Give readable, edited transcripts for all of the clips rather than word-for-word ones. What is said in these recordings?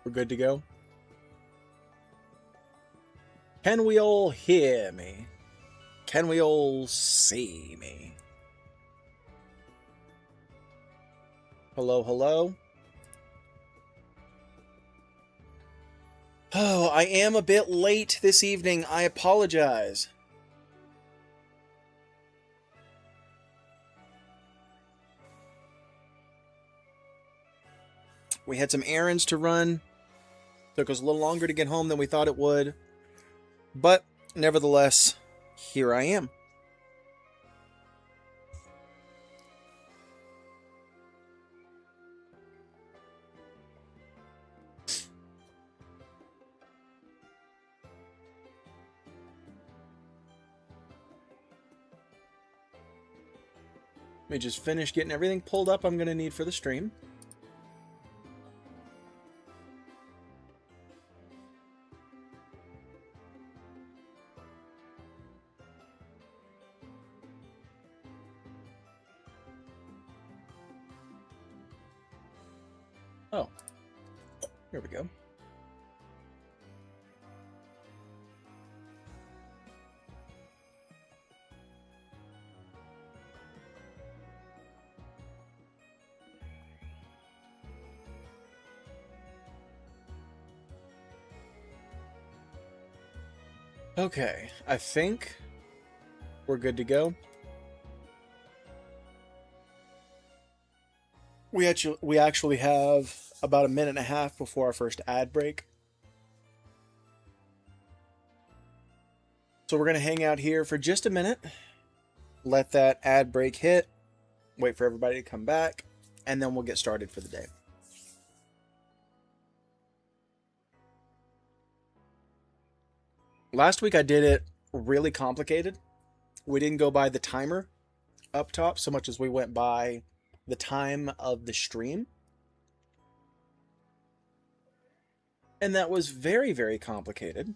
We're good to go. Can we all hear me? Can we all see me? Hello, hello. Oh, I am a bit late this evening. I apologize. We had some errands to run. Took us a little longer to get home than we thought it would. But nevertheless, here I am. Let me just finish getting everything pulled up I'm going to need for the stream. Oh, here we go. Okay, I think we're good to go. We actually have about a minute and a half before our first ad break. So we're going to hang out here for just a minute, let that ad break hit, wait for everybody to come back, and then we'll get started for the day. Last week I did it really complicated. We didn't go by the timer up top so much as we went by the time of the stream. And that was very, very complicated.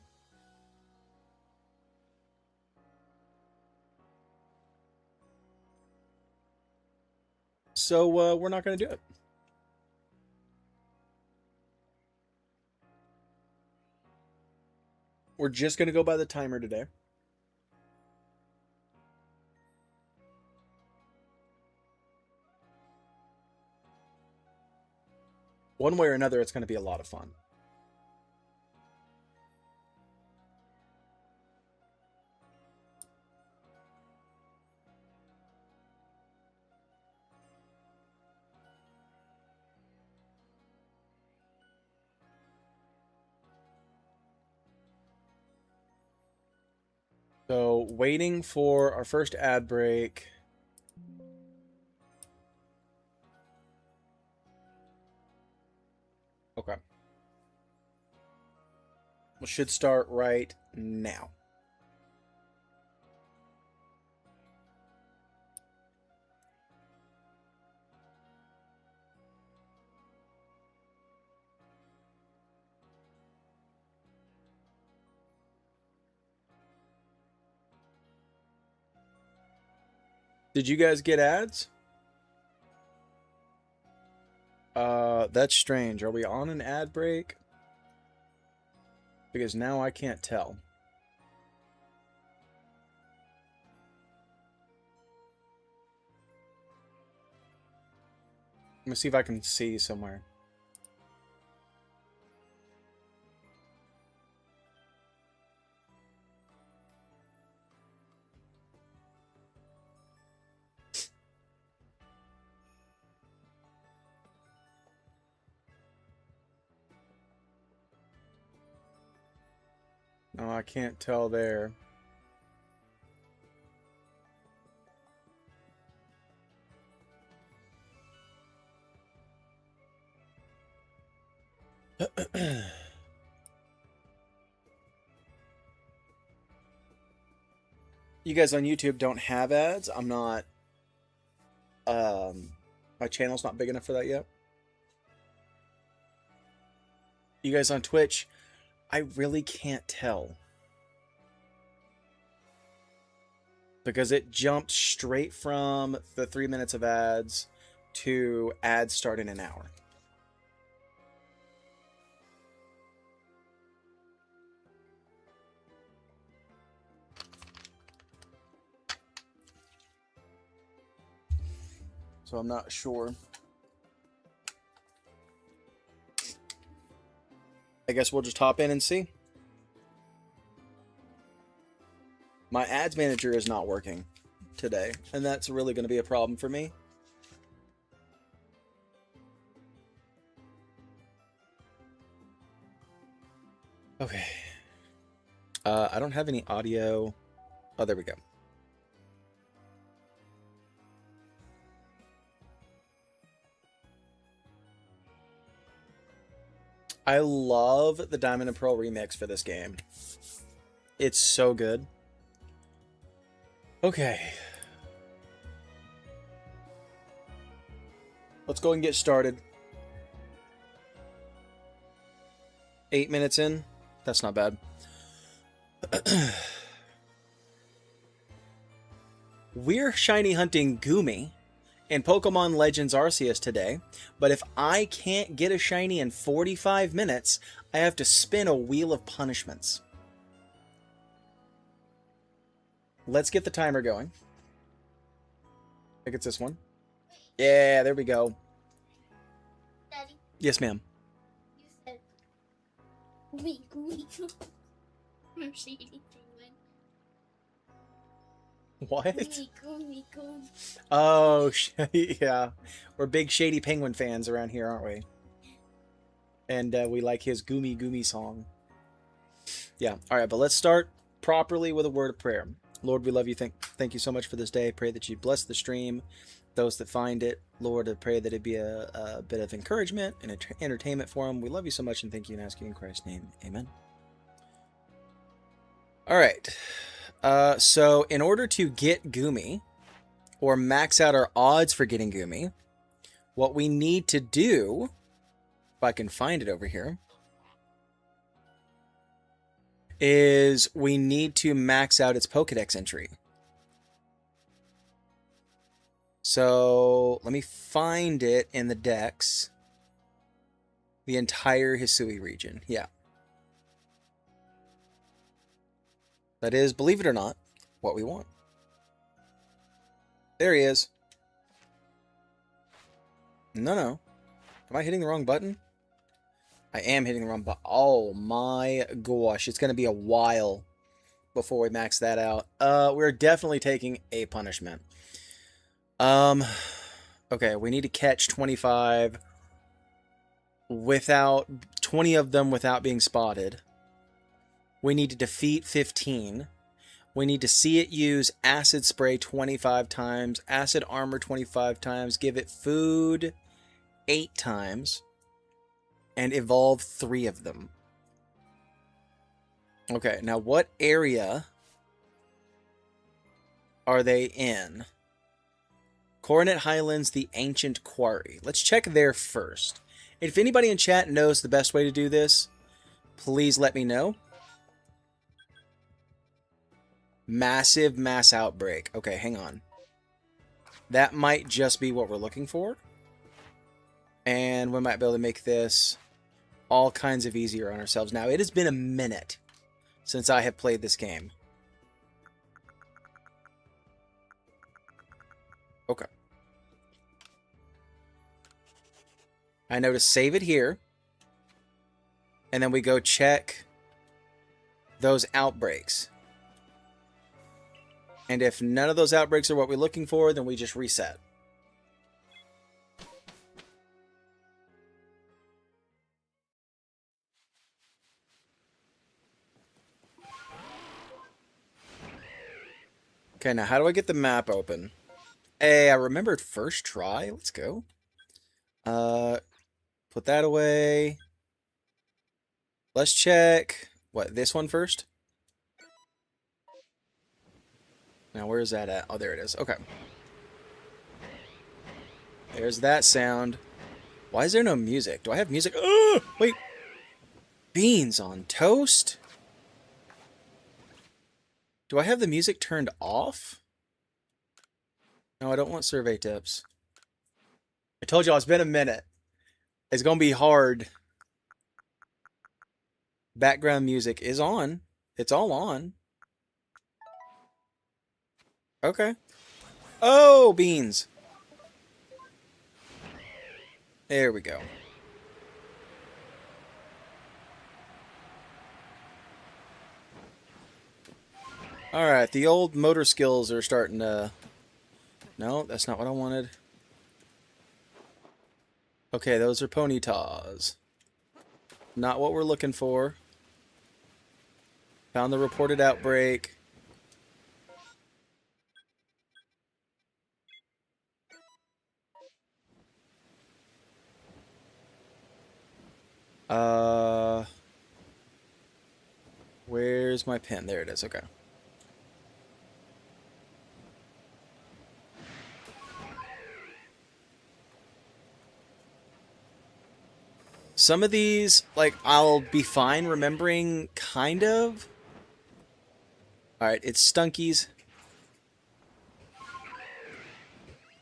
So we're not going to do it. We're just going to go by the timer today. One way or another, it's going to be a lot of fun. So, waiting for our first ad break. Okay. We should start right now. Did you guys get ads? That's strange. Are we on an ad break? Because now I can't tell. Let me see if I can see somewhere. No, I can't tell there. You guys on YouTube don't have ads. I'm not... my channel's not big enough for that yet. You guys on Twitch, I really can't tell. Because it jumped straight from the 3 minutes of ads to ads start in an hour. so I'm not sure. I guess we'll just hop in and see. My ads manager is not working today, and that's really going to be a problem for me. Okay. I don't have any audio. Oh, there we go. I love the Diamond and Pearl remix for this game. It's so good. Okay. Let's go and get started. 8 minutes in. That's not bad. We're shiny hunting Goomy in Pokemon Legends Arceus today, but if I can't get a shiny in 45 minutes, I have to spin a wheel of punishments. Let's get the timer going. I think it's this one. Yeah, there we go. Daddy? Yes, ma'am. You said Goomy. From Shady Penguin. What? Goomy. Oh, yeah. We're big Shady Penguin fans around here, aren't we? And we like his Goomy song. Yeah. All right, but let's start properly with a word of prayer. Lord, we love you. Thank you so much for this day. Pray that you bless the stream, those that find it. Lord, I pray that it be a bit of encouragement and entertainment for them. We love you so much and thank you and ask you in Christ's name. Amen. All right. So in order to get Goomy, or max out our odds for getting Goomy, what we need to do, if I can find it over here, is we need to max out its Pokedex entry. So let me find it in the Dex. The entire Hisui region. Yeah. That is, believe it or not, what we want. There he is. No. Am I hitting the wrong button? I am hitting the wrong button. Oh my gosh. It's going to be a while before we max that out. We're definitely taking a punishment. Okay, we need to catch 25 without 20 of them without being spotted. We need to defeat 15. We need to see it use Acid Spray 25 times, Acid Armor 25 times, give it food 8 times, and evolve 3 of them. Okay, now what area are they in? Coronet Highlands, the Ancient Quarry. Let's check there first. If anybody in chat knows the best way to do this, please let me know. Massive mass outbreak. Okay, hang on. That might just be what we're looking for. And we might be able to make this all kinds of easier on ourselves. Now, it has been a minute since I have played this game. Okay. I know to save it here. And then we go check those outbreaks. And if none of those outbreaks are what we're looking for, then we just reset. Okay, now how do I get the map open? Hey, I remembered first try. Let's go. Put that away. Let's check. What, this one first? Now, where is that at? Oh, there it is. Okay. There's that sound. Why is there no music? Do I have music? Oh, wait. Beans on toast? Do I have the music turned off? No, I don't want survey tips. I told y'all it's been a minute. It's going to be hard. Background music is on. It's all on. Okay. Oh, beans. There we go. Alright, the old motor skills are starting to... No, that's not what I wanted. Okay, those are ponytaws. Not what we're looking for. Found the reported outbreak. Where's my pen? There it is, okay. Some of these, like, I'll be fine remembering, kind of. Alright, it's Stunkies.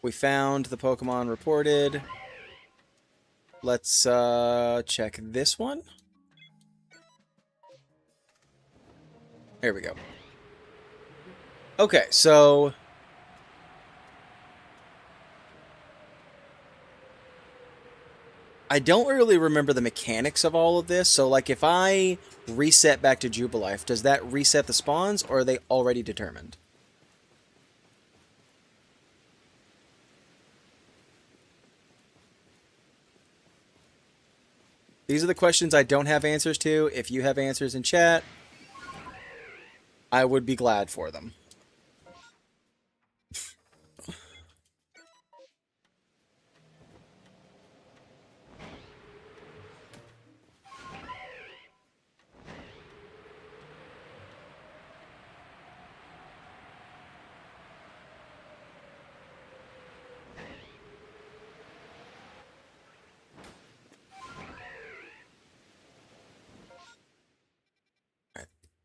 We found the Pokemon reported. Let's, check this one. There we go. Okay, so... I don't really remember the mechanics of all of this, so like if I reset back to Jubilife, does that reset the spawns, or are they already determined? These are the questions I don't have answers to. If you have answers in chat, I would be glad for them.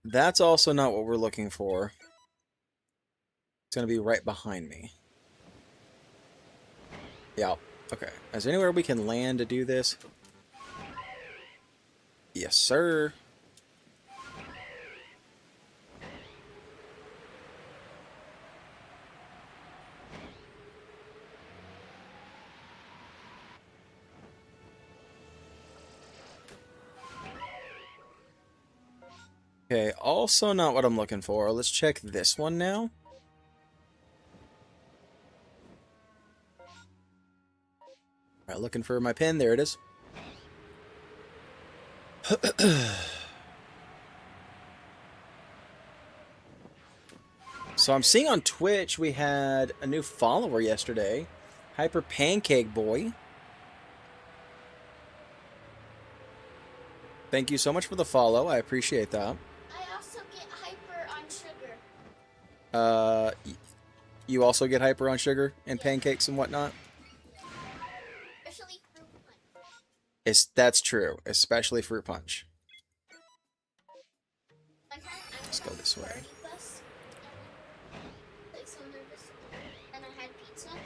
That's also not what we're looking for. It's going to be right behind me. Yeah. Okay. Is there anywhere we can land to do this? Yes, sir. Okay, also not what I'm looking for. Let's check this one now. Alright, looking for my pen. There it is. So I'm seeing on Twitch we had a new follower yesterday. Hyper Pancake Boy. Thank you so much for the follow. I appreciate that. I also get hyper on sugar. You also get hyper on sugar and pancakes and whatnot? Especially fruit punch. That's true, especially fruit punch. One time I Let's went go on this the way. party bus, and like so nervous, and I had pizza, and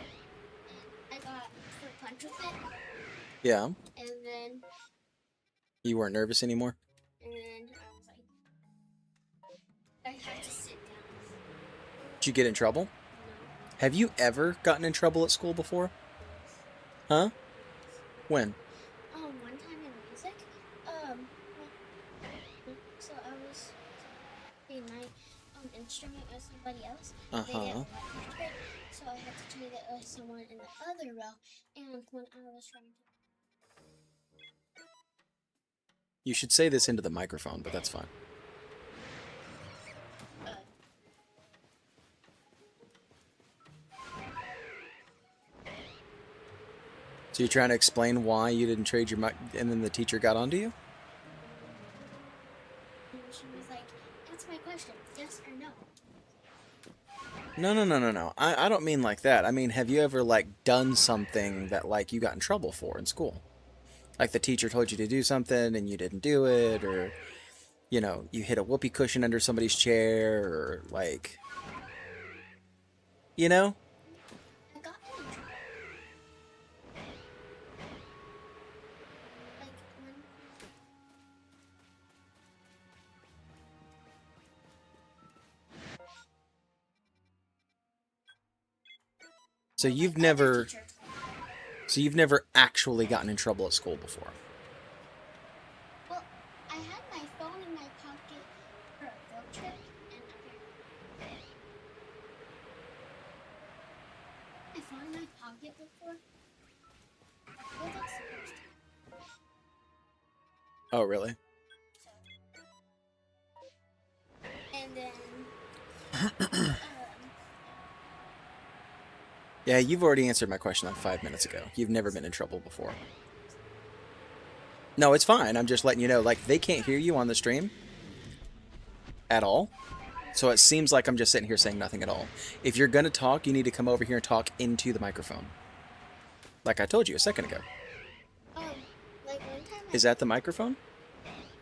I got fruit punch with it, Yeah. and then You weren't nervous anymore? I was like, I had to sit down. Did you get in trouble? No. Have you ever gotten in trouble at school before? Huh? When? One time in music, so I was playing my instrument with somebody else. They didn't let me play, so I had to trade it with someone in the other row. And when I was trying to, You should say this into the microphone, but that's fine. So you're trying to explain why you didn't trade your mic, and then the teacher got onto you? and she was like, "Answer my question, yes or no." No. I don't mean like that. I mean, have you ever, like, done something that, like, you got in trouble for in school? Like the teacher told you to do something and you didn't do it, or, you know, you hit a whoopee cushion under somebody's chair, or, like, you know? I got in trouble. Like when So you've my other never... teacher told me. So you've never actually gotten in trouble at school before? Well, I had my phone in my pocket for a field trip, and my phone in my pocket before. Well, that's the first time. Oh, really? And then, Yeah, you've already answered my question like 5 minutes ago. You've never been in trouble before. No, it's fine. I'm just letting you know, like, they can't hear you on the stream at all. So it seems like I'm just sitting here saying nothing at all. If you're going to talk, you need to come over here and talk into the microphone. Like I told you a second ago. like one time, Is that the microphone?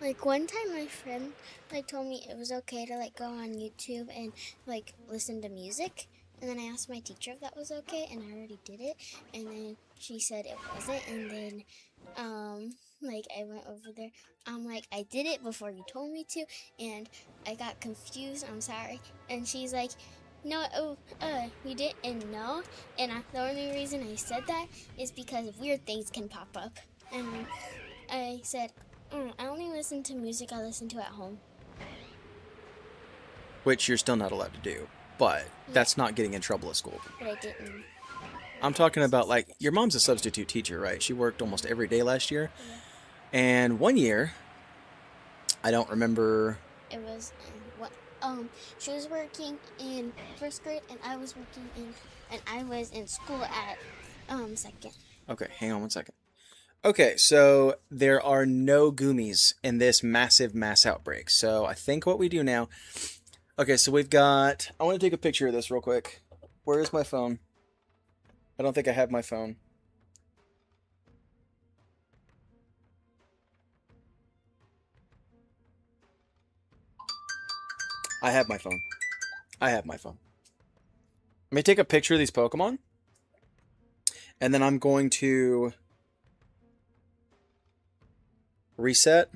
like one time, my friend like told me it was okay to like go on YouTube and like listen to music. And then I asked my teacher if that was okay, and I already did it. And then she said it wasn't. And then, like I went over there. I'm like, I did it before you told me to, and I got confused. I'm sorry. And she's like, no, you didn't know. And the only reason I said that is because weird things can pop up. And I said, I only listen to music I listen to at home. Which you're still not allowed to do. But that's not getting in trouble at school. But I didn't. I'm talking about, like, your mom's a substitute teacher, right? She worked almost every day last year. Yeah. And one year, I don't remember. It was she was working in first grade, and I was in school at second. Okay, hang on one second. Okay, so there are no Goomies in this massive mass outbreak. So I think what we do now. Okay, so we've got. I want to take a picture of this real quick. Where is my phone? I don't think I have my phone. I have my phone. I have my phone. Let me take a picture of these Pokemon. And then I'm going to reset.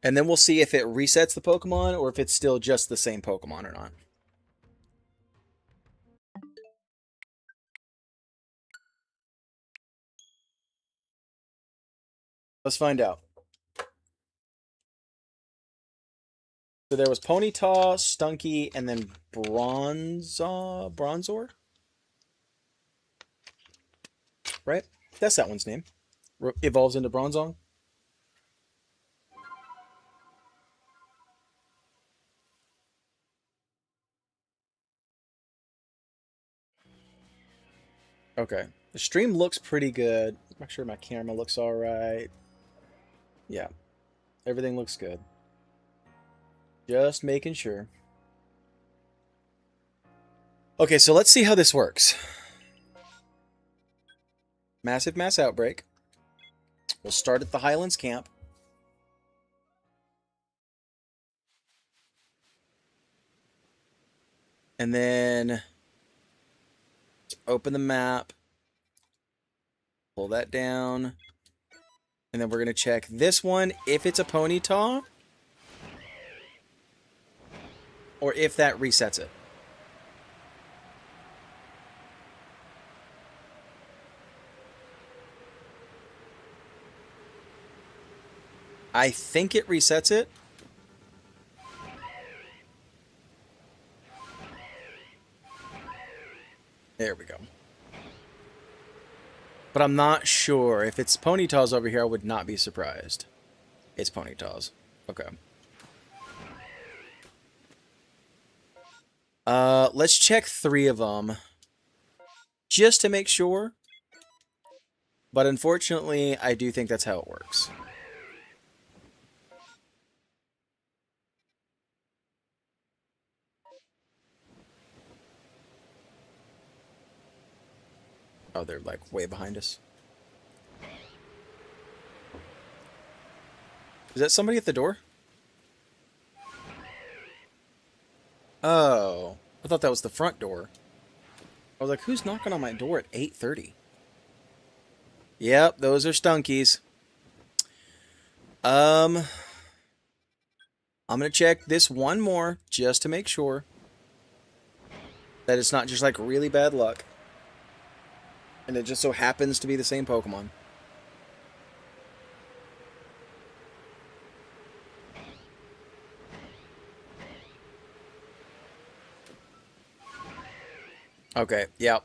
And then we'll see if it resets the Pokemon or if it's still just the same Pokemon or not. Let's find out. So there was Ponyta, Stunky, and then Bronzor? Right? That's that one's name. Evolves into Bronzong. Okay. The stream looks pretty good. Make sure my camera looks alright. Yeah. Everything looks good. Just making sure. Okay, so let's see how this works. Massive mass outbreak. We'll start at the Highlands camp. And then open the map. Pull that down. And then we're going to check this one if it's a Ponyta. Or if that resets it. I think it resets it. There we go. But I'm not sure. If it's Ponyta's over here, I would not be surprised. It's Ponyta's. Okay. Let's check 3 of them. Just to make sure. But unfortunately, I do think that's how it works. Oh, they're like way behind us. Is that somebody at the door? Oh, I thought that was the front door. I was like, who's knocking on my door at 8:30? Yep, those are Stunkies. I'm gonna check this one more just to make sure that it's not just like really bad luck. And it just so happens to be the same Pokemon. Okay, yep.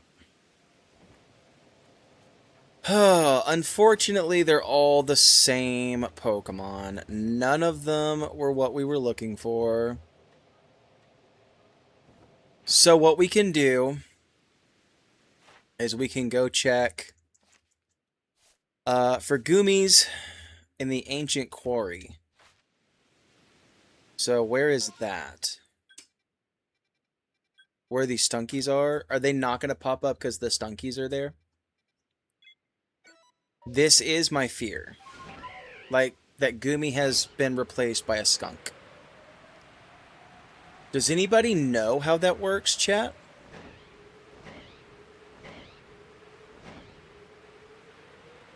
Unfortunately, they're all the same Pokemon. None of them were what we were looking for. So what we can do is we can go check for Goomies in the Ancient Quarry. So where is that? Where these Stunkies are? Are they not going to pop up because the Stunkies are there? This is my fear. Like, that Goomy has been replaced by a skunk. Does anybody know how that works, chat?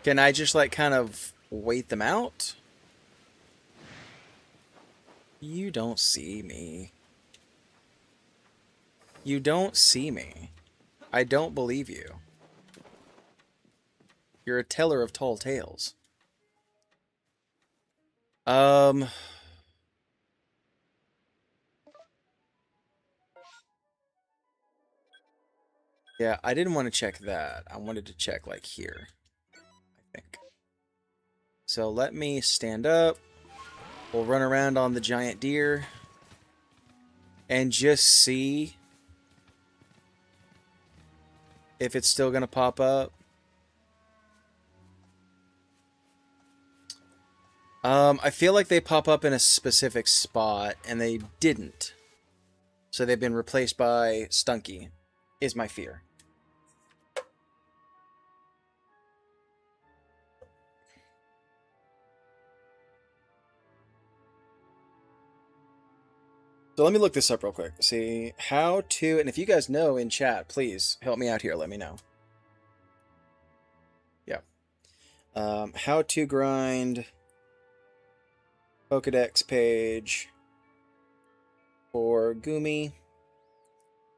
Can I just, like, kind of wait them out? You don't see me. You don't see me. I don't believe you. You're a teller of tall tales. Yeah, I didn't want to check that. I wanted to check, like, here, I think. So let me stand up. We'll run around on the giant deer and just see if it's still going to pop up. I feel like they pop up in a specific spot, and they didn't. So they've been replaced by Stunky, is my fear. So let me look this up real quick. See how to, and if you guys know in chat, please help me out here. Let me know. Yeah. How to grind Pokedex page for Goomy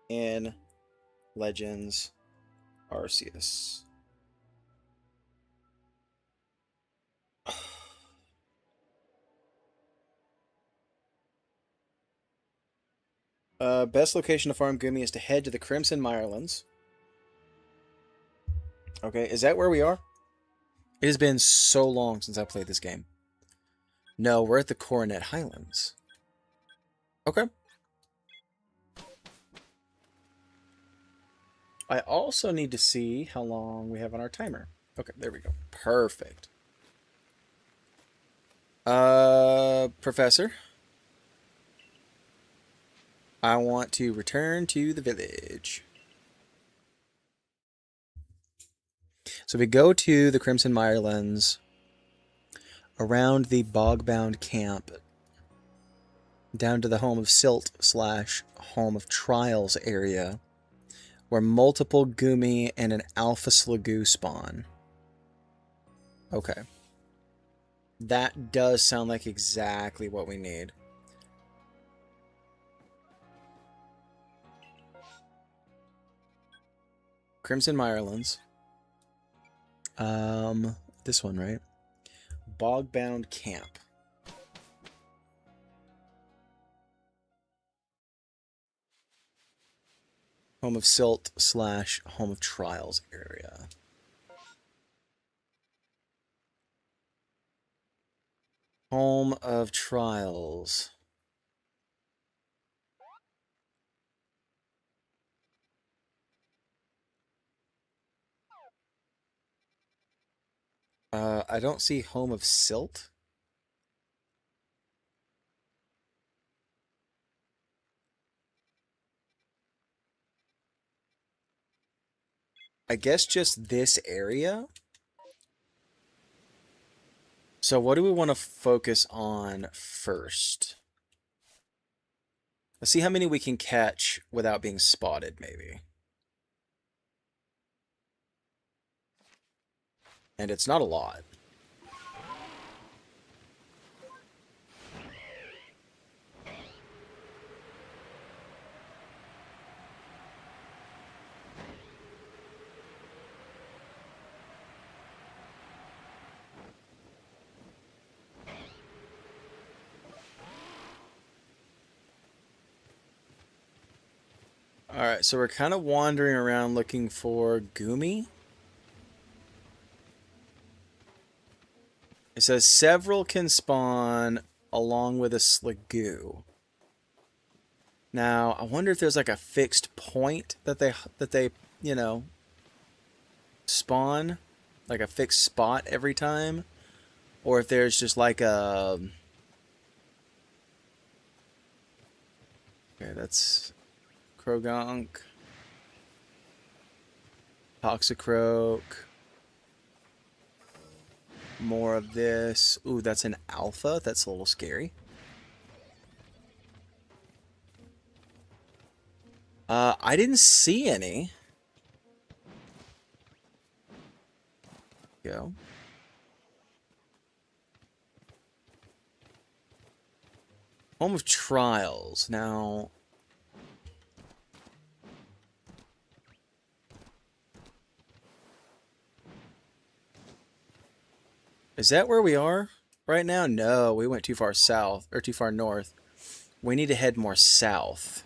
in Legends Arceus. Best location to farm Goomy is to head to the Crimson Mirelands. Okay, is that where we are? It has been so long since I played this game. No, we're at the Coronet Highlands. Okay. I also need to see how long we have on our timer. Okay, there we go. Perfect. Professor, I want to return to the village. So we go to the Crimson Mirelands, around the Bogbound camp, down to the Home of Silt / Home of Trials area, where multiple Goomy and an Alpha Slugoo spawn. Okay. That does sound like exactly what we need. Crimson Mirelands. This one, right? Bogbound Camp. Home of Silt / Home of Trials area. Home of Trials. I don't see Home of Silt. I guess just this area. So what do we want to focus on first? Let's see how many we can catch without being spotted, maybe. And it's not a lot. Alright, so we're kind of wandering around looking for Goomy. It says several can spawn along with a Sligoo. Now, I wonder if there's like a fixed point that they, you know, spawn, like a fixed spot every time, or if there's just like a okay, that's Krogunk, Toxicroak, more of this. Ooh, that's an alpha. That's a little scary. I didn't see any. Go. Home of Trials. Now, is that where we are right now? No, we went too far south, or too far north. We need to head more south.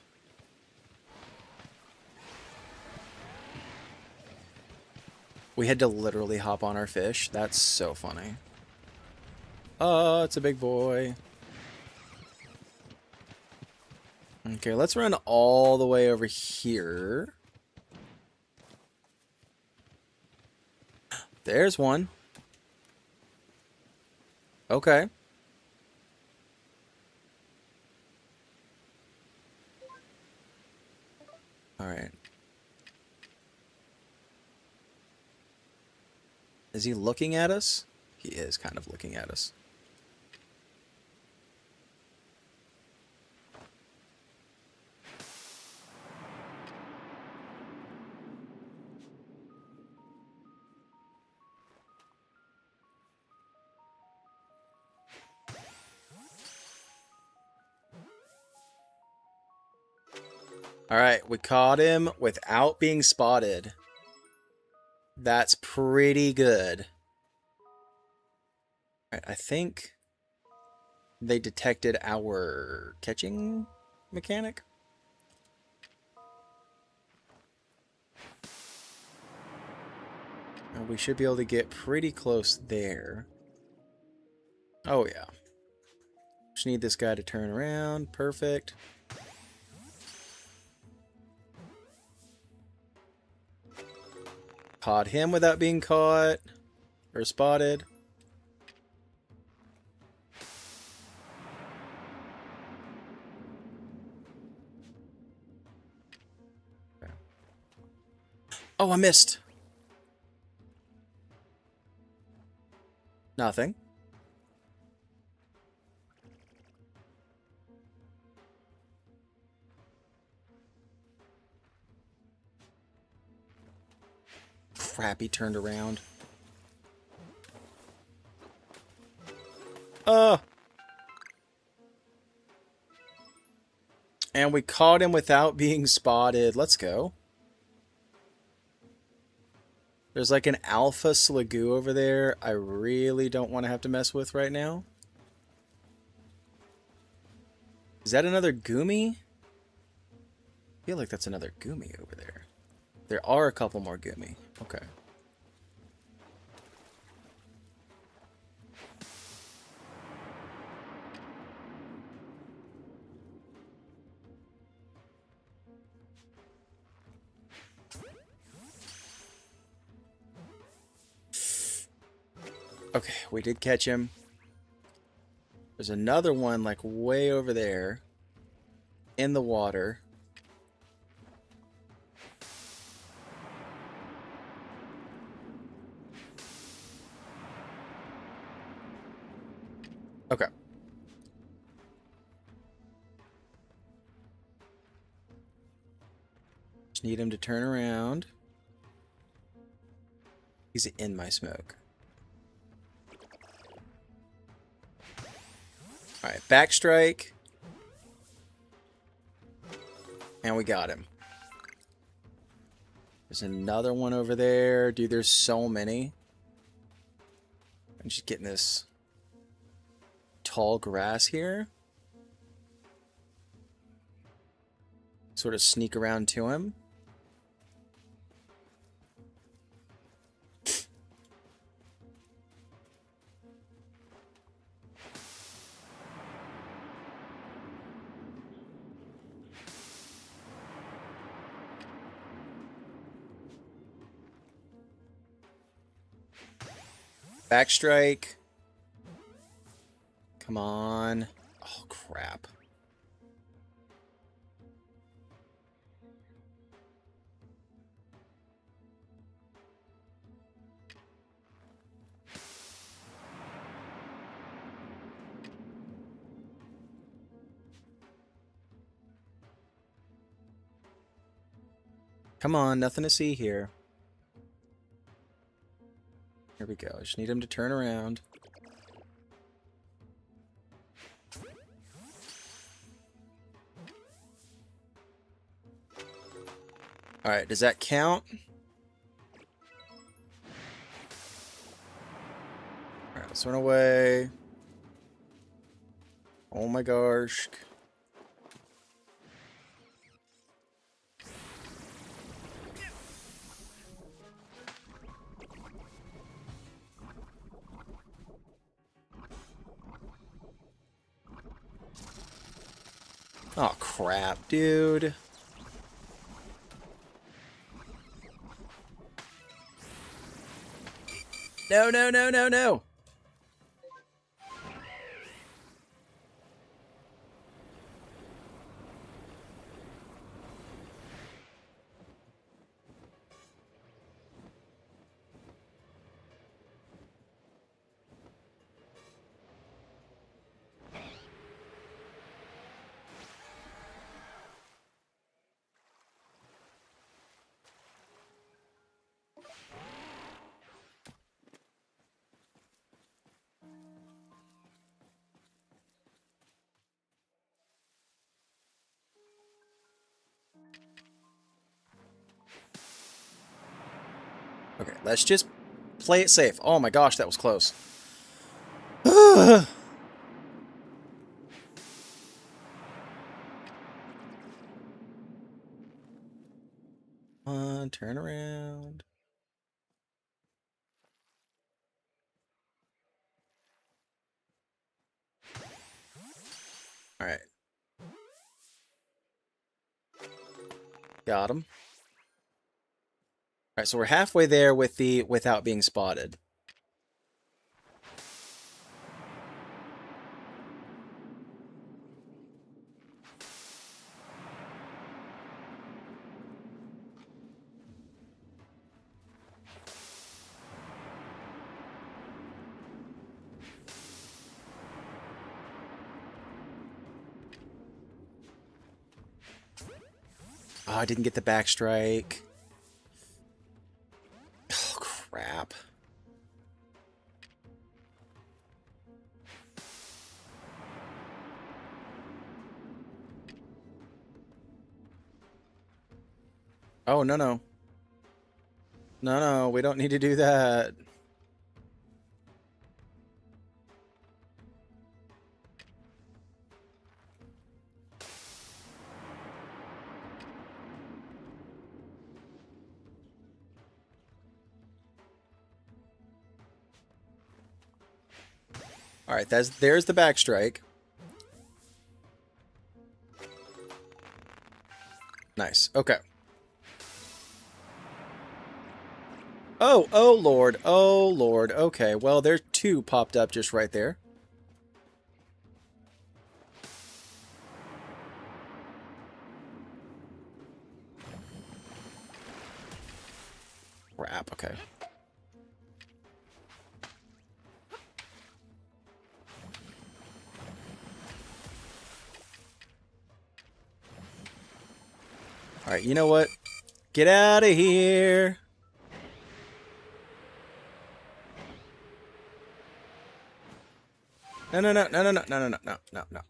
We had to literally hop on our fish. That's so funny. Oh, it's a big boy. Okay, let's run all the way over here. There's one. Okay. All right. Is he looking at us? He is kind of looking at us. All right, we caught him without being spotted. That's pretty good. All right, I think they detected our catching mechanic. And we should be able to get pretty close there. Oh, yeah. Just need this guy to turn around. Perfect. Caught him without being caught or spotted. Okay. Oh, I missed. Nothing. Crap, he turned around. And we caught him without being spotted. Let's go. There's like an alpha Sligoo over there I really don't want to have to mess with right now. Is that another Goomy? I feel like that's another Goomy over there. There are a couple more Goomy. Okay. Okay, we did catch him. There's another one like way over there in the water. Okay. Just need him to turn around. He's in my smoke. Alright, backstrike. And we got him. There's another one over there. Dude, there's so many. I'm just getting this tall grass here. sort of sneak around to him. Backstrike. Come on. Oh, crap. Come on, nothing to see here. Here we go. I just need him to turn around. Alright, does that count? Alright, let's run away. Oh my gosh. Oh crap, dude. No, no, no, no, no. Okay, let's just play it safe. Oh my gosh, that was close. Come on, turn around. Alright. Got him. Alright, so we're halfway there with the without being spotted. Oh, I didn't get the backstrike. Oh, crap. Oh, no, no. No, no, we don't need to do that. Alright, there's the backstrike. Nice. Okay. Oh, oh lord. Oh lord. Okay, well, there's two popped up just right there. Crap, okay. Alright, you know what? Get out of here. No, no, no, no, no, no, no, no, no, no, no.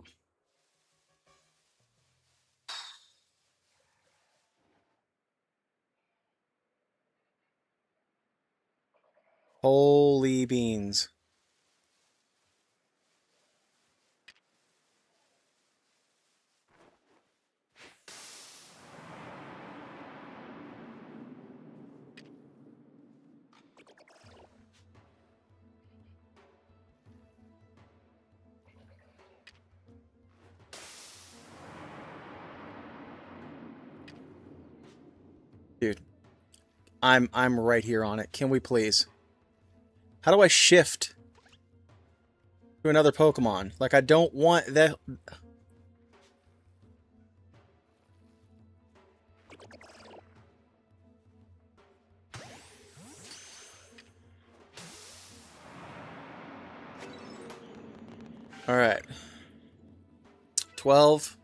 Holy beans. I'm right here on it. Can we please? How do I shift to another Pokemon? Like, I don't want that. All right. 12.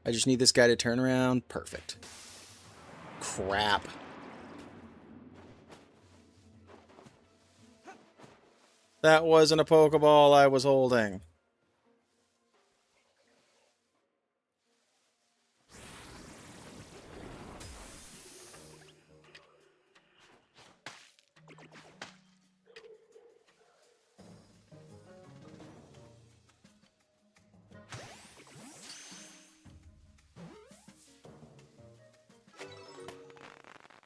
I just need this guy to turn around. Perfect. Crap. That wasn't a Pokeball I was holding.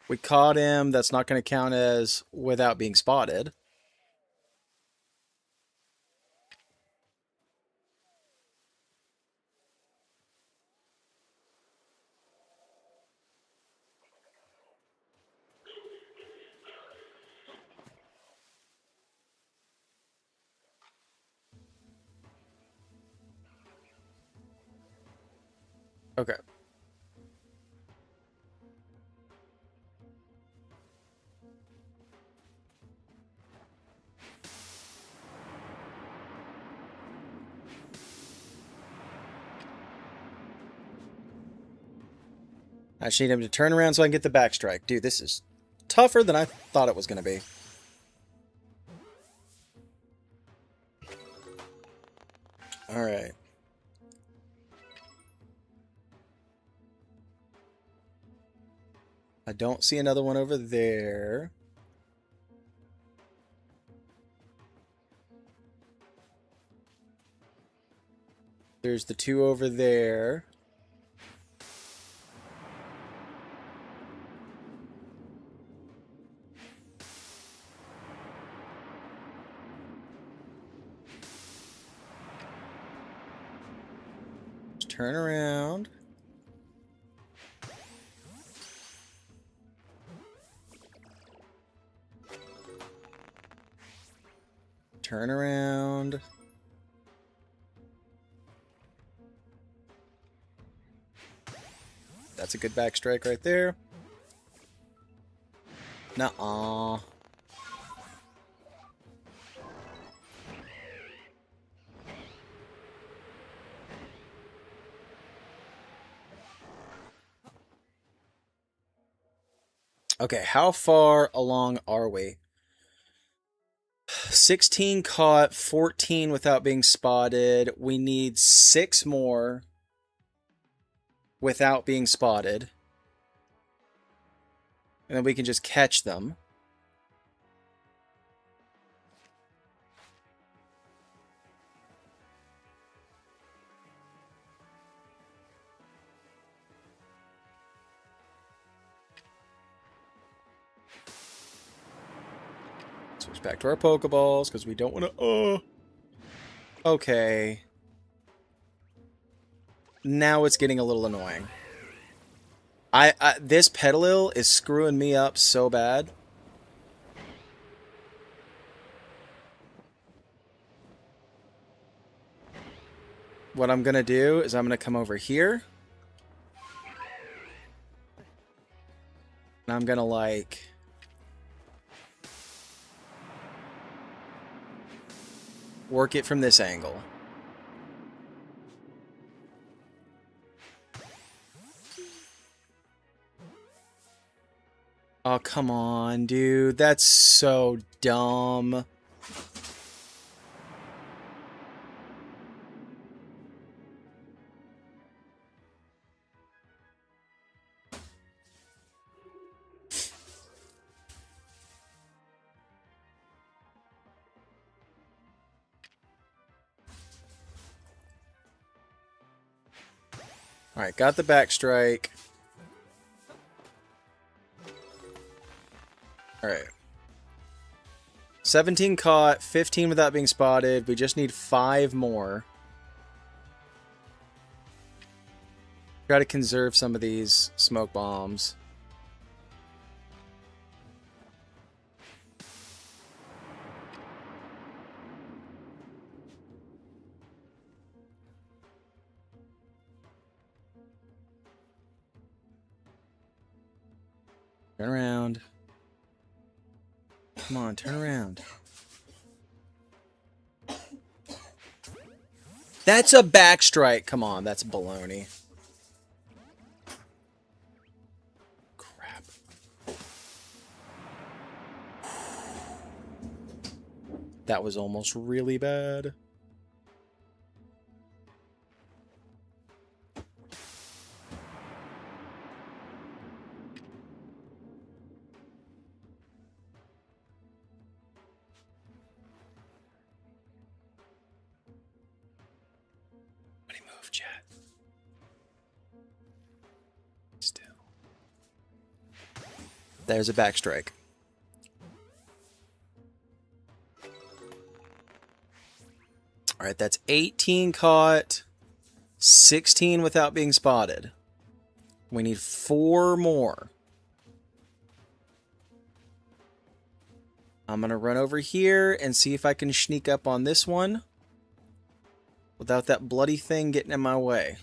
We caught him. That's not going to count as without being spotted. Okay. I just need him to turn around so I can get the back strike. Dude, this is tougher than I thought it was going to be. All right. I don't see another one over there. There's the two over there. Just turn around. Turn around. That's a good back strike right there. Nuh-uh. Okay, how far along are we? 16 caught, 14 without being spotted. We need 6 more without being spotted. And then we can just catch them. Switch back to our Pokeballs because we don't want to... Okay. Now it's getting a little annoying. This Petalil is screwing me up so bad. What I'm going to do is I'm going to come over here. And I'm going to, like... work it from this angle. Oh, come on, dude. That's so dumb. Alright, got the back strike. Alright. 17 caught, 15 without being spotted. We just need 5 more. Try to conserve some of these smoke bombs. Turn around. Come on, turn around. That's a backstrike. Come on, that's baloney. Crap. That was almost really bad. Move, chat. Still. There's a backstrike. All right, that's 18 caught, 16 without being spotted. We need 4 more. I'm going to run over here and see if I can sneak up on this one without that bloody thing getting in my way.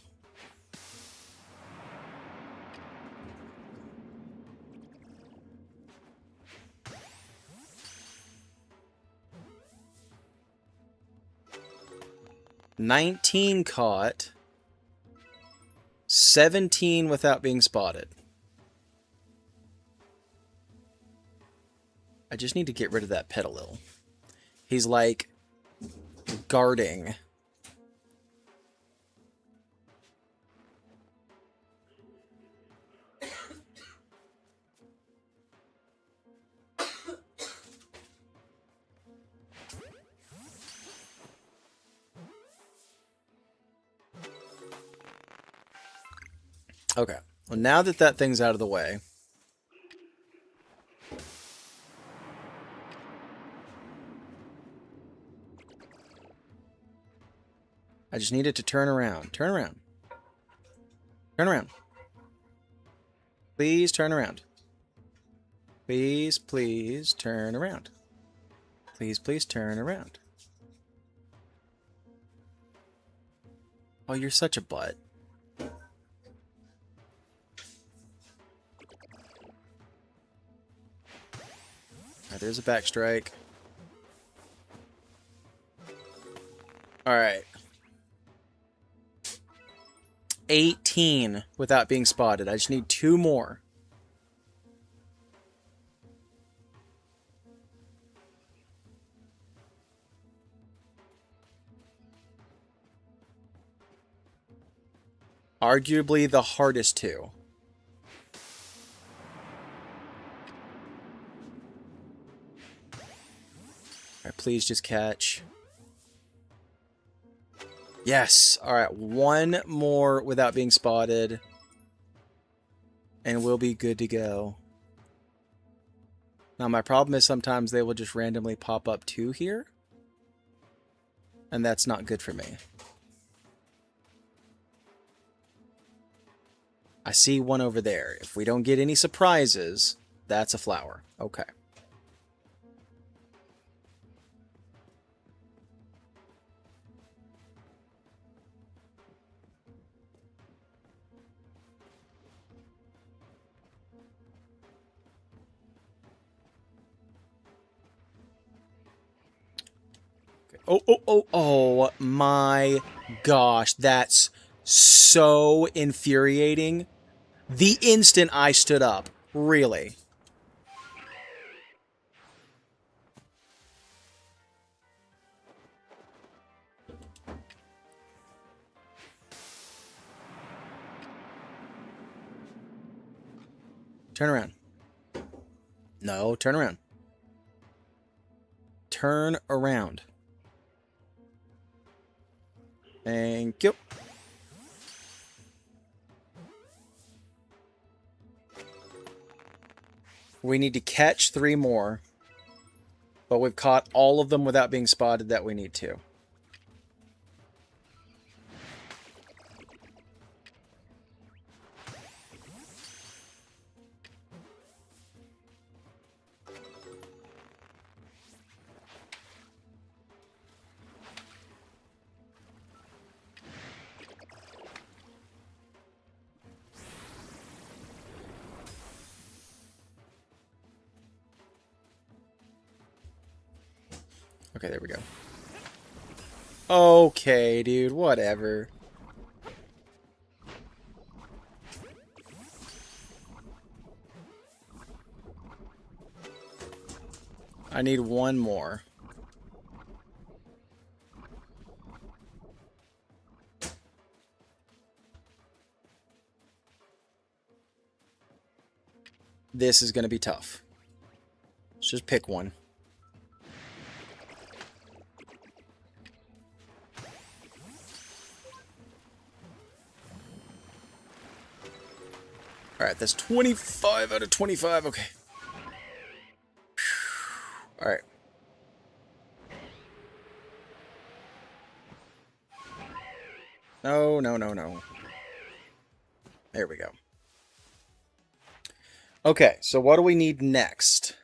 $19 caught, 17 without being spotted. I just need to get rid of that Petalil. He's like guarding. Okay, well now that that thing's out of the way, I just need it to turn around. Turn around. Turn around. Please turn around. Please, please turn around. Please, please turn around. Oh, you're such a butt. Alright, there's a backstrike. Alright. 18 without being spotted. I just need 2 more. Arguably the hardest 2. Alright, please just catch. Yes! Alright, 1 more without being spotted. And we'll be good to go. Now my problem is sometimes they will just randomly pop up 2 here. And that's not good for me. I see 1 over there. If we don't get any surprises, that's a flower. Okay. Oh my gosh. That's so infuriating. The instant I stood up. Really. Turn around. No, turn around. Turn around. Thank you. We need to catch 3 more. But we've caught all of them without being spotted that we need to. Okay, there we go. Okay, dude, whatever. I need one more. This is going to be tough. Let's just pick one. Alright, that's 25 out of 25. Okay. Alright. No, no, no, no. There we go. Okay, so what do we need next?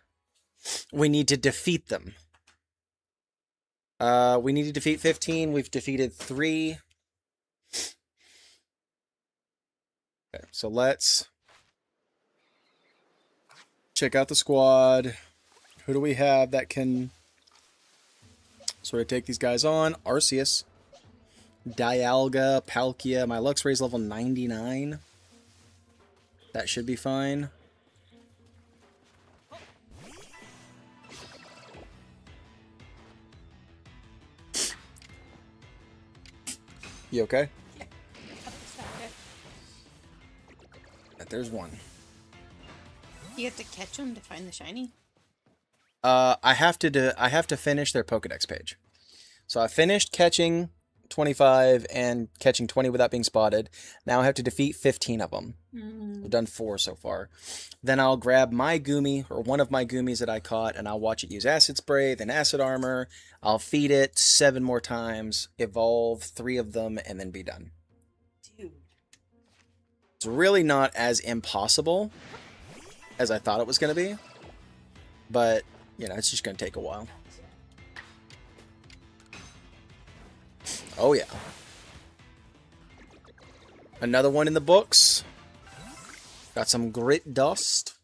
We need to defeat them. We need to defeat 15. We've defeated 3. Okay, so let's check out the squad. Who do we have that can sort of take these guys on? Arceus. Dialga, Palkia. My Luxray's level 99. That should be fine. You okay? Yeah. There's one. You have to catch them to find the shiny? I have to finish their Pokedex page. So I finished catching 25 and catching 20 without being spotted. Now I have to defeat 15 of them. I've done 4 so far. Then I'll grab my Goomy, or one of my Goomies that I caught, and I'll watch it use Acid Spray, then Acid Armor. I'll feed it 7 more times, evolve 3 of them, and then be done. Dude. It's really not as impossible as I thought it was going to be. But, you know, it's just going to take a while. Oh, yeah. Another one in the books. Got some grit dust.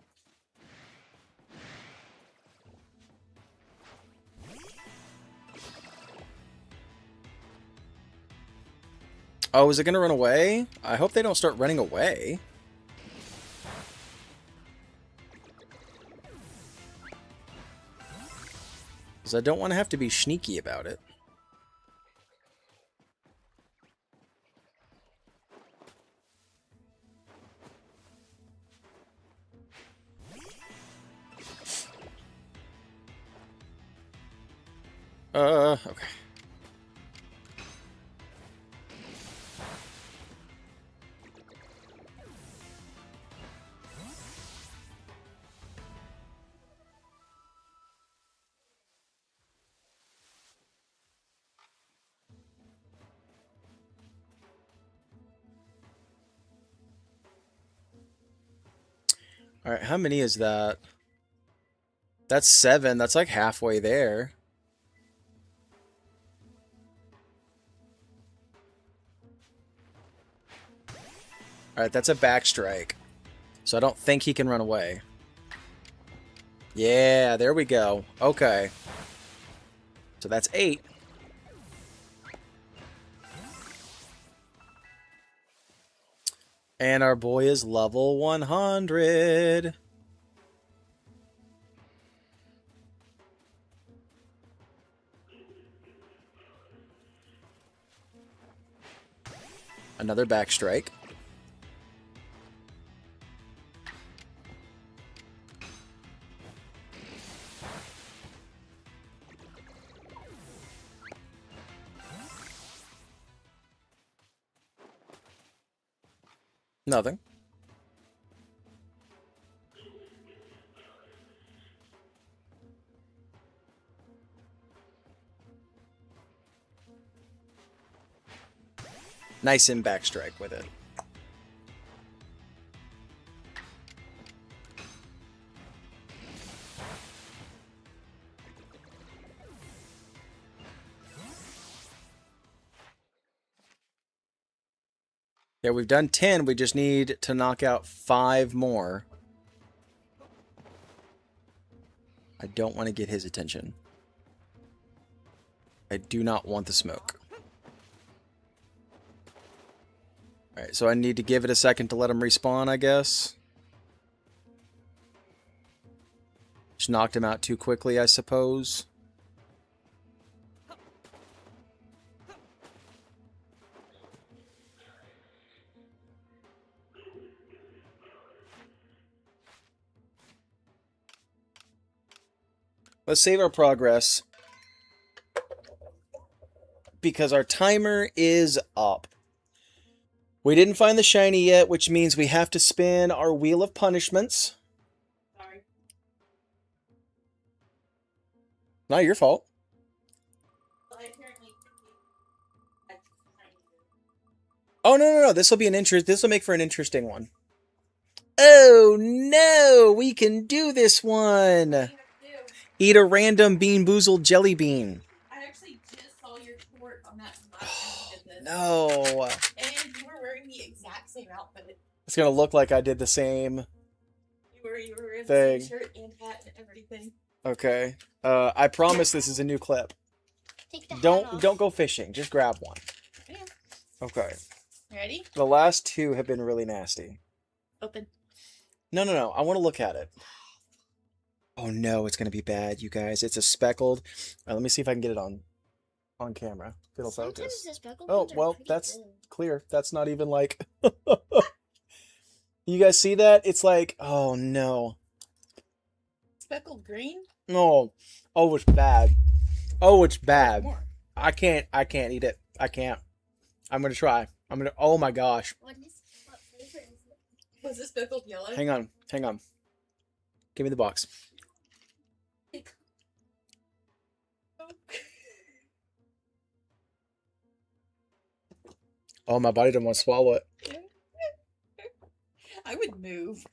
Oh, is it going to run away? I hope they don't start running away. Because I don't want to have to be sneaky about it. Okay. All right, how many is that? That's 7. That's like halfway there. Alright, that's a backstrike. So I don't think he can run away. Yeah, there we go. Okay. So that's 8. And our boy is level 100. Another backstrike. Nothing. Nice in backstrike with it. Yeah, we've done 10. We just need to knock out 5 more. I don't want to get his attention. I do not want the smoke. Alright, so I need to give it a second to let him respawn, I guess. Just knocked him out too quickly, I suppose. Let's save our progress. Because our timer is up. We didn't find the shiny yet, which means we have to spin our wheel of punishments. Sorry. Not your fault. Oh, no. This will be this will make for an interesting one. Oh, no. We can do this one. Eat a random Bean Boozled jelly bean. I actually just saw your short on that last time you did this. No. And you were wearing the exact same outfit. It's going to look like I did the same You were in thing. the same shirt and hat and everything. Okay. I promise this is a new clip. Take the hat off. Don't go fishing. Just grab one. Yeah. Okay. Ready? The last two have been really nasty. Open. No. I want to look at it. Oh no, it's gonna be bad, you guys. It's a speckled. Let me see if I can get it on camera. If it'll Sometimes focus. the speckled Oh ones are well, pretty that's good. clear. That's not even like. You guys see that? It's like, oh no, Speckled green? no, oh it's bad. Oh, it's bad. More. I can't eat it. I can't. I'm gonna try. Oh my gosh. What flavor is it? Was it speckled yellow? Hang on. Give me the box. Oh, my body doesn't want to swallow it. I would move.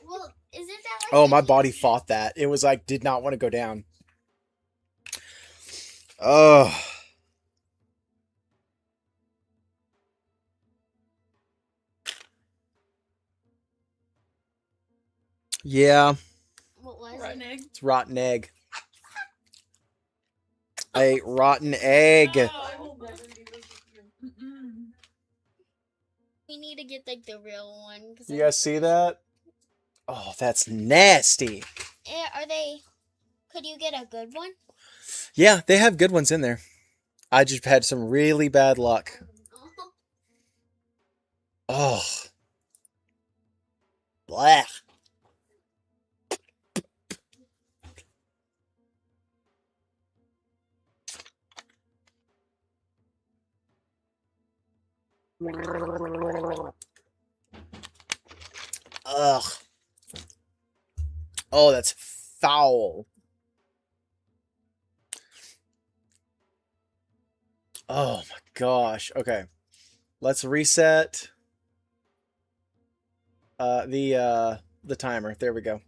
Well, isn't that like Oh, the my heat? body fought that. It was like, did not want to go down. Oh. Yeah, What was Rotten it? egg. it's rotten egg. A rotten egg. Oh, I will never do this again. Mm-mm. We need to get like the real one. You guys see that? Oh, that's nasty. Are they? Could you get a good one? Yeah, they have good ones in there. I just had some really bad luck. Oh. Blech. Ugh. Oh, that's foul. Oh my gosh. Okay. Let's reset the timer. There we go.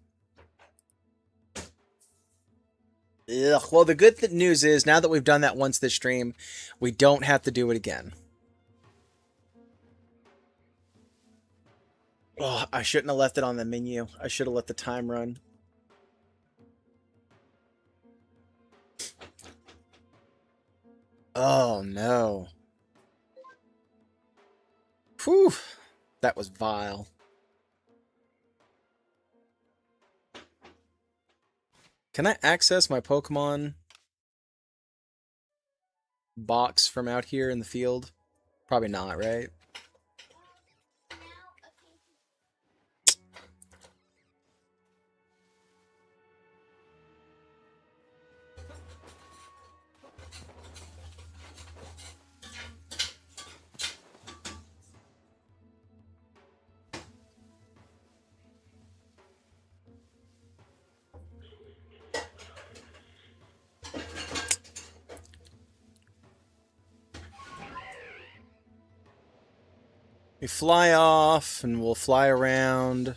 Ugh. Well, the good news is now that we've done that once this stream, we don't have to do it again. Oh, I shouldn't have left it on the menu. I should have let the time run. Oh, no. Whew. That was vile. Can I access my Pokemon box from out here in the field? Probably not, right? We fly off and we'll fly around.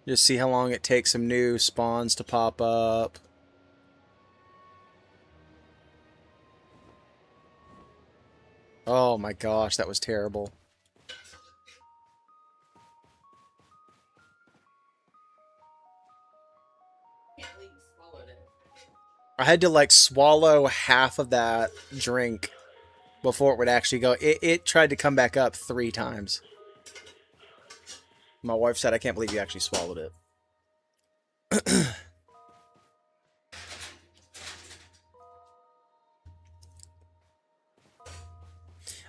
Just see how long it takes some new spawns to pop up. Oh my gosh, that was terrible. I had to like swallow half of that drink before it would actually go. It tried to come back up 3 times. My wife said, I can't believe you actually swallowed it.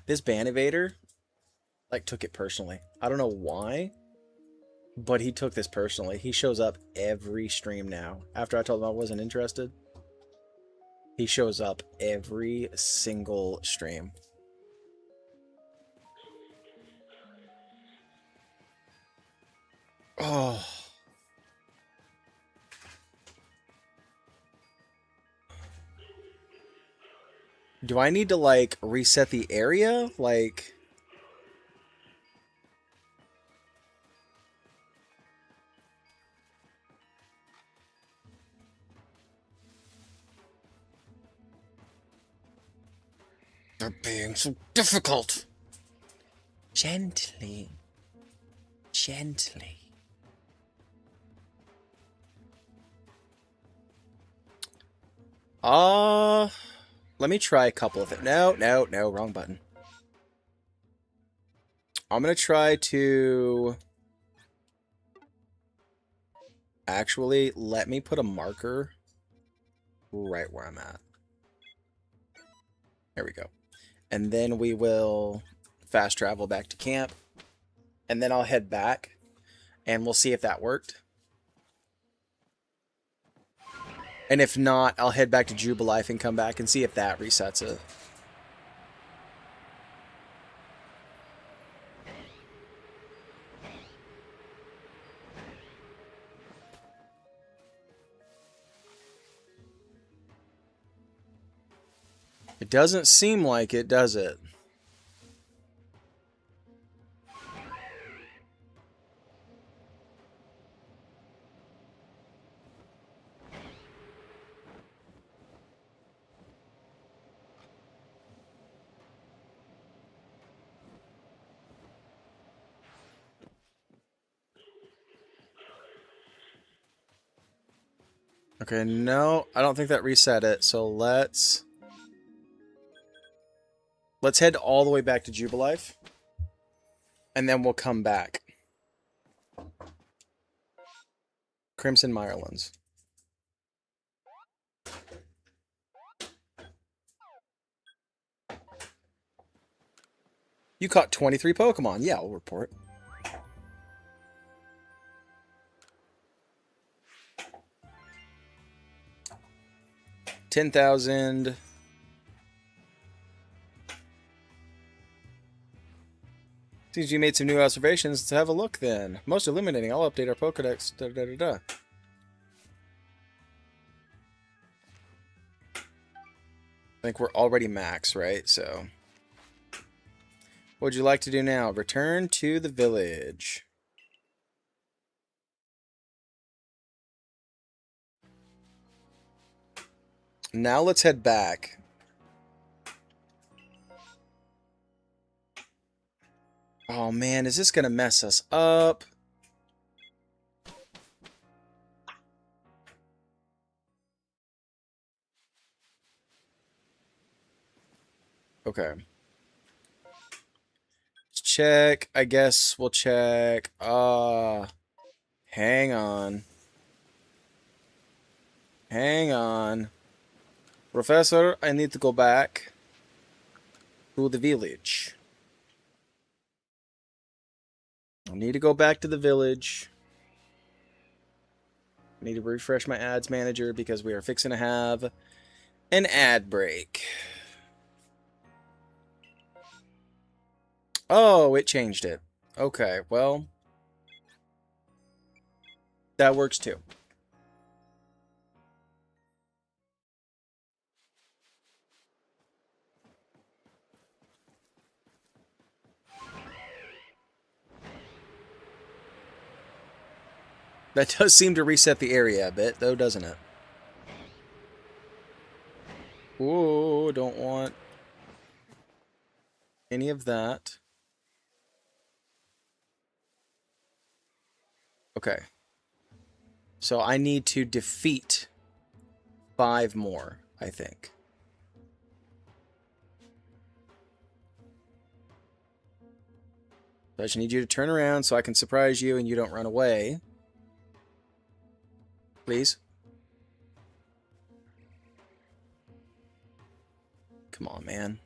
This Banivator, like, took it personally. I don't know why, but he took this personally. He shows up every stream now. After I told him I wasn't interested, he shows up every single stream. Oh. Do I need to, like, reset the area? Like... They're being so difficult. Gently. Gently. Let me try a couple of it. No, wrong button. I'm gonna try to... Actually, let me put a marker right where I'm at. There we go. And then we will fast travel back to camp. And then I'll head back. And we'll see if that worked. And if not, I'll head back to Jubilife and come back and see if that resets it. It doesn't seem like it, does it? Okay, no, I don't think that reset it. So let's head all the way back to Jubilife. And then we'll come back. Crimson Mirelands. You caught 23 Pokemon. Yeah, I'll report. $10,000. Seems you made some new observations. Let's have a look then. Most illuminating. I'll update our Pokedex. Da, da, da, da. I think we're already max, right? So, what would you like to do now? Return to the village. Now let's head back. Oh man, is this gonna mess us up? Okay. Let's check. I guess we'll check. Hang on. Hang on. Professor, I need to go back to the village. I need to go back to the village. I need to refresh my ads manager because we are fixing to have an ad break. Oh, it changed it. Okay, well, that works too. That does seem to reset the area a bit, though, doesn't it? Whoa, don't want any of that. Okay. So I need to defeat 5 more, I think. So I just need you to turn around so I can surprise you and you don't run away. Please. Come on, man.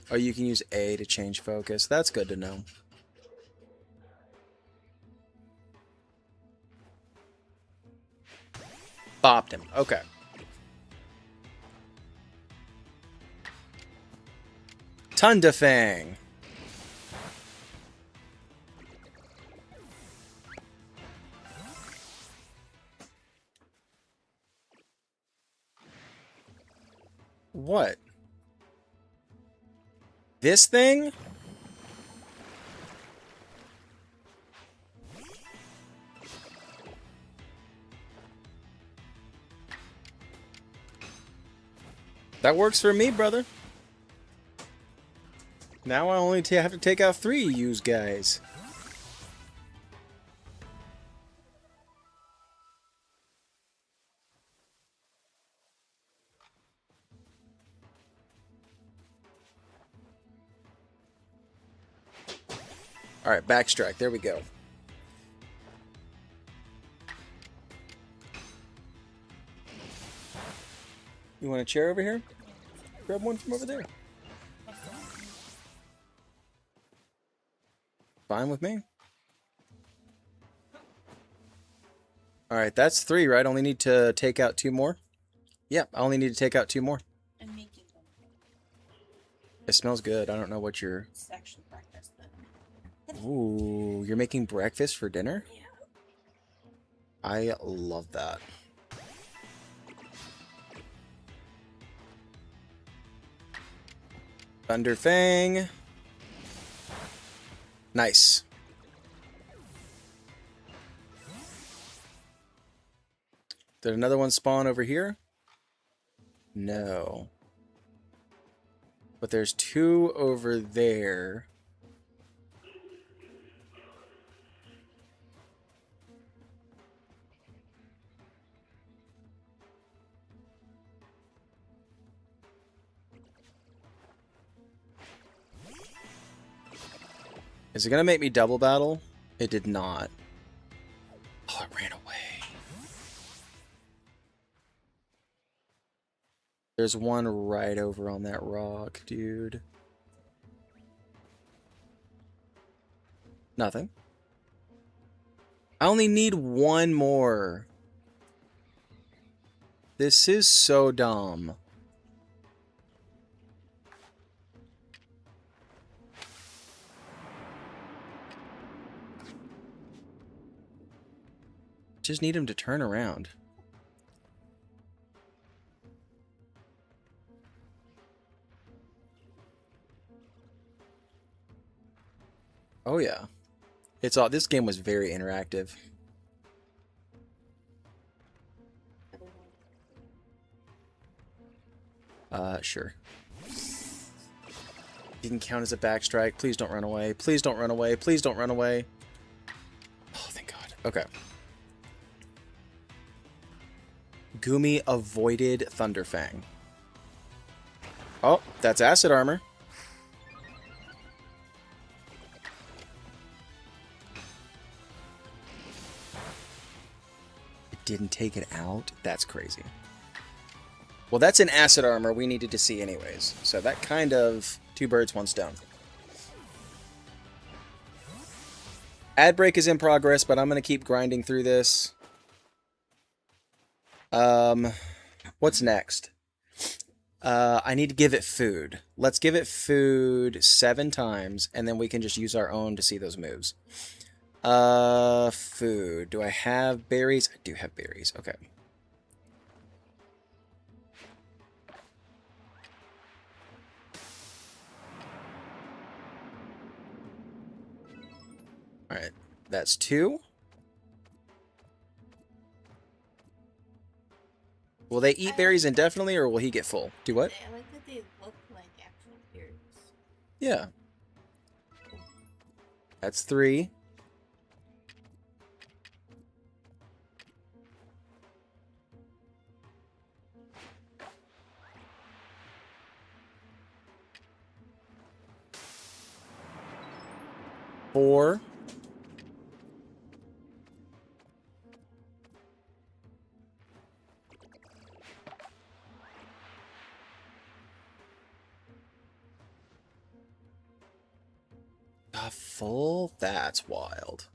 Oh, you can use A to change focus. That's good to know. Bopped him. Okay. Tundafang. What? This thing? That works for me, brother. Now I only have to take out 3 use guys. Alright, backstrike. There we go. You want a chair over here? Grab one from over there. Fine with me. Alright, that's 3, right? Only need to take out 2 more? Yep, I only need to take out 2 more. I'm making them. It smells good. I don't know what you're... It's actually breakfast, but... Ooh, you're making breakfast for dinner? Yeah. I love that. Thunderfang. Nice. Did another one spawn over here? No. But there's 2 over there. Is it going to make me double battle? It did not. Oh, it ran away. There's one right over on that rock, dude. Nothing. I only need 1 more. This is so dumb. Just need him to turn around. Oh yeah. It's all this game was very interactive. Sure. Didn't count as a backstrike. Please don't run away. Please don't run away. Please don't run away. Oh, thank God. Okay. Gumi avoided Thunderfang. Oh, that's acid armor. It didn't take it out? That's crazy. Well, that's an acid armor we needed to see anyways. So that kind of 2 birds, 1 stone. Ad break is in progress, but I'm going to keep grinding through this. What's next? I need to give it food. Let's give it food 7 times, and then we can just use our own to see those moves. Food. Do I have berries? I do have berries. Okay. Alright, that's 2. Will they eat berries indefinitely, or will he get full? Do what? I like that they look like actual Yeah. That's 3. Four. A full? That's wild.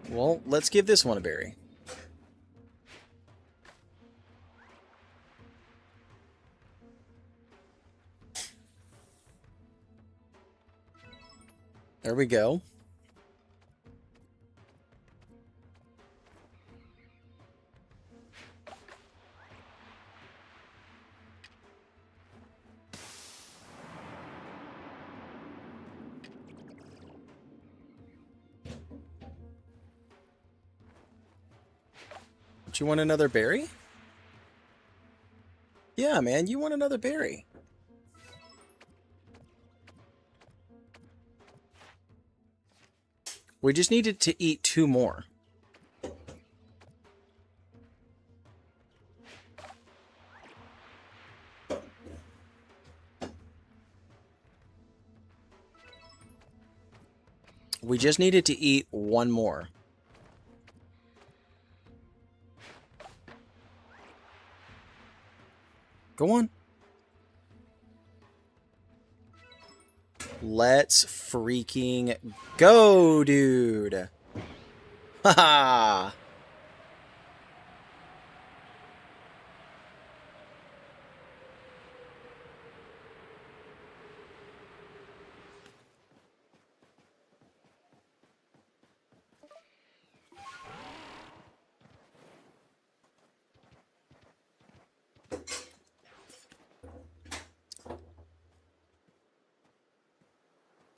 Well, let's give this one a berry. There we go. Do you want another berry? Yeah, man, you want another berry. We just needed to eat 2 more. We just needed to eat 1 more. Go on. Let's freaking go, dude. Haha.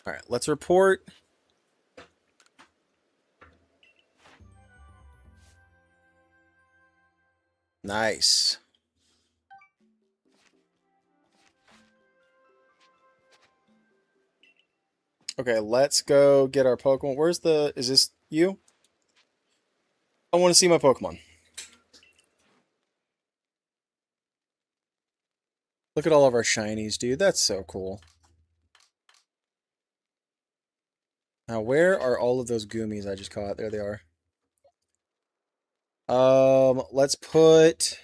All right, let's report. Nice. Okay, let's go get our Pokemon. Where's the... Is this you? I want to see my Pokemon. Look at all of our shinies, dude. That's so cool. Now, where are all of those Goomies I just caught? There they are. Let's put...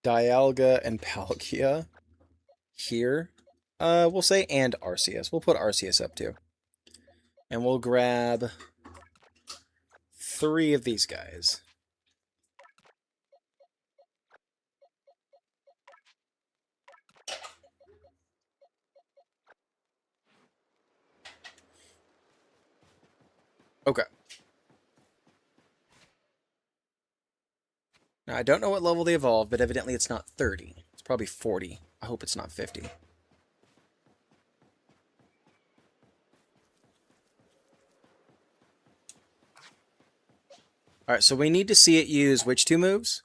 Dialga and Palkia here. We'll say and Arceus. We'll put Arceus up too. And we'll grab 3 of these guys. Okay. Now, I don't know what level they evolved, but evidently it's not 30. It's probably 40. I hope it's not 50. Alright, so we need to see it use which 2 moves?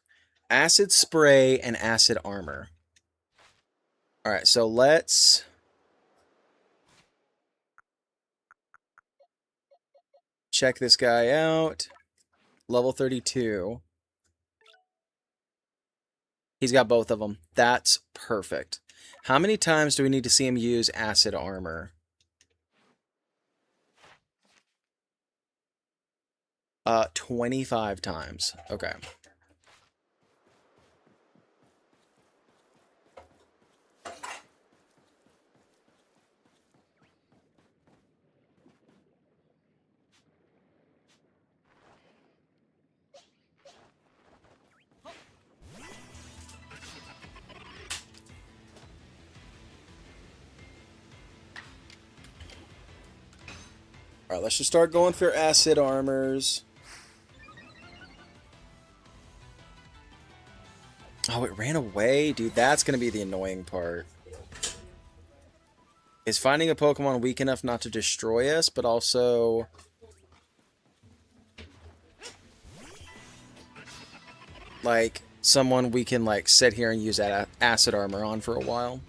Acid Spray and Acid Armor. Alright, so let's... check this guy out. Level 32. He's got both of them. That's perfect. How many times do we need to see him use Acid Armor? 25 times. Okay. Alright, let's just start going for Acid Armors. Oh, it ran away? Dude, that's going to be the annoying part. Is finding a Pokemon weak enough not to destroy us, but also... like, someone we can, like, sit here and use that acid armor on for a while.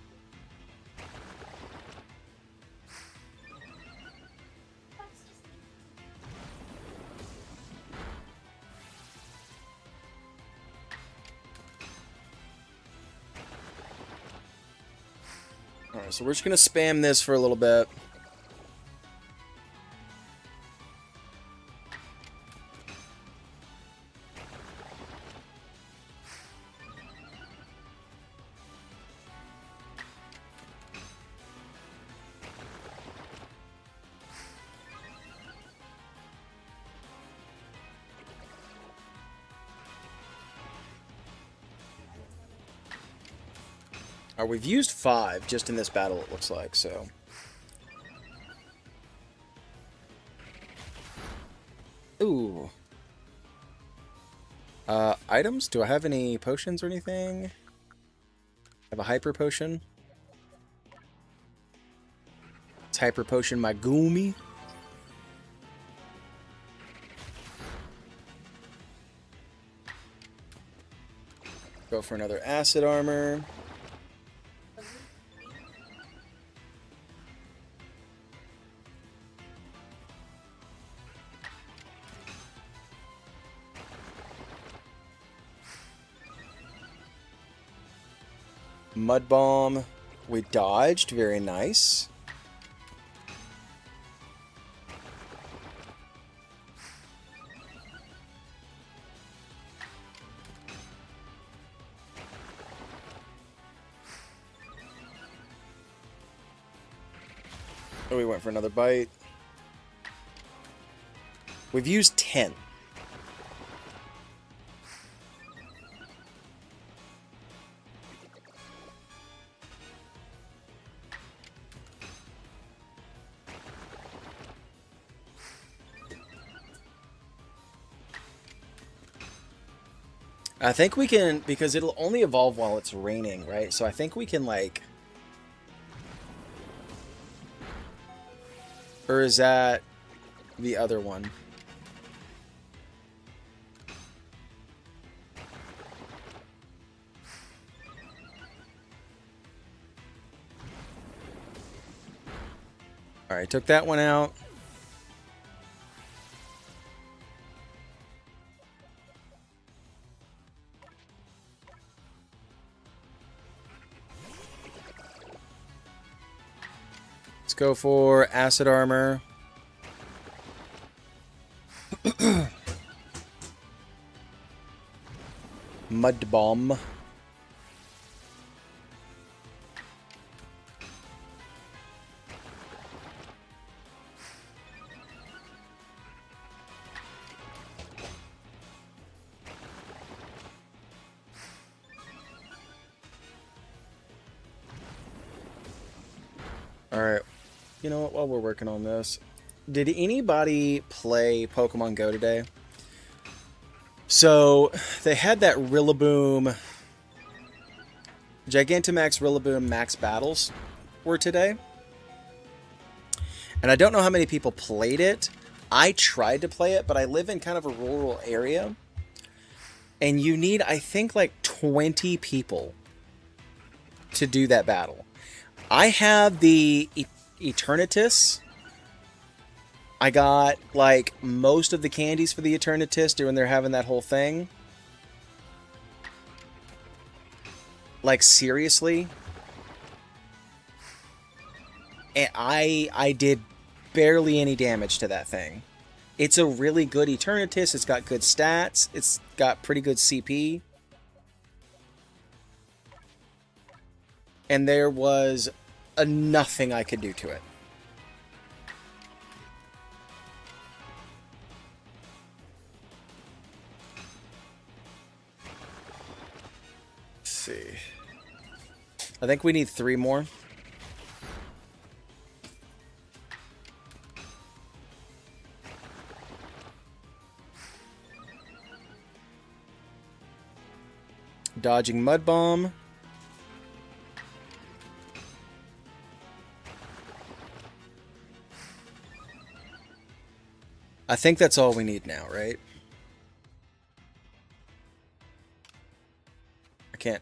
Alright, so we're just going to spam this for a little bit. Alright, we've used 5 just in this battle, it looks like, so... Ooh. Items? Do I have any potions or anything? I have a hyper potion. Let's hyper potion my Goomy. Go for another acid armor. Mud Bomb. We dodged. Very nice. Oh, we went for another bite. We've used 10. I think we can, because it'll only evolve while it's raining, right? So I think we can, like... Or is that the other one? Alright, took that one out. Let's go for acid armor. Mud bomb. Alright. You know what, while we're working on this, did anybody play Pokemon Go today? So, they had that Rillaboom, Gigantamax Rillaboom Max Battles were today. And I don't know how many people played it. I tried to play it, but I live in kind of a rural area. And you need, I think, like 20 people to do that battle. I have the Eternatus. I got, like, most of the candies for the Eternatus when they're having that whole thing. Like, seriously. And I did barely any damage to that thing. It's a really good Eternatus. It's got good stats. It's got pretty good CP. And there was nothing I could do to it. Let's see. I think we need 3 more. Dodging Mud Bomb. I think that's all we need now, right?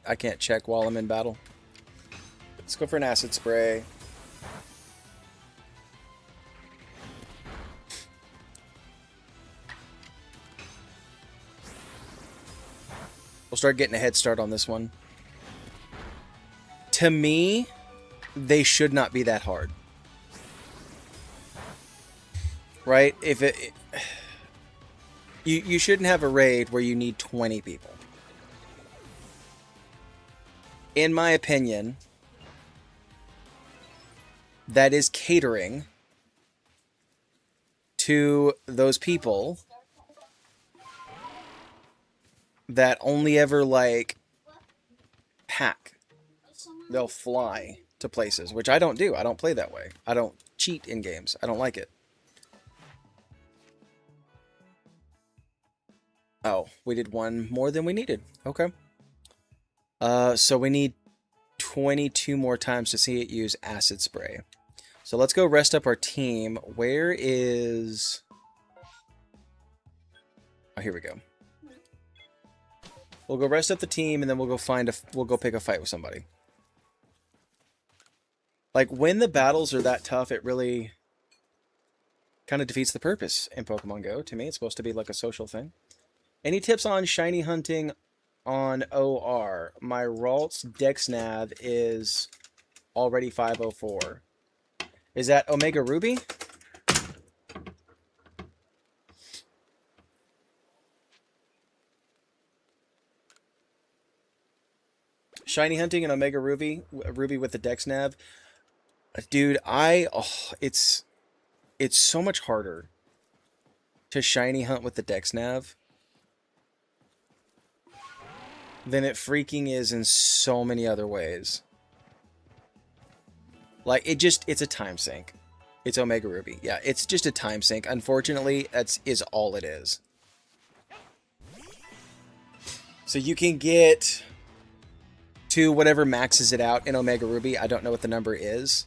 I can't check while I'm in battle. Let's go for an acid spray. We'll start getting a head start on this one. To me, they should not be that hard. Right? You shouldn't have a raid where you need 20 people. In my opinion, that is catering to those people that only ever, like, hack. They'll fly to places, which I don't do. I don't play that way. I don't cheat in games. I don't like it. Oh, we did one more than we needed. Okay. So we need 22 more times to see it use acid spray. So let's go rest up our team. Where is... Oh, here we go. We'll go rest up the team, and then we'll go pick a fight with somebody. Like, when the battles are that tough, it really kind of defeats the purpose in Pokemon Go. To me, it's supposed to be like a social thing. Any tips on shiny hunting on OR? My Ralts Dex Nav is already 504. Is that Omega Ruby? Shiny hunting and Omega Ruby with the Dex Nav. Dude, it's so much harder to shiny hunt with the Dex Nav than it freaking is in so many other ways. Like, it's a time sink. It's Omega Ruby. Yeah, it's just a time sink. Unfortunately, is all it is. So you can get to whatever maxes it out in Omega Ruby. I don't know what the number is.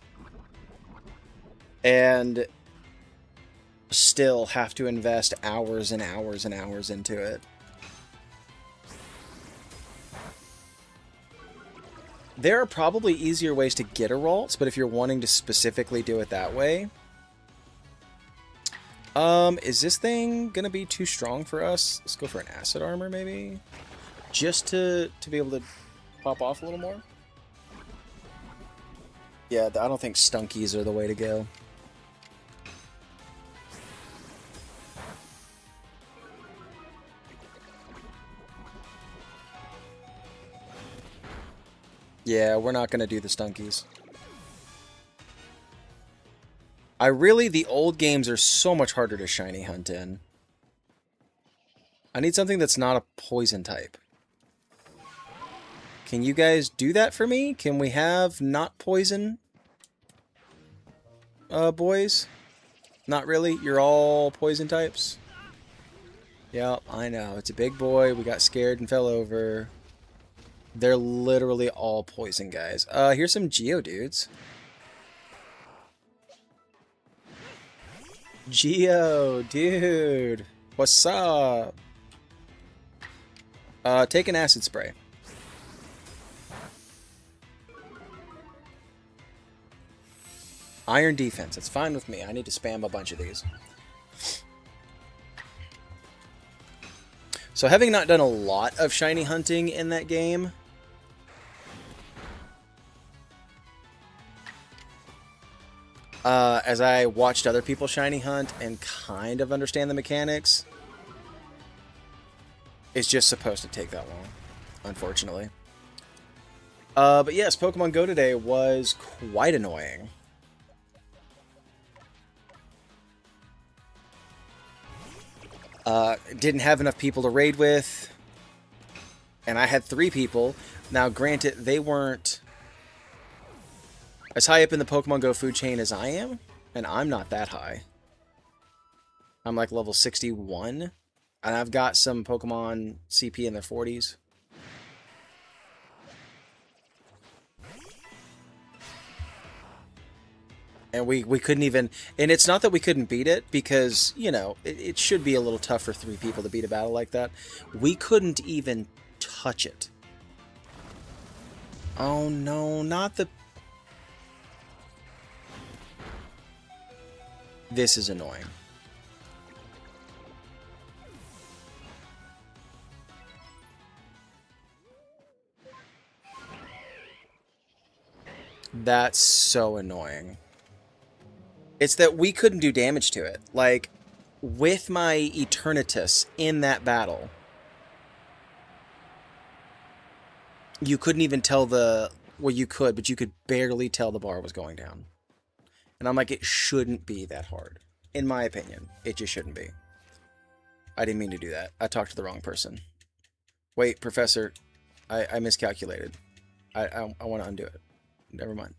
And still have to invest hours and hours and hours into it. There are probably easier ways to get a Ralts, but if you're wanting to specifically do it that way... is this thing gonna be too strong for us? Let's go for an Acid Armor, maybe? Just to be able to pop off a little more? Yeah, I don't think Stunkies are the way to go. Yeah, we're not going to do the Stunkies. The old games are so much harder to shiny hunt in. I need something that's not a poison type. Can you guys do that for me? Can we have not poison? Boys? Not really? You're all poison types? Yep, I know. It's a big boy. We got scared and fell over. They're literally all poison guys. Here's some Geodudes. Geo, dude. What's up? Take an acid spray. Iron defense. It's fine with me. I need to spam a bunch of these. So having not done a lot of shiny hunting in that game, as I watched other people shiny hunt and kind of understand the mechanics, it's just supposed to take that long, unfortunately. But yes, Pokemon Go today was quite annoying. Didn't have enough people to raid with, and I had 3 people. Now, granted, they weren't as high up in the Pokemon Go food chain as I am, and I'm not that high. I'm like level 61, and I've got some Pokemon CP in their 40s. And we couldn't even, and it's not that we couldn't beat it, because, you know, it should be a little tough for 3 people to beat a battle like that. We couldn't even touch it. Oh no, not the... This is annoying. That's so annoying. It's that we couldn't do damage to it. Like, with my Eternatus in that battle, you couldn't even tell the... Well, you could, but you could barely tell the bar was going down. And I'm like, it shouldn't be that hard. In my opinion, it just shouldn't be. I didn't mean to do that. I talked to the wrong person. Wait, Professor, I miscalculated. I want to undo it. Never mind.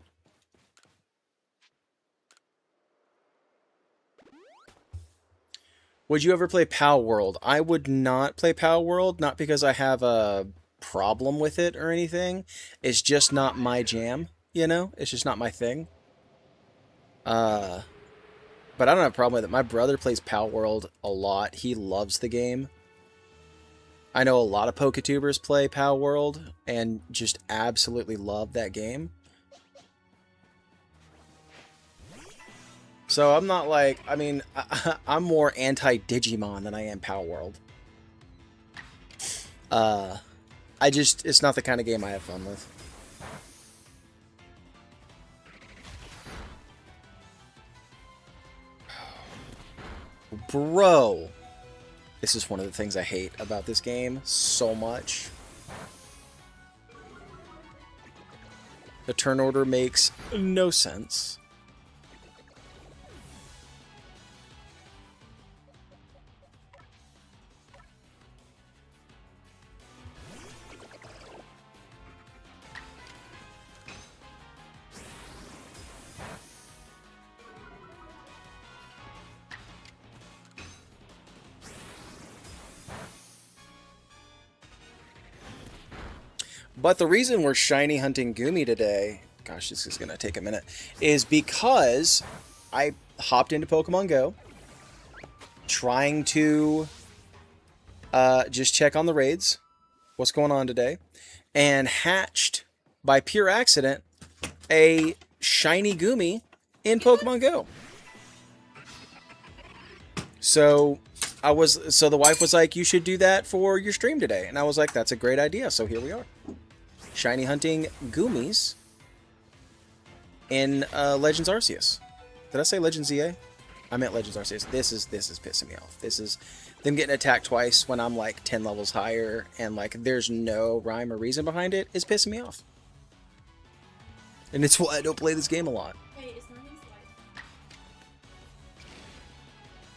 Would you ever play Pal World? I would not play Pal World, not because I have a problem with it or anything. It's just not my jam, you know? It's just not my thing. But I don't have a problem with it. My brother plays Pal World a lot. He loves the game. I know a lot of Poketubers play Pal World and just absolutely love that game. So I'm not like, I mean, I'm more anti-Digimon than I am Pal World. It's not the kind of game I have fun with. Bro, this is one of the things I hate about this game so much. The turn order makes no sense. But the reason we're shiny hunting Gumi today, gosh, this is going to take a minute, is because I hopped into Pokemon Go, trying to just check on the raids, what's going on today, and hatched, by pure accident, a shiny Gumi in Pokemon Go. So the wife was like, you should do that for your stream today. And I was like, that's a great idea. So here we are. Shiny hunting Goomies in Legends Arceus. Did I say Legends EA? I meant Legends Arceus. This is pissing me off. This is them getting attacked twice when I'm like 10 levels higher and like there's no rhyme or reason behind it. Is pissing me off. And it's why I don't play this game a lot.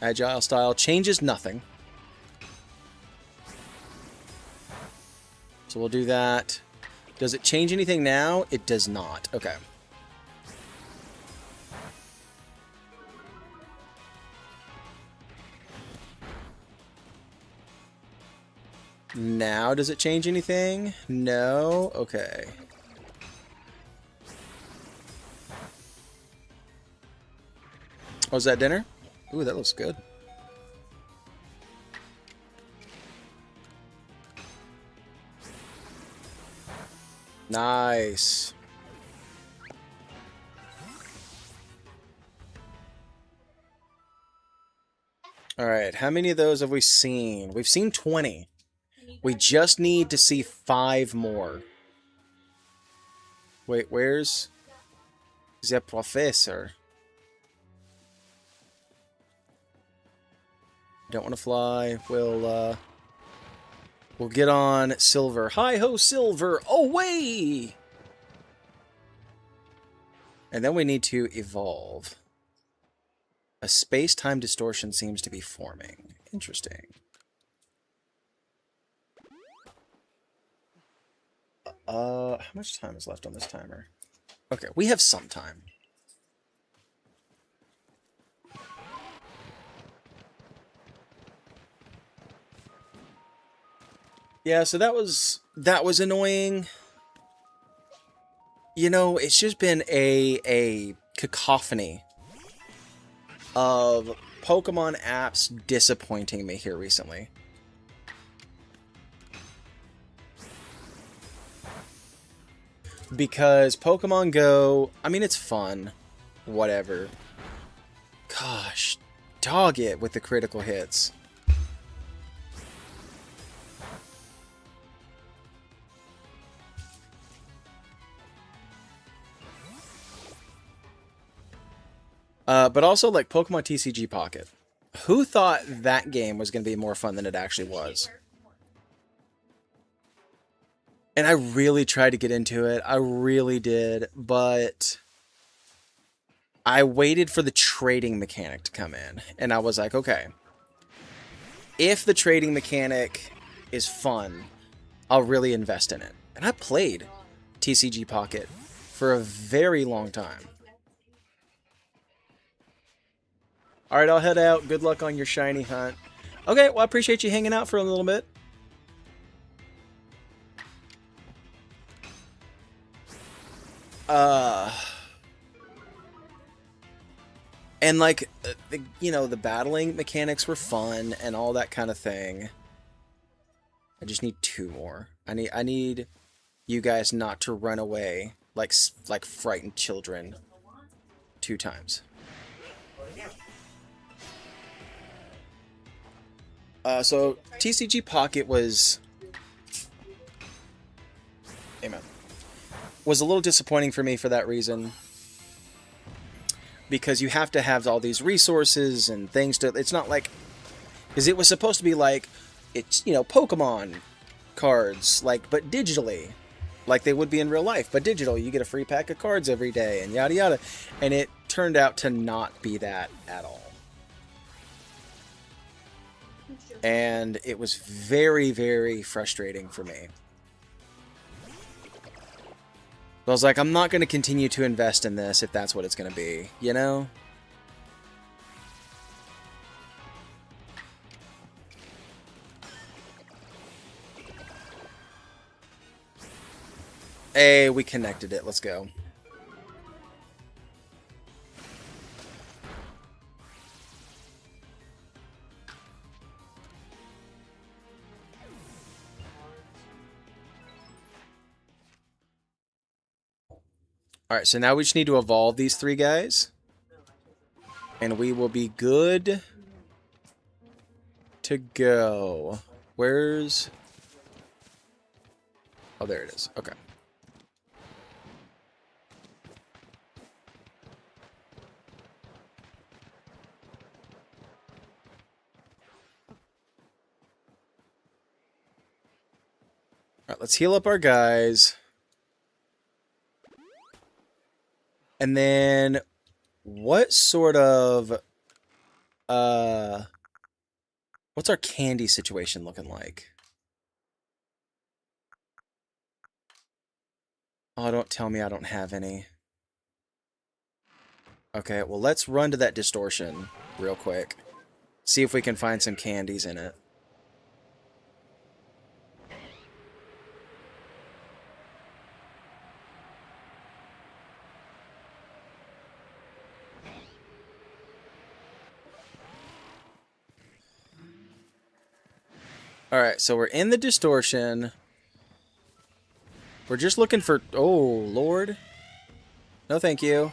Agile style changes nothing. So we'll do that. Does it change anything now? It does not. Okay. Now, does it change anything? No? Okay. Oh, is that dinner? Ooh, that looks good. Nice. All right, how many of those have we seen? We've seen 20. We just need to see 5 more. Wait, where's the professor? Don't want to fly. We'll get on Silver. Hi-ho, Silver! Away! And then we need to evolve. A space-time distortion seems to be forming. Interesting. How much time is left on this timer? Okay, we have some time. Yeah, so that was annoying. You know, it's just been a cacophony of Pokemon apps disappointing me here recently. Because Pokemon Go, I mean, it's fun. Whatever. Gosh, dog it with the critical hits. But also, like, Pokemon TCG Pocket. Who thought that game was going to be more fun than it actually was? And I really tried to get into it. I really did. But I waited for the trading mechanic to come in. And I was like, okay. If the trading mechanic is fun, I'll really invest in it. And I played TCG Pocket for a very long time. Alright, I'll head out. Good luck on your shiny hunt. Okay, well, I appreciate you hanging out for a little bit. And like, you know, the battling mechanics were fun and all that kind of thing. I just need 2 more. I need you guys not to run away like frightened children 2 times. So TCG Pocket was, amen, was a little disappointing for me for that reason. Because you have to have all these resources and things to... It's not like... Because it was supposed to be like... It's, you know, Pokemon cards, like, but digitally. Like they would be in real life, but digital. You get a free pack of cards every day and yada yada. And it turned out to not be that at all. And it was very, very frustrating for me. I was like, I'm not going to continue to invest in this if that's what it's going to be, you know? Hey, we connected it. Let's go. Alright, so now we just need to evolve these 3 guys. And we will be good to go. Where's... Oh, there it is. Okay. Alright, let's heal up our guys. And then, what sort of, what's our candy situation looking like? Oh, don't tell me I don't have any. Okay, well, let's run to that distortion real quick. See if we can find some candies in it. Alright, so we're in the distortion. We're just looking for... Oh, Lord. No, thank you.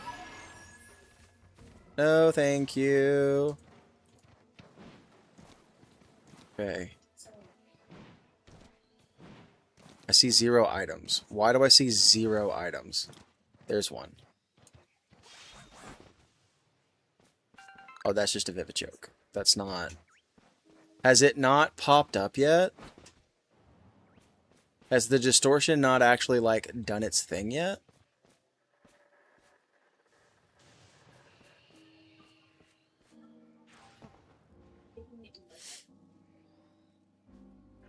No, thank you. Okay. I see 0 items. Why do I see 0 items? There's one. Oh, that's just a Vivichoke. That's not... Has it not popped up yet? Has the distortion not actually, like, done its thing yet?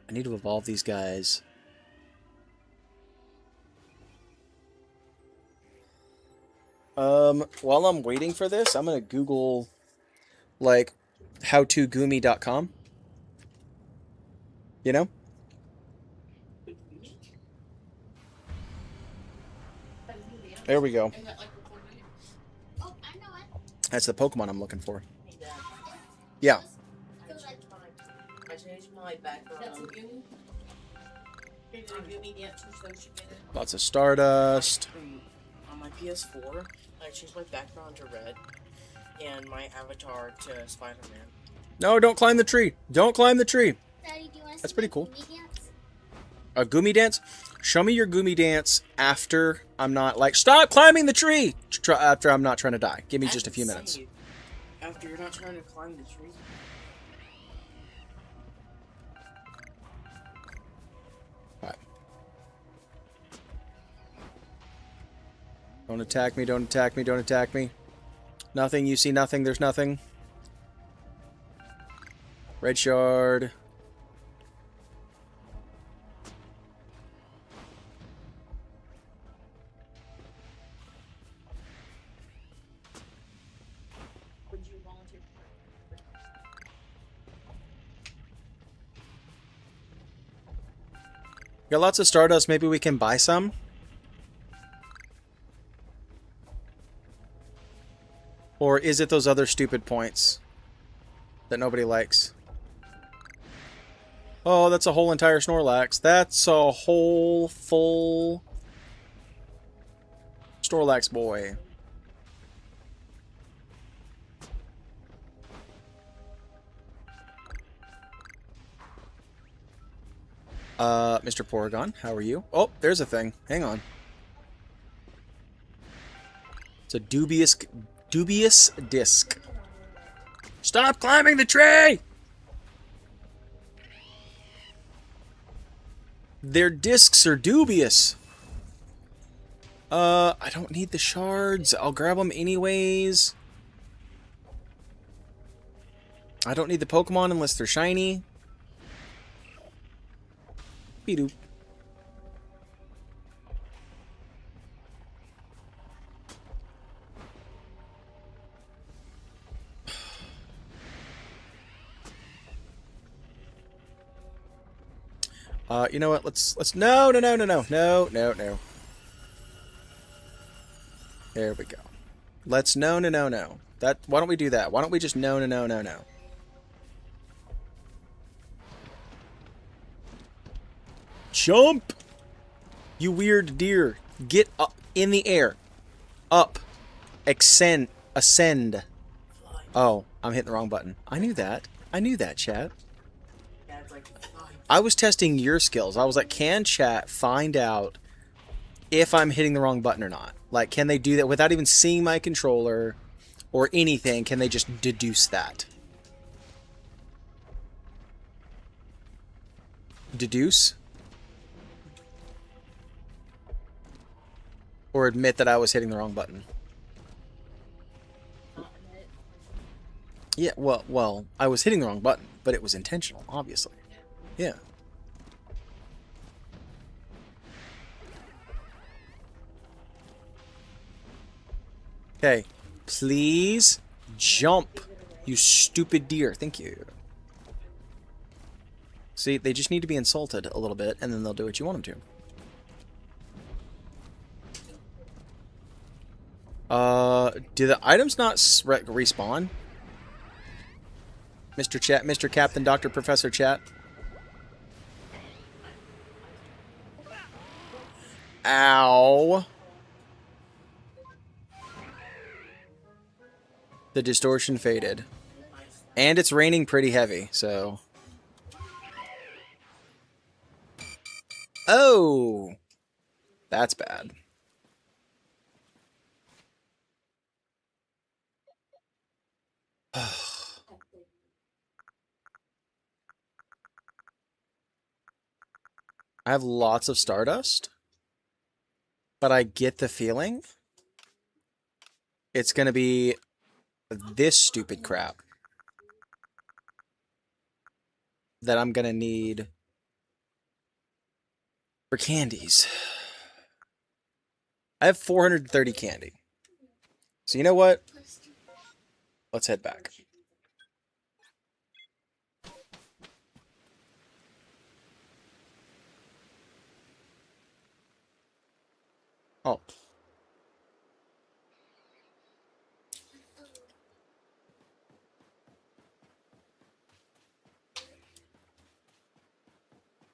I need to evolve these guys. While I'm waiting for this, I'm gonna Google, like, howtogumi.com. You know? There we go. That's the Pokemon I'm looking for. Yeah. I changed my background. Lots of Stardust. On my PS4, I changed my background to red and my avatar to Spider-Man. No, don't climb the tree. Don't climb the tree. Daddy, do you want to That's pretty cool. Dance? A Gumi dance? Show me your Gumi dance after I'm not like, stop climbing the tree! After I'm not trying to die. Give me just a few minutes. After you're not trying to climb the tree. Alright. Don't attack me, don't attack me, don't attack me. Nothing, you see nothing, there's nothing. Red shard. Got lots of Stardust, maybe we can buy some? Or is it those other stupid points that nobody likes? Oh, that's a whole entire Snorlax. That's a whole full Snorlax boy. Mr. Porygon, how are you? Oh, there's a thing. Hang on. It's a dubious disc. Stop climbing the tree! Their discs are dubious. I don't need the shards. I'll grab them anyways. I don't need the Pokemon unless they're shiny. Beedoo. You know what? Let's no. There we go. Let's no. That why don't we do that? Why don't we just no. Jump! You weird deer. Get up in the air. Up. Ascend. Oh, I'm hitting the wrong button. I knew that, chat. Dad's like, I was testing your skills. I was like, can chat find out if I'm hitting the wrong button or not? Like, can they do that without even seeing my controller or anything? Can they just deduce that? Deduce? Or admit that I was hitting the wrong button? Yeah, well, I was hitting the wrong button, but it was intentional, obviously. Yeah. Okay, please jump, you stupid deer. Thank you. See, they just need to be insulted a little bit, and then they'll do what you want them to. Do the items not respawn? Mr. Chat, Mr. Captain, Dr. Professor Chat. Ow. The distortion faded. And it's raining pretty heavy, so... Oh! That's bad. I have lots of Stardust, but I get the feeling it's going to be this stupid crap that I'm going to need for candies. I have 430 candy. So you know what? Let's head back. Oh.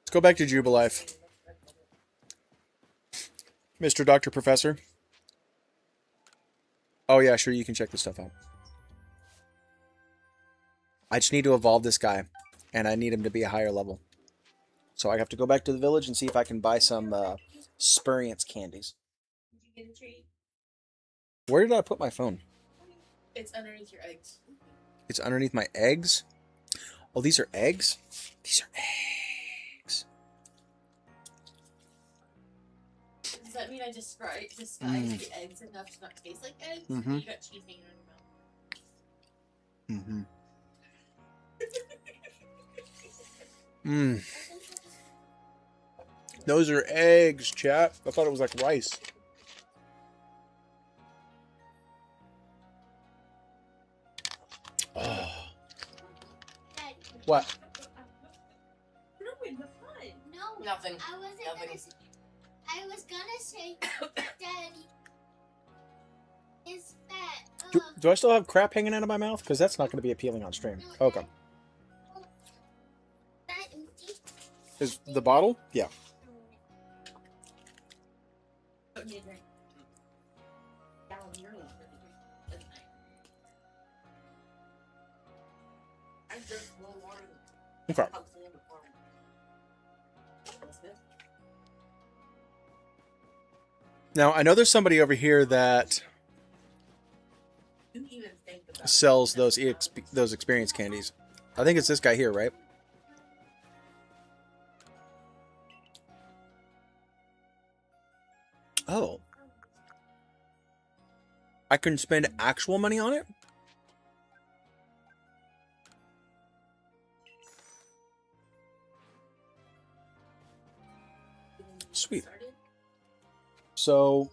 Let's go back to Jubilife. Mr. Dr. Professor. Oh yeah, sure, you can check this stuff out. I just need to evolve this guy, and I need him to be a higher level. So I have to go back to the village and see if I can buy some experience candies. Did you get a treat? Where did I put my phone? It's underneath your eggs. It's underneath my eggs? Oh, these are eggs? These are eggs. Does that mean I disguised the eggs enough to not taste like eggs? Mm-hmm. You got cheese hanging on your mouth. Mm-hmm. Mmm. Those are eggs, chat. I thought it was like rice. Oh. What? Ruin the fun. No, Nothing. I was gonna say, Daddy is fat. Do I still have crap hanging out of my mouth? Because that's not going to be appealing on stream. Okay. That empty. Is the bottle? Yeah. Don't need a drink. I drank more water. Okay. Now, I know there's somebody over here that sells those experience candies. I think it's this guy here, right? Oh. I can spend actual money on it? Sweet. So,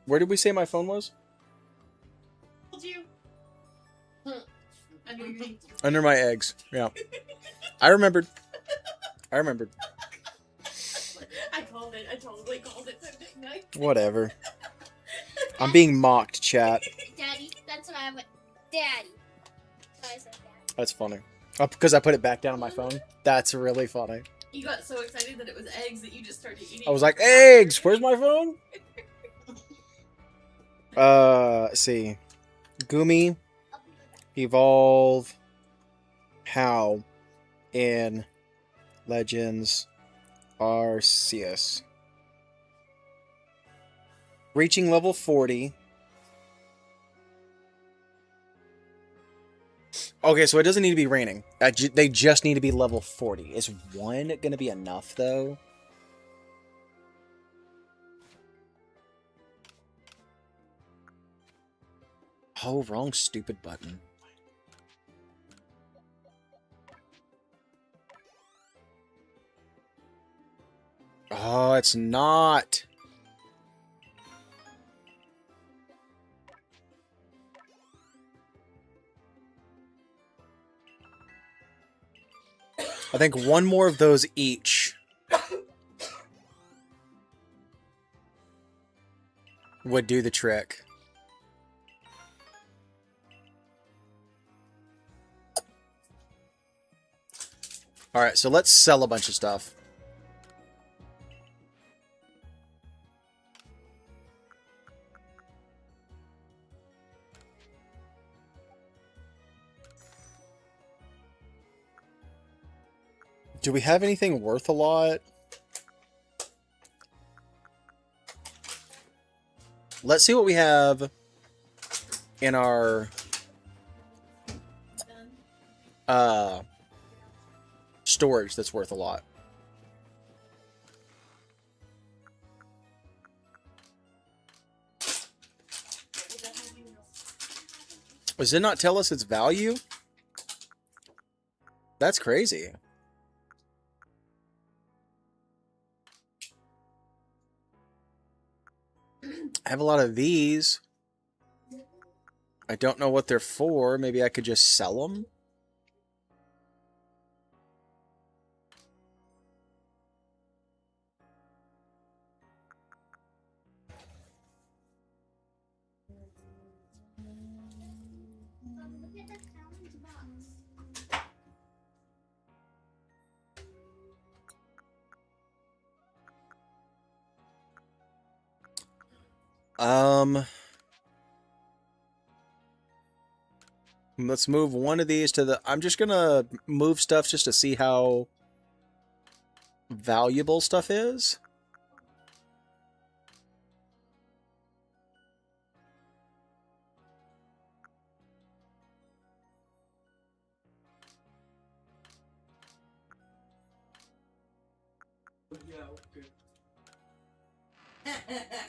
where did we say my phone was? Under my eggs. Yeah. I remembered. I called it. I totally called it, didn't I? Whatever. I'm being mocked, chat. Daddy, that's what I went. Daddy. So I said Daddy. That's funny. Oh, because I put it back down on my phone? That's really funny. You got so excited that it was eggs that you just started eating. I was like, eggs! Where's my phone? Let's see. Gumi. Evolve. How? In Legends Arceus. Reaching level 40. Okay, so it doesn't need to be raining. They just need to be level 40. Is one going to be enough, though? Oh, wrong stupid button. Oh, it's not. I think one more of those each would do the trick. Alright, so let's sell a bunch of stuff. Do we have anything worth a lot? Let's see what we have in our storage that's worth a lot. Does it not tell us its value? That's crazy. I have a lot of these. I don't know what they're for. Maybe I could just sell them. Um, let's move one of these to the... I'm just gonna move stuff just to see how valuable stuff is.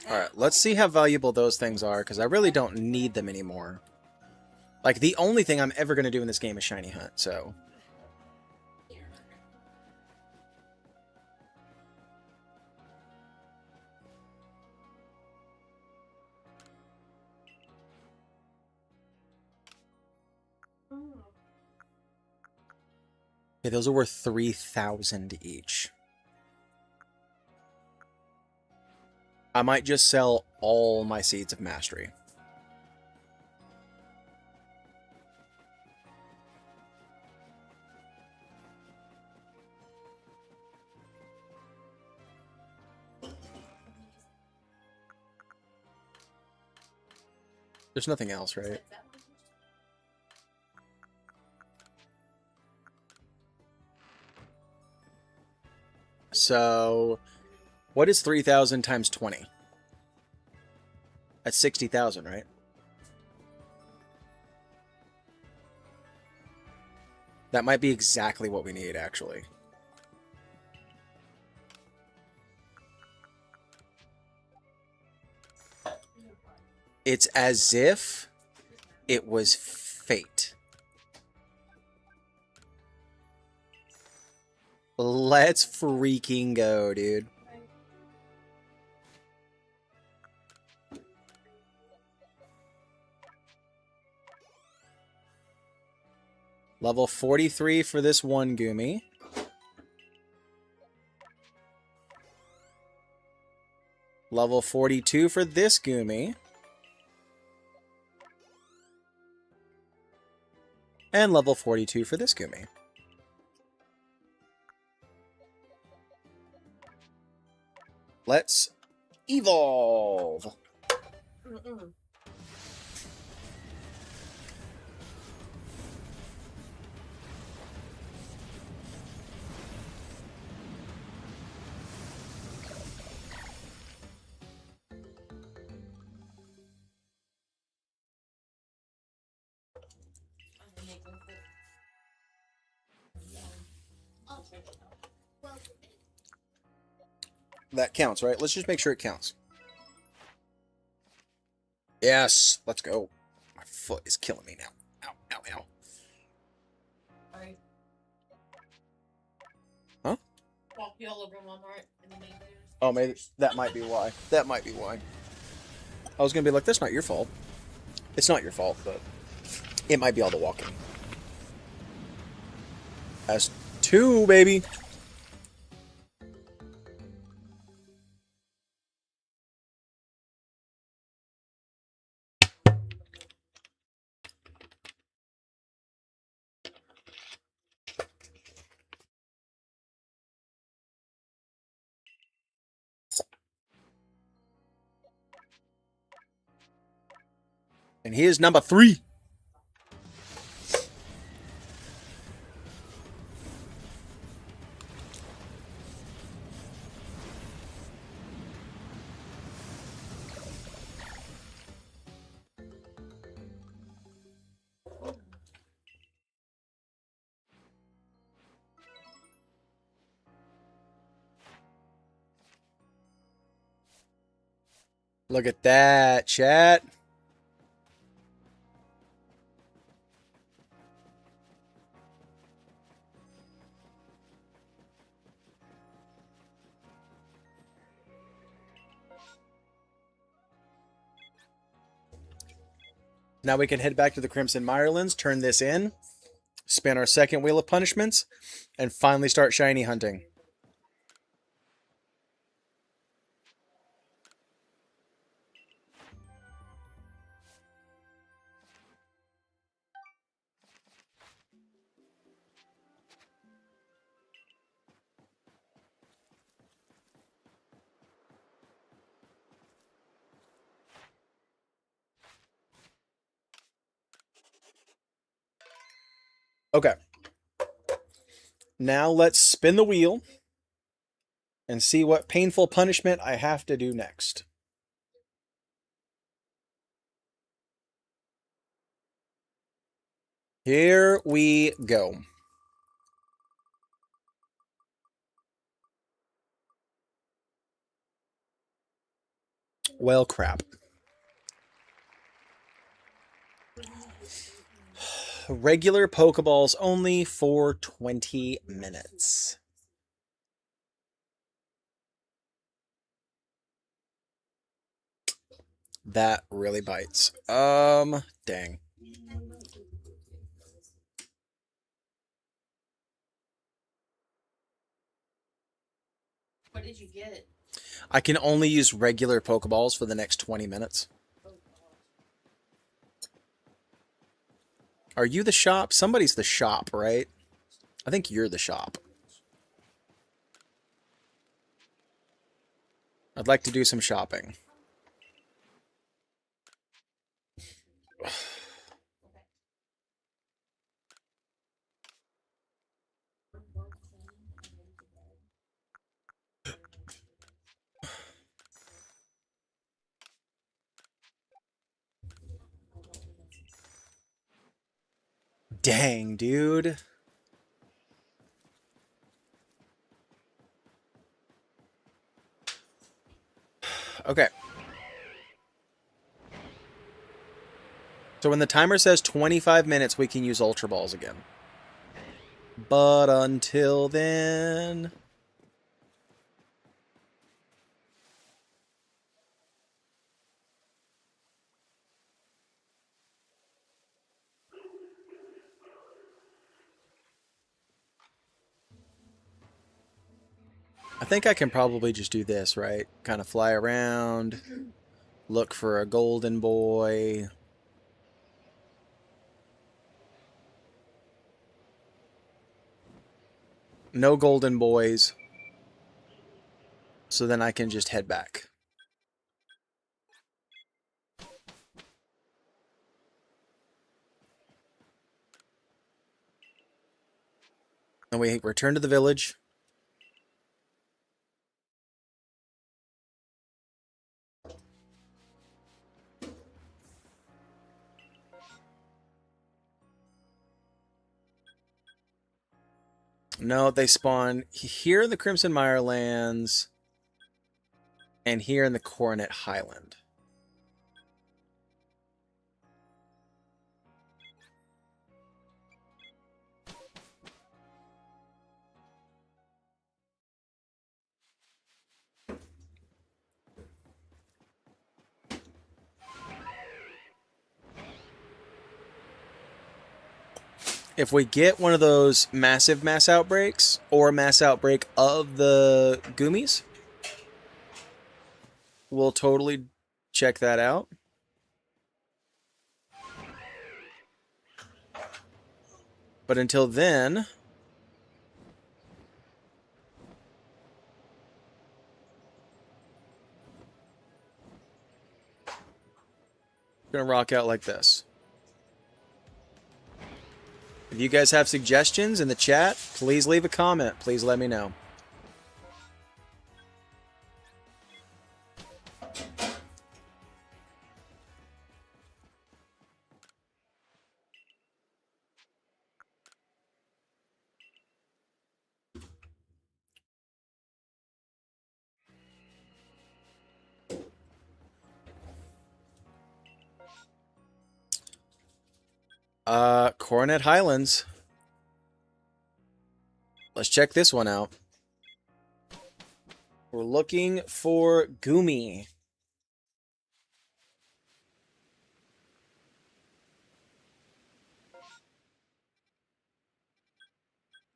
Alright, let's see how valuable those things are, because I really don't need them anymore. Like, the only thing I'm ever going to do in this game is shiny hunt, so... Okay, those are worth 3,000 each. I might just sell all my Seeds of Mastery. There's nothing else, right? So, what is 3,000 times 20? That's 60,000, right? That might be exactly what we need, actually. It's as if it was fate. Let's freaking go, dude. Level 43 for this one Goomy. Level 42 for this Goomy. And level 42 for this Goomy. Let's evolve. That counts, right? Let's just make sure it counts. Yes, let's go. My foot is killing me now. Ow, ow, ow. Huh? Oh, maybe that might be why. That might be why. I was gonna be like, that's not your fault. It's not your fault, but it might be all the walking. That's 2, baby. And here's number 3. Look at that, chat. Now we can head back to the Crimson Mirelands, turn this in, spin our second Wheel of Punishments, and finally start shiny hunting. Okay. Now let's spin the wheel and see what painful punishment I have to do next. Here we go. Well, crap. Regular Pokeballs only for 20 minutes. That really bites. Dang. What did you get? I can only use regular Pokeballs for the next 20 minutes. Are you the shop? Somebody's the shop, right? I think you're the shop. I'd like to do some shopping. Dang, dude. Okay. So when the timer says 25 minutes, we can use Ultra Balls again. But until then... I think I can probably just do this, right? Kind of fly around, look for a golden boy. No golden boys. So then I can just head back. And we return to the village. No, they spawn here in the Crimson Mirelands and here in the Coronet Highland. If we get one of those massive mass outbreaks or a mass outbreak of the Goomies, we'll totally check that out. But until then, I'm going to rock out like this. If you guys have suggestions in the chat, please leave a comment. Please let me know. Coronet Highlands. Let's check this one out. We're looking for Goomy.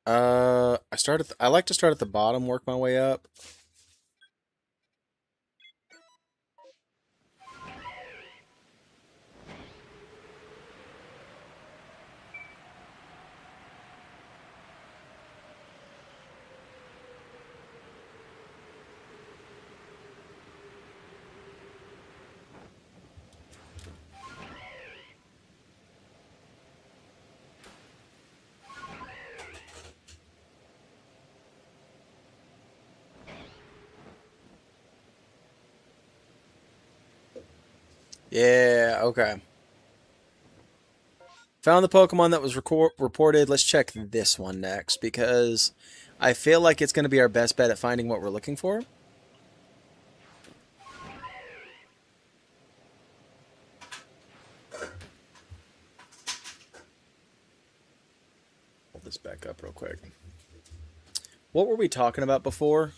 I like to start at the bottom, work my way up. Yeah, okay. Found the Pokemon that was reported. Let's check this one next because I feel like it's going to be our best bet at finding what we're looking for. Pull this back up real quick. What were we talking about before?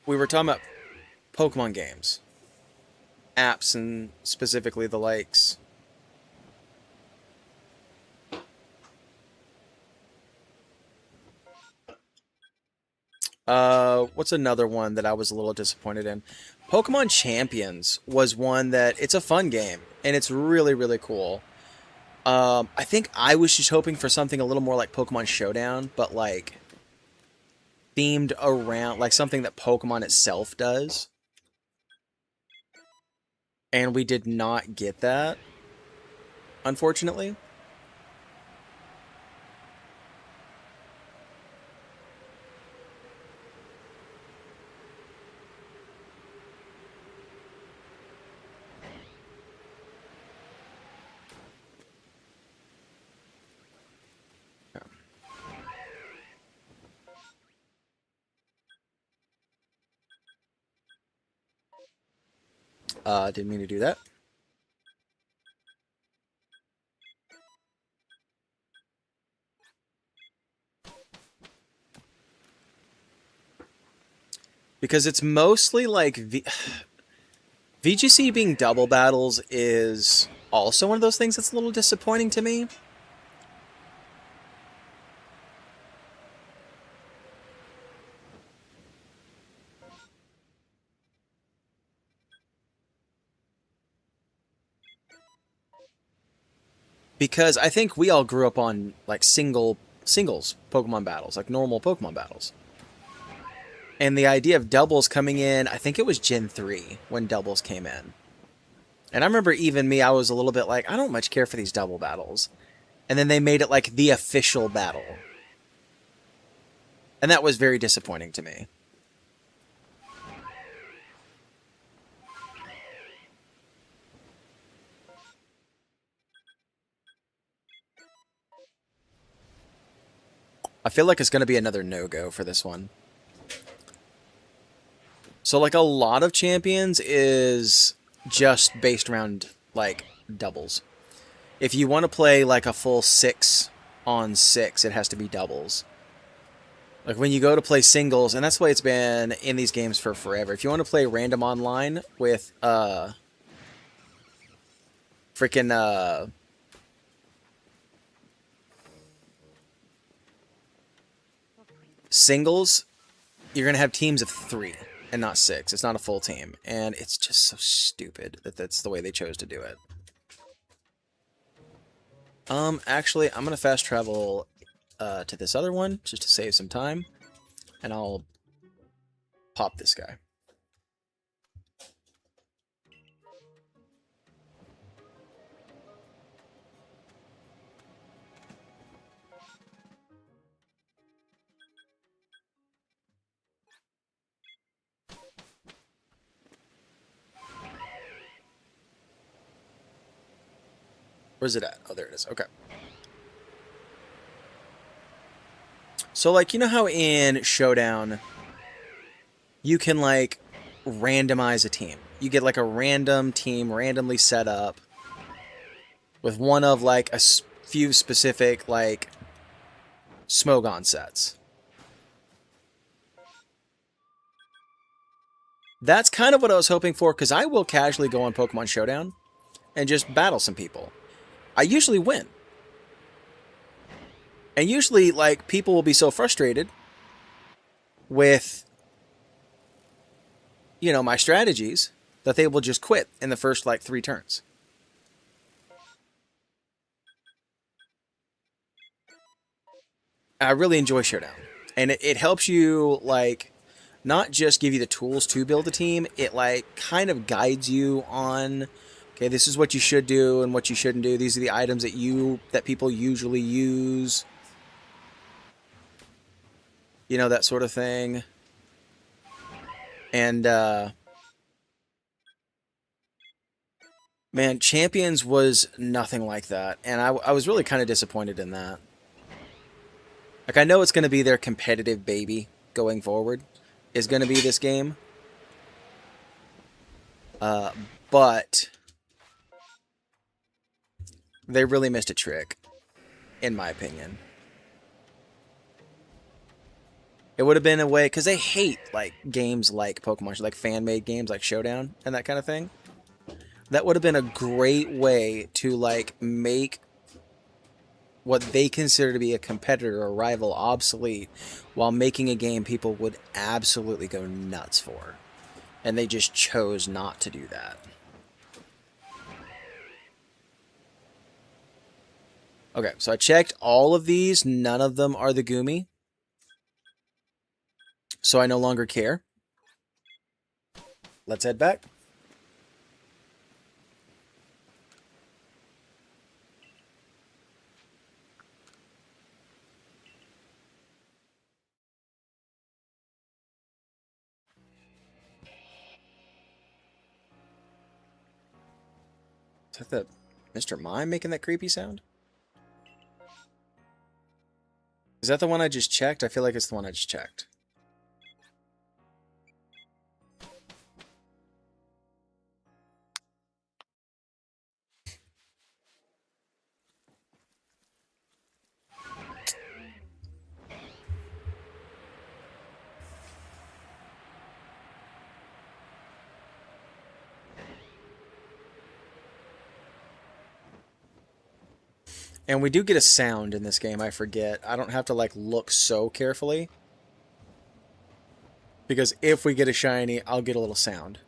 We were talking about Pokemon games, apps, and specifically the likes. What's another one that I was a little disappointed in? Pokemon Champions was one that it's a fun game and it's really, really cool. I think I was just hoping for something a little more like Pokemon Showdown, but like themed around like something that Pokemon itself does. And we did not get that, unfortunately. Didn't mean to do that. Because it's mostly like VGC being double battles is also one of those things that's a little disappointing to me. Because I think we all grew up on like singles Pokemon battles, like normal Pokemon battles. And the idea of doubles coming in, I think it was Gen 3 when doubles came in. And I remember even me, I was a little bit like, I don't much care for these double battles. And then they made it like the official battle. And that was very disappointing to me. I feel like it's going to be another no-go for this one. So like a lot of champions is just based around like doubles. If you want to play like a full 6-on-6, it has to be doubles. Like when you go to play singles, and that's the way it's been in these games for forever. If you want to play random online with freaking singles, you're gonna have teams of 3 and not 6. It's not a full team, and it's just so stupid that that's the way they chose to do it. Actually, I'm gonna fast travel to this other one just to save some time, and I'll pop this guy. Where's it at? Oh, there it is. Okay. So, like, you know how in Showdown, you can, like, randomize a team. You get, like, a random team randomly set up with one of, like, a few specific, like, Smogon sets. That's kind of what I was hoping for, because I will casually go on Pokemon Showdown and just battle some people. I usually win. And usually, like, people will be so frustrated with, you know, my strategies that they will just quit in the first, like, 3 turns. I really enjoy Showdown. And it helps you, like, not just give you the tools to build a team, it, like, kind of guides you on, okay, this is what you should do and what you shouldn't do. These are the items that people usually use. You know, that sort of thing. And, Man, Champions was nothing like that, and I was really kind of disappointed in that. Like, I know it's going to be their competitive baby going forward, is going to be this game. Uh, but they really missed a trick, in my opinion. It would have been a way, because they hate like games like Pokemon, like fan-made games like Showdown and that kind of thing. That would have been a great way to like make what they consider to be a competitor or rival obsolete, while making a game people would absolutely go nuts for. And they just chose not to do that. Okay, so I checked all of these. None of them are the Goomy. So I no longer care. Let's head back. Is that the Mr. Mime making that creepy sound? Is that the one I just checked? I feel like it's the one I just checked. And we do get a sound in this game, I forget. I don't have to like look so carefully. Because if we get a shiny, I'll get a little sound.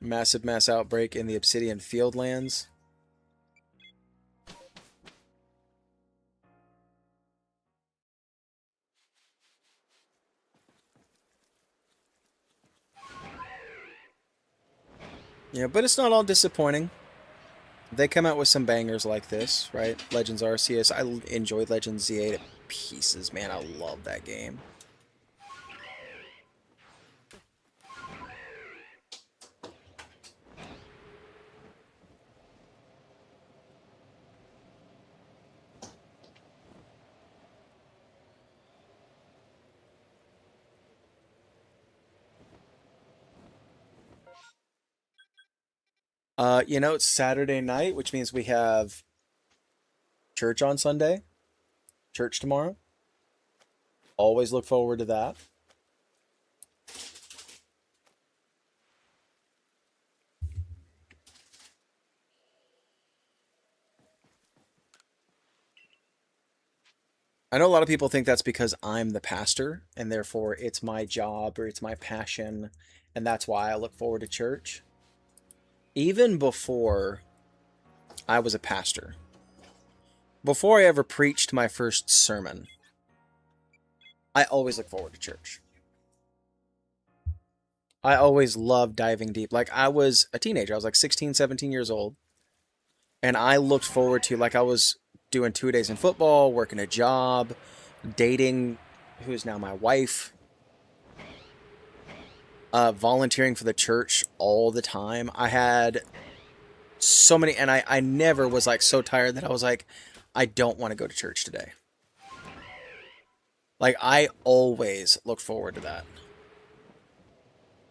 Massive mass outbreak in the Obsidian Fieldlands. Yeah, but it's not all disappointing. They come out with some bangers like this, right? Legends Arceus. I enjoyed Legends Z8 to pieces, man. I love that game. You know, it's Saturday night, which means we have church on Sunday, church tomorrow. Always look forward to that. I know a lot of people think that's because I'm the pastor, and therefore it's my job or it's my passion, and that's why I look forward to church. Even before I was a pastor, before I ever preached my first sermon, I always look forward to church. I always loved diving deep. Like, I was a teenager. I was like 16, 17 years old. And I looked forward to, like, I was doing 2 days in football, working a job, dating who is now my wife, volunteering for the church all the time. I had so many, and I never was like so tired that I was like, I don't want to go to church today. Like, I always look forward to that.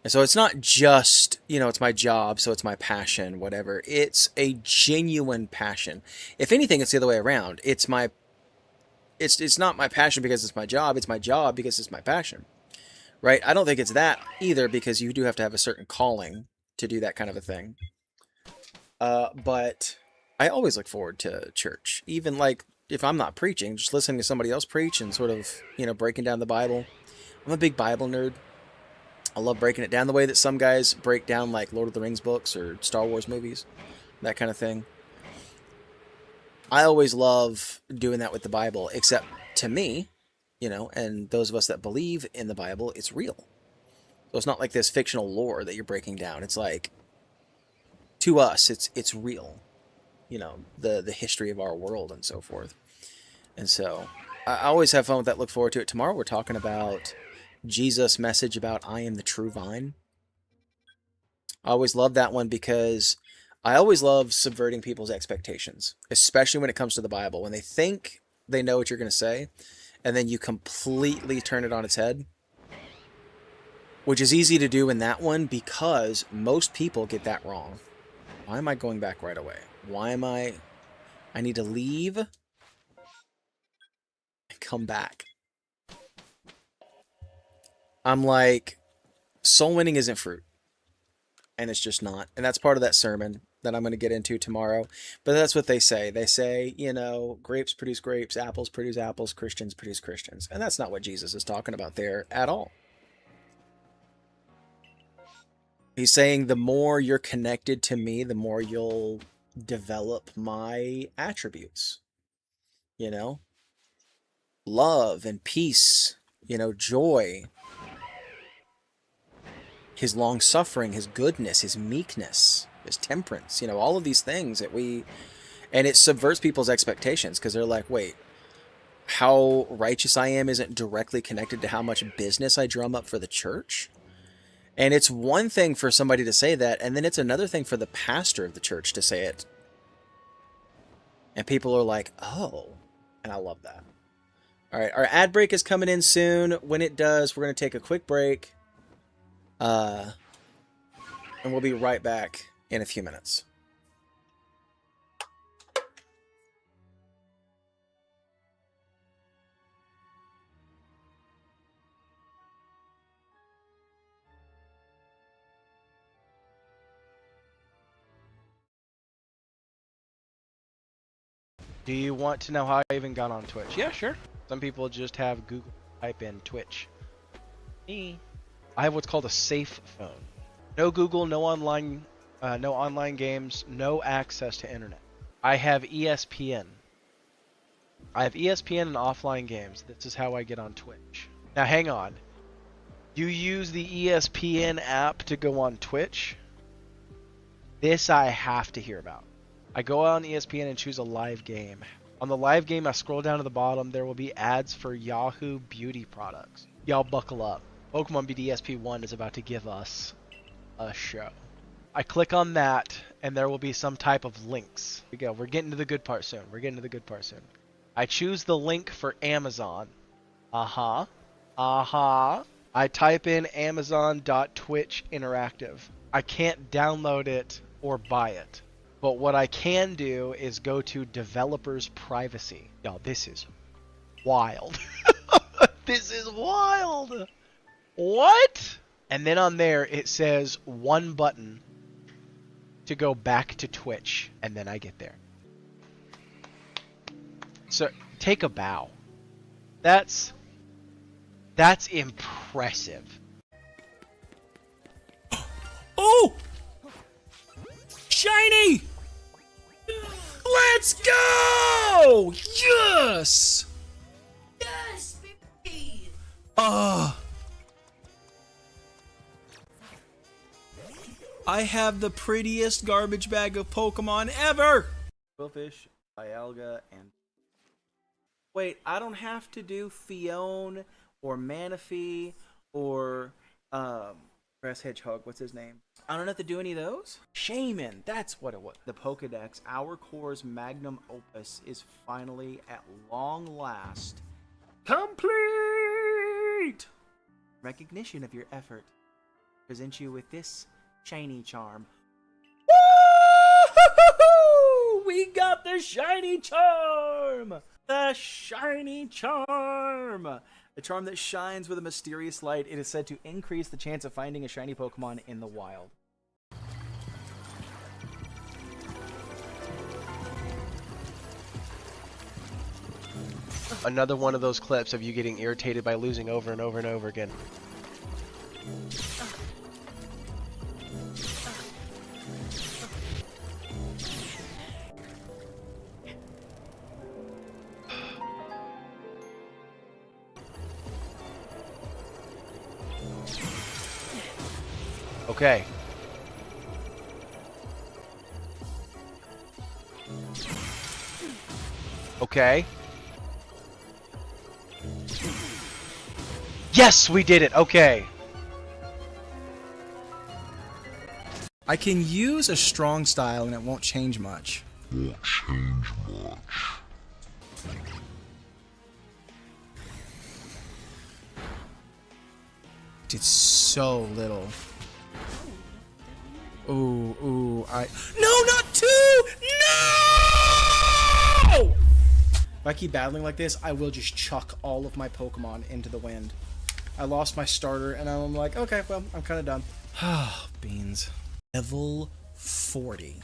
And so it's not just, you know, it's my job, so it's my passion, whatever. It's a genuine passion. If anything, it's the other way around. It's not my passion because it's my job. It's my job because it's my passion. Right? I don't think it's that either, because you do have to have a certain calling to do that kind of a thing. But I always look forward to church. Even like if I'm not preaching, just listening to somebody else preach and sort of, you know, breaking down the Bible. I'm a big Bible nerd. I love breaking it down the way that some guys break down like Lord of the Rings books or Star Wars movies. that kind of thing. I always love doing that with the Bible, except to me, and those of us that believe in the Bible, it's real. So it's not like this fictional lore that you're breaking down. It's like, to us, it's real. The history of our world and so forth. And so I always have fun with that. Look forward to it. Tomorrow we're talking about Jesus' message about I am the true vine. I always love that one because I always love subverting people's expectations, especially when it comes to the Bible. When they think they know what you're going to say, and then you completely turn it on its head, which is easy to do in that one because most people get that wrong. Why am I going back right away? I need to leave and come back. I'm like, soul winning isn't fruit. And it's just not. And that's part of that sermon that I'm going to get into tomorrow. But that's what they say. They say, grapes produce grapes, apples produce apples, Christians produce Christians. And that's not what Jesus is talking about there at all. He's saying the more you're connected to me, the more you'll develop my attributes. Love and peace, joy, his long suffering, his goodness, his meekness, his temperance, all of these things and it subverts people's expectations because they're like, wait, how righteous I am isn't directly connected to how much business I drum up for the church. And it's one thing for somebody to say that, and then it's another thing for the pastor of the church to say it. And people are like, oh, and I love that. All right, our ad break is coming in soon. When it does, we're going to take a quick break. And we'll be right back in a few minutes. Do you want to know how I even got on Twitch? Yeah, sure. Some people just have Google type in Twitch. Me, I have what's called a safe phone. No Google, no online games, no access to internet. I have ESPN. I have ESPN and offline games. This is how I get on Twitch. Now hang on. You use the ESPN app to go on Twitch? This I have to hear about. I go on ESPN and choose a live game. On the live game, I scroll down to the bottom. There will be ads for Yahoo beauty products. Y'all buckle up. Pokemon BDSP 1 is about to give us a show. I click on that, and there will be some type of links. Here we go. We're getting to the good part soon. I choose the link for Amazon. I type in Amazon.Twitch Interactive. I can't download it or buy it. But what I can do is go to developers privacy. Y'all, this is wild. This is wild. What? And then on there it says one button to go back to Twitch, and then I get there. So take a bow. That's impressive. Oh! Shiny! Let's go! Yes! Yes, baby! I have the prettiest garbage bag of Pokemon ever! Quillfish, Dialga, and... Wait, I don't have to do Fione, or Manaphy, or, Grass Hedgehog, what's his name? I don't have to do any of those? Shaman, that's what it was. The Pokedex, our core's magnum opus, is finally, at long last, complete! Recognition of your effort. Present you with this shiny charm. Woo! We got the shiny charm! The shiny charm! A charm that shines with a mysterious light. It is said to increase the chance of finding a shiny Pokemon in the wild. Another one of those clips of you getting irritated by losing over and over and over again. Okay. Okay. Yes, we did it. Okay. I can use a strong style and it won't change much. Did so little. Ooh, No, not two! No! If I keep battling like this, I will just chuck all of my Pokemon into the wind. I lost my starter, and I'm like, okay, well, I'm kind of done. Beans. Level 40.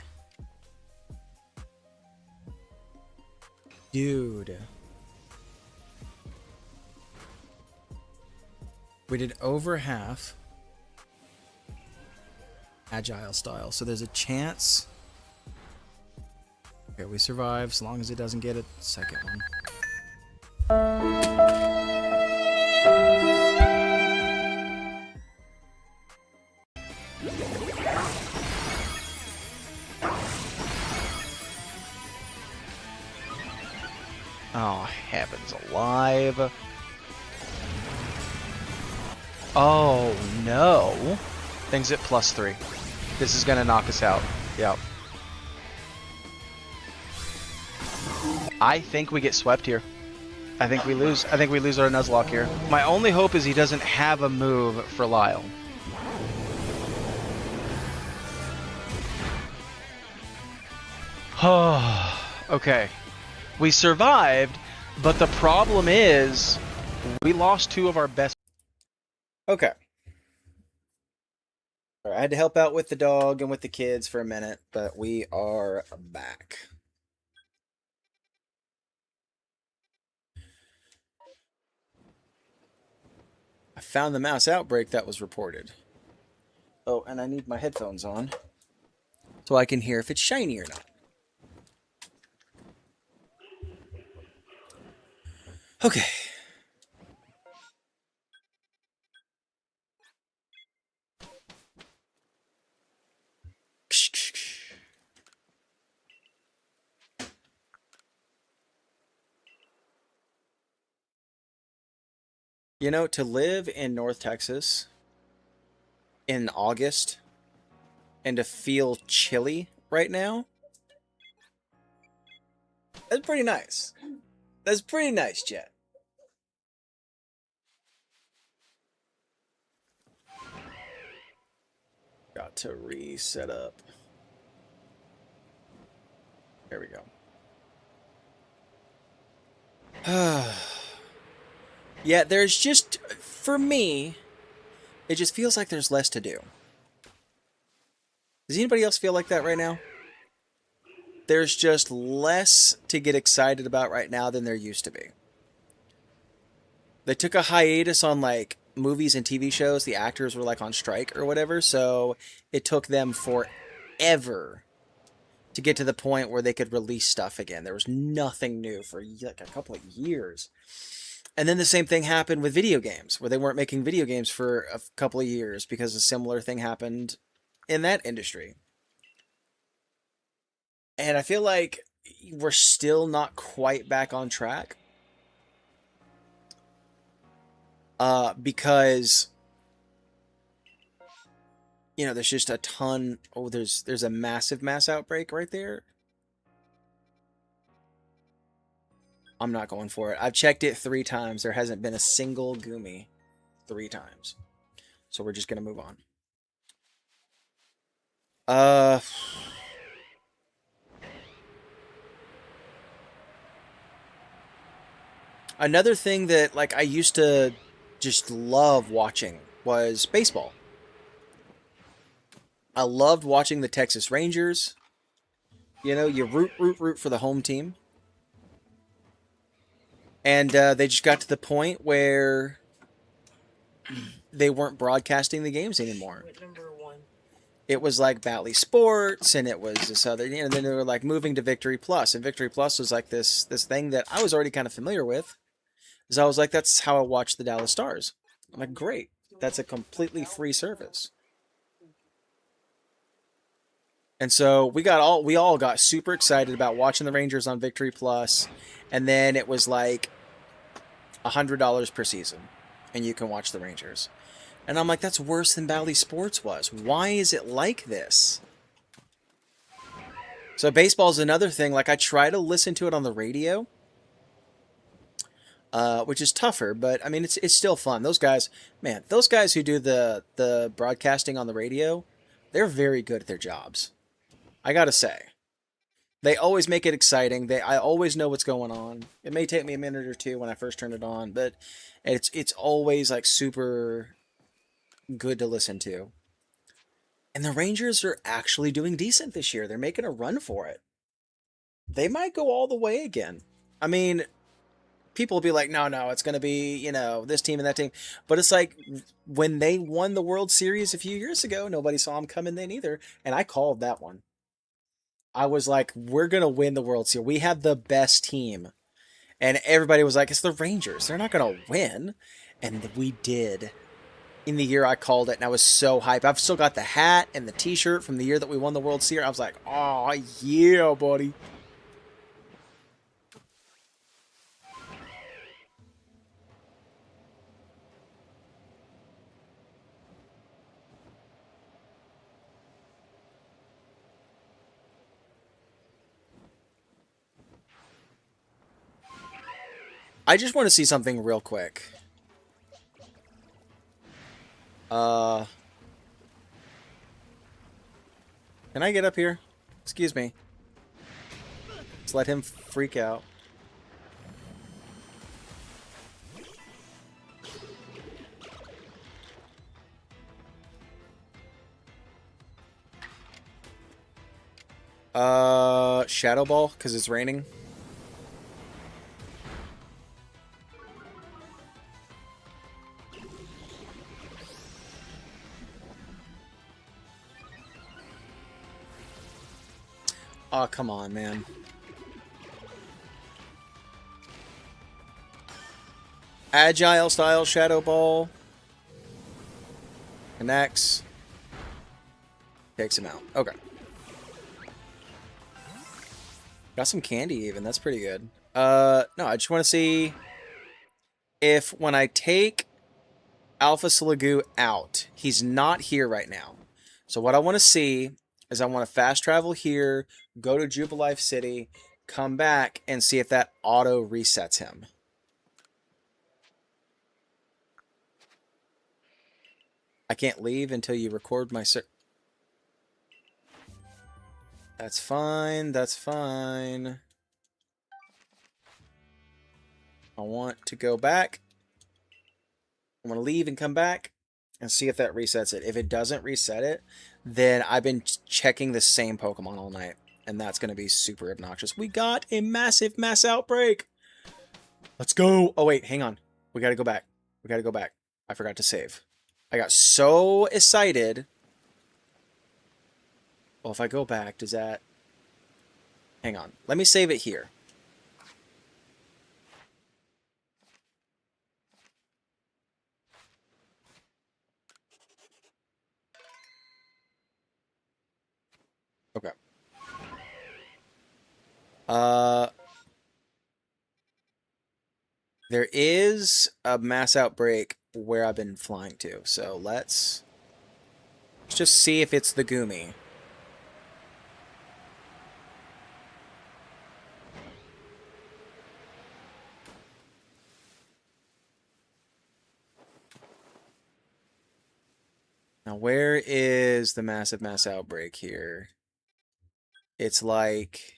Dude. We did over half agile style, so there's a chance. Okay, we survive as long as it doesn't get a second one. Oh, heavens alive. Oh, no. Things at +3. This is gonna knock us out. Yep. I think we get swept here. I think we lose. I think we lose our Nuzlocke here. My only hope is he doesn't have a move for Lyle. Okay. We survived, but the problem is we lost two of our best. Okay. All right, I had to help out with the dog and with the kids for a minute, but we are back. I found the mouse outbreak that was reported. Oh, and I need my headphones on so I can hear if it's shiny or not. Okay. You know, to live in North Texas in August and to feel chilly right now, that's pretty nice. That's pretty nice, Jet. Got to reset up. There we go. Yeah, there's just, for me, it just feels like there's less to do. Does anybody else feel like that right now? There's just less to get excited about right now than there used to be. They took a hiatus on, like, movies and TV shows. The actors were, like, on strike or whatever, so it took them forever to get to the point where they could release stuff again. There was nothing new for, like, a couple of years. And then the same thing happened with video games, where they weren't making video games for a couple of years because a similar thing happened in that industry. And I feel like we're still not quite back on track. Because, you know, there's just a ton. Oh, there's a massive mass outbreak right there. I'm not going for it. I've checked it 3 times. There hasn't been a single Goomy 3 times. So we're just going to move on. Another thing that, like, I used to just love watching was baseball. I loved watching the Texas Rangers. You know, you root for the home team. And they just got to the point where they weren't broadcasting the games anymore. Number 1. It was like Bally Sports, and it was this other, you know, then they were like moving to Victory Plus, and Victory Plus was like this thing that I was already kind of familiar with. So I was like, that's how I watch the Dallas Stars. I'm like, great. That's a completely free service. And so we all got super excited about watching the Rangers on Victory Plus, and then it was like $100 per season, and you can watch the Rangers. And I'm like, that's worse than Bally Sports was. Why is it like this? So baseball's another thing. Like, I try to listen to it on the radio, which is tougher, but I mean, it's still fun. Those guys, man, those guys who do the broadcasting on the radio, they're very good at their jobs. I gotta say, they always make it exciting. I always know what's going on. It may take me a minute or two when I first turn it on, but it's always like super good to listen to. And the Rangers are actually doing decent this year. They're making a run for it. They might go all the way again. I mean, people will be like, no, it's going to be, this team and that team. But it's like when they won the World Series a few years ago, nobody saw them coming then either. And I called that one. I was like, we're going to win the World Series. We have the best team. And everybody was like, it's the Rangers. They're not going to win. And we did. In the year I called it, and I was so hyped. I've still got the hat and the t-shirt from the year that we won the World Series. I was like, oh, yeah, buddy. I just want to see something real quick. Can I get up here? Excuse me. Let's let him freak out. Shadow Ball, because it's raining. Oh, come on, man. Agile style Shadow Ball. Connects. Takes him out. Okay. Got some candy even. That's pretty good. No, I just want to see if when I take Alpha Sliggoo out, he's not here right now. So what I want to see is I want to fast travel here, go to Jubilife City, come back, and see if that auto resets him. I can't leave until you record my... That's fine, that's fine. I want to go back. I want to leave and come back and see if that resets it. If it doesn't reset it, then I've been checking the same Pokemon all night, and that's going to be super obnoxious. We got a massive mass outbreak. Let's go. Oh, wait, hang on. We got to go back. We got to go back. I forgot to save. I got so excited. Well, if I go back, does that... Hang on. Let me save it here. Okay. There is a mass outbreak where I've been flying to, so let's just see if it's the Goomy. Now, where is the massive mass outbreak here? It's like...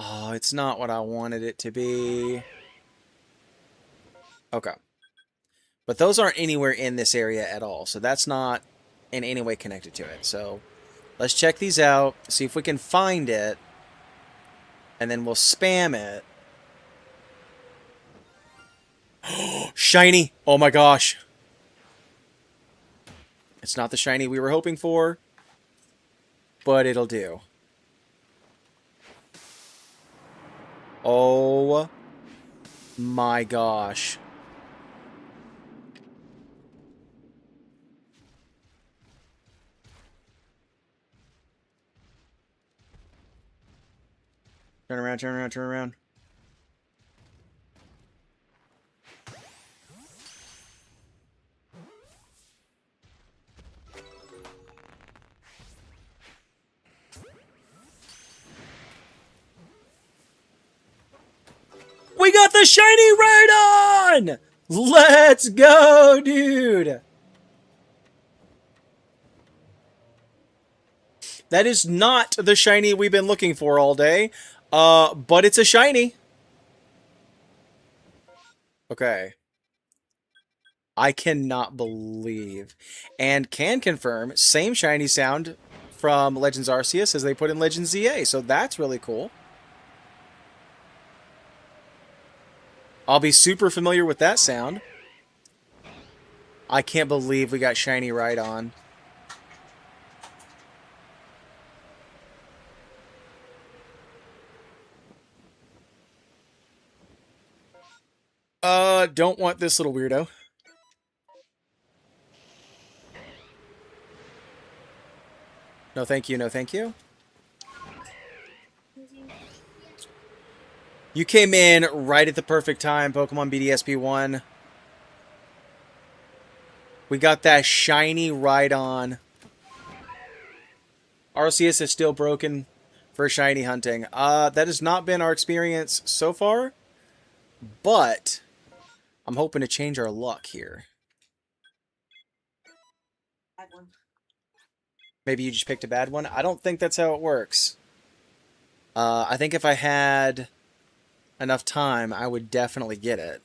Oh, it's not what I wanted it to be. Okay. But those aren't anywhere in this area at all, so that's not in any way connected to it. So let's check these out, see if we can find it, and then we'll spam it. Shiny! Oh my gosh. It's not the shiny we were hoping for, but it'll do. Oh my gosh. Turn around, turn around, turn around. We got the shiny Rhydon! Let's go, dude! That is not the shiny we've been looking for all day, but it's a shiny. Okay. I cannot believe, and can confirm, same shiny sound from Legends Arceus as they put in Legends ZA, so that's really cool. I'll be super familiar with that sound. I can't believe we got shiny Rhydon. Don't want this little weirdo. No thank you, no thank you. You came in right at the perfect time, Pokemon BDSP1. We got that shiny Rhydon. Arceus is still broken for shiny hunting. That has not been our experience so far, but I'm hoping to change our luck here. Maybe you just picked a bad one? I don't think that's how it works. I think if I had enough time, I would definitely get it.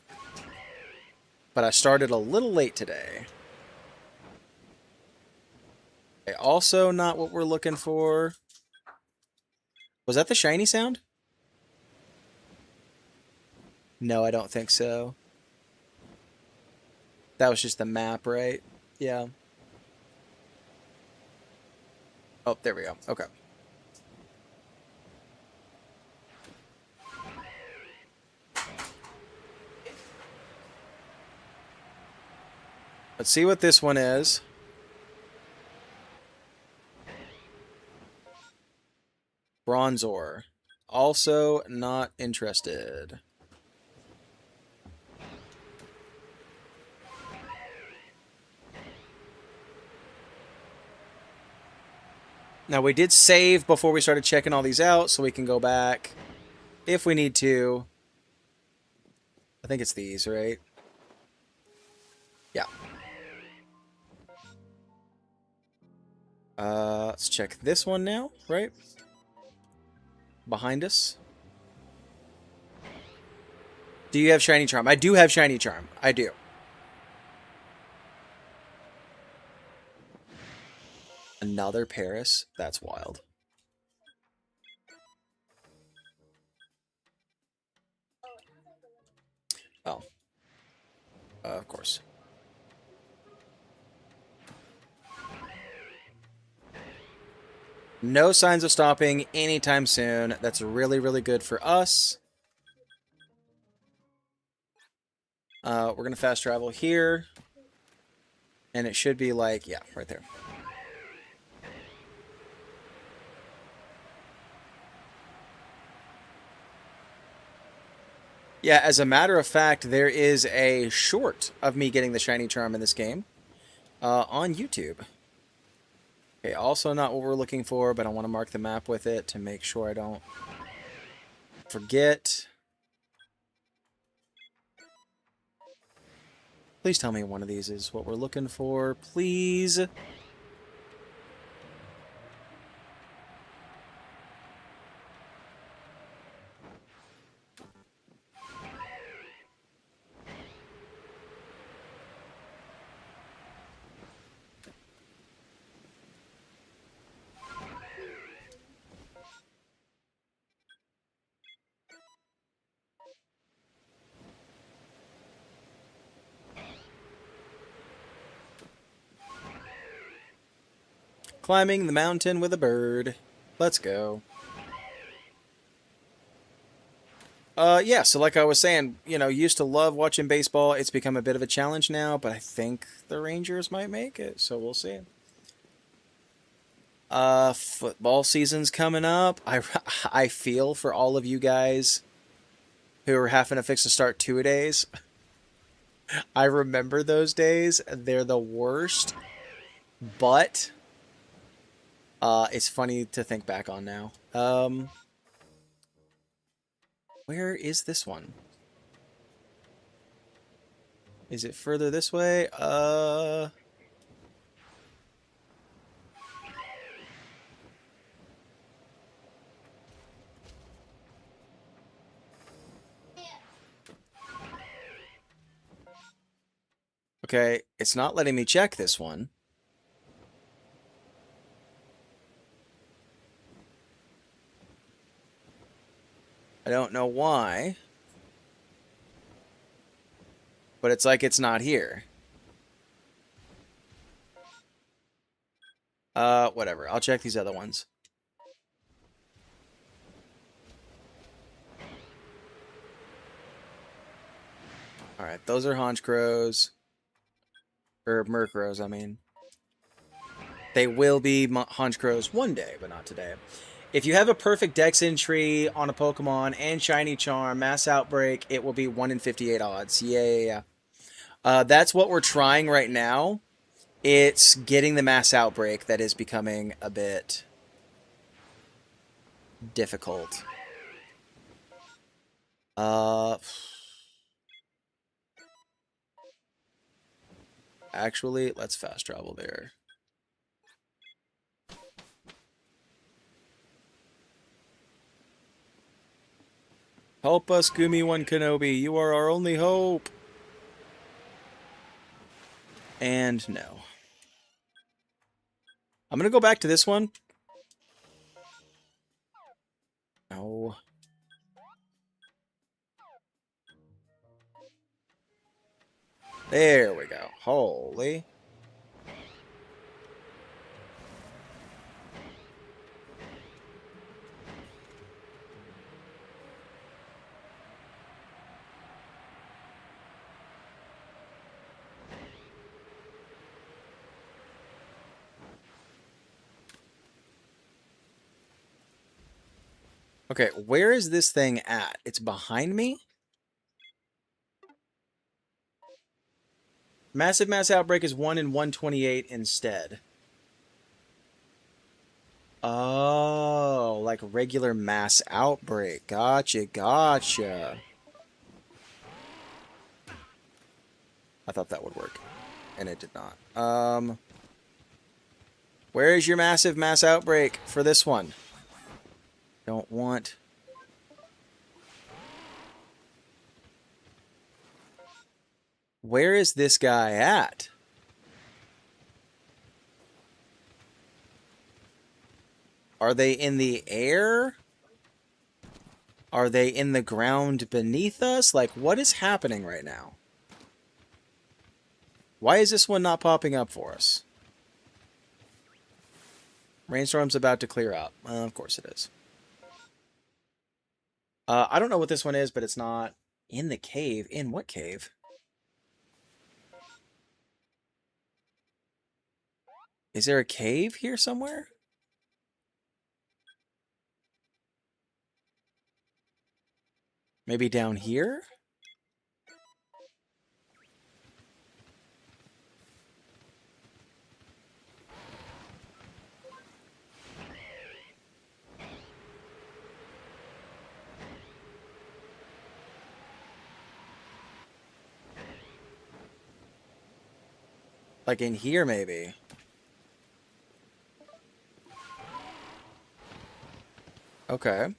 But I started a little late today. Okay, also not what we're looking for. Was that the shiny sound? No, I don't think so. That was just the map, right? Yeah. Oh, there we go. Okay. Let's see what this one is. Bronzor. Also not interested. Now, we did save before we started checking all these out, so we can go back if we need to. I think it's these, right? Yeah. Let's check this one now, right? Behind us. Do you have Shiny Charm? I do have Shiny Charm. I do. Another Paris? That's wild. Oh. Of course. No signs of stopping anytime soon. That's really, really good for us. We're going to fast travel here. And it should be like, yeah, right there. Yeah, as a matter of fact, there is a short of me getting the Shiny Charm in this game on YouTube. Okay, also not what we're looking for, but I want to mark the map with it to make sure I don't forget. Please tell me one of these is what we're looking for, please. Climbing the mountain with a bird. Let's go. Yeah, so like I was saying, you know, used to love watching baseball. It's become a bit of a challenge now, but I think the Rangers might make it, so we'll see. Football season's coming up. I feel for all of you guys who are having to fix a start 2-a-days. I remember those days. They're the worst. But it's funny to think back on now. Where is this one? Is it further this way? Okay, it's not letting me check this one. I don't know why. But it's like it's not here. Whatever. I'll check these other ones. Alright, those are Honchcrows. Or Murkrows, I mean. They will be Honchcrows one day, but not today. If you have a perfect Dex entry on a Pokemon and Shiny Charm, Mass Outbreak, it will be 1 in 58 odds. Yeah. That's what we're trying right now. It's getting the Mass Outbreak that is becoming a bit difficult. Actually, let's fast travel there. Help us, Gumi One Kenobi. You are our only hope. And no. I'm going to go back to this one. No. There we go. Holy. Okay, where is this thing at? It's behind me? Massive Mass Outbreak is 1 in 128 instead. Oh, like regular Mass Outbreak. Gotcha. I thought that would work, and it did not. Where is your Massive Mass Outbreak for this one? Don't want... Where is this guy at? Are they in the air? Are they in the ground beneath us? Like, what is happening right now? Why is this one not popping up for us? Rainstorm's about to clear out. Of course it is. I don't know what this one is, but it's not in the cave. In what cave? Is there a cave here somewhere? Maybe down here? Like in here, maybe. Okay.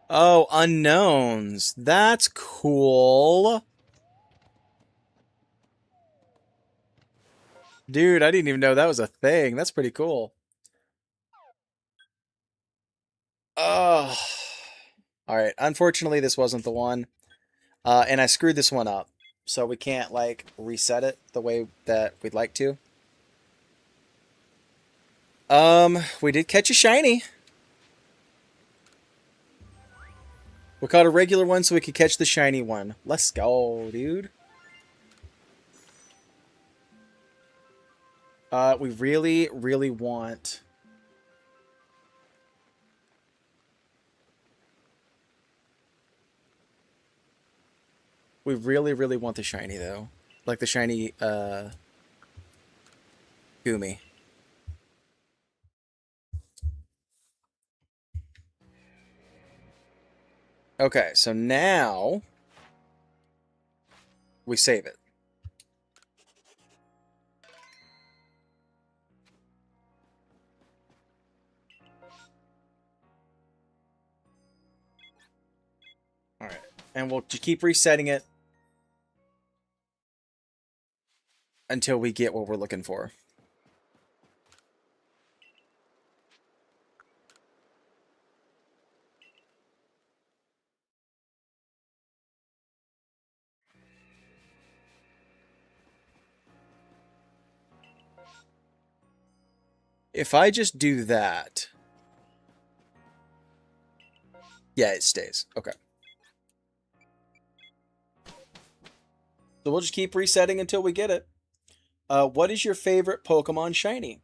Oh, unknowns. That's cool. Dude, I didn't even know that was a thing. That's pretty cool. Oh. Alright, unfortunately this wasn't the one. And I screwed this one up. So we can't, like, reset it the way that we'd like to. We did catch a shiny. We caught a regular one so we could catch the shiny one. Let's go, dude. We really, really want... We really, really want the shiny, though. Like the shiny, Gumi. Okay, so now... we save it. Alright, and we'll just keep resetting it until we get what we're looking for. If I just do that... yeah, it stays. Okay. So we'll just keep resetting until we get it. What is your favorite Pokemon shiny?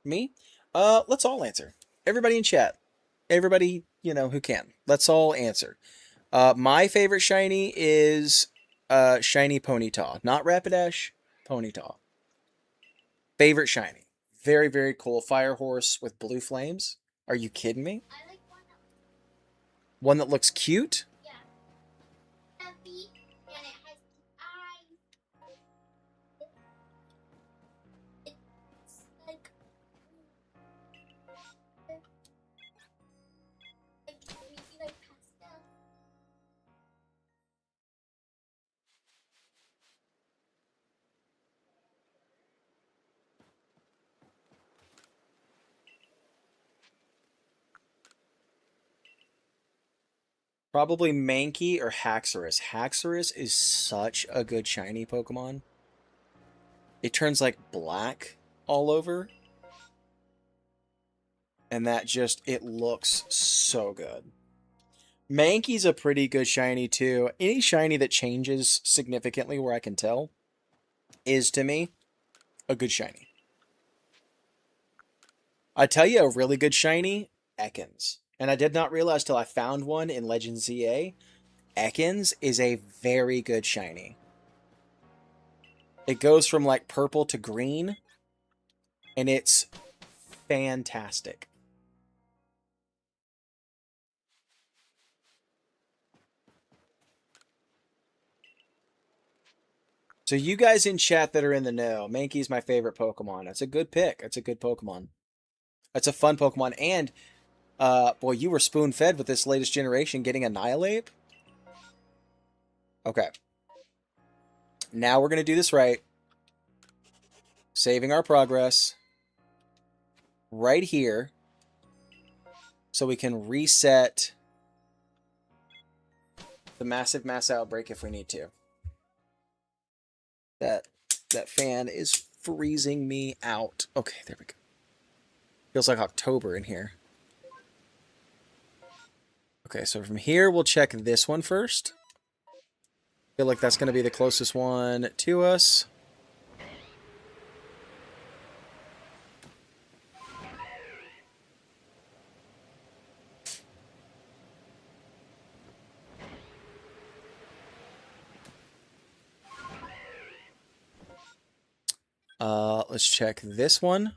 Me? Let's all answer. Everybody in chat. Everybody, you know, who can. Let's all answer. My favorite shiny is shiny Ponyta. Not Rapidash, Ponyta. Favorite shiny. Very, very cool. Fire horse with blue flames. Are you kidding me? I like One that looks cute? heavy and it has eyes. It's like maybe like pastel. Probably Mankey or Haxorus. Haxorus is such a good shiny Pokemon. It turns like black all over. And that just, it looks so good. Mankey's a pretty good shiny too. Any shiny that changes significantly where I can tell is, to me, a good shiny. I tell you a really good shiny, Ekans. And I did not realize till I found one in Legends ZA. Ekans is a very good shiny. It goes from like purple to green. And it's fantastic. So you guys in chat that are in the know, Mankey's my favorite Pokemon. That's a good pick. That's a good Pokemon. That's a fun Pokemon. And, boy, you were spoon-fed with this latest generation getting Annihilate. Okay. Now we're going to do this right. Saving our progress. Right here. So we can reset the massive mass outbreak if we need to. That fan is freezing me out. Okay, there we go. Feels like October in here. Okay, so from here, we'll check this one first. Feel like that's going to be the closest one to us. Let's check this one.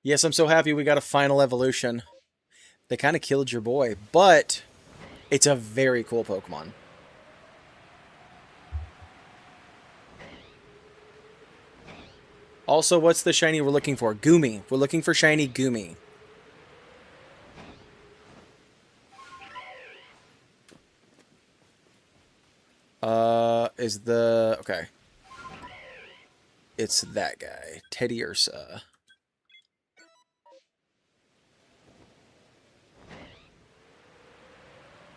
Yes, I'm so happy we got a final evolution. They kind of killed your boy, but it's a very cool Pokemon. Also, what's the shiny we're looking for? Gumi. We're looking for shiny Gumi. Okay. It's that guy. Teddy Ursa.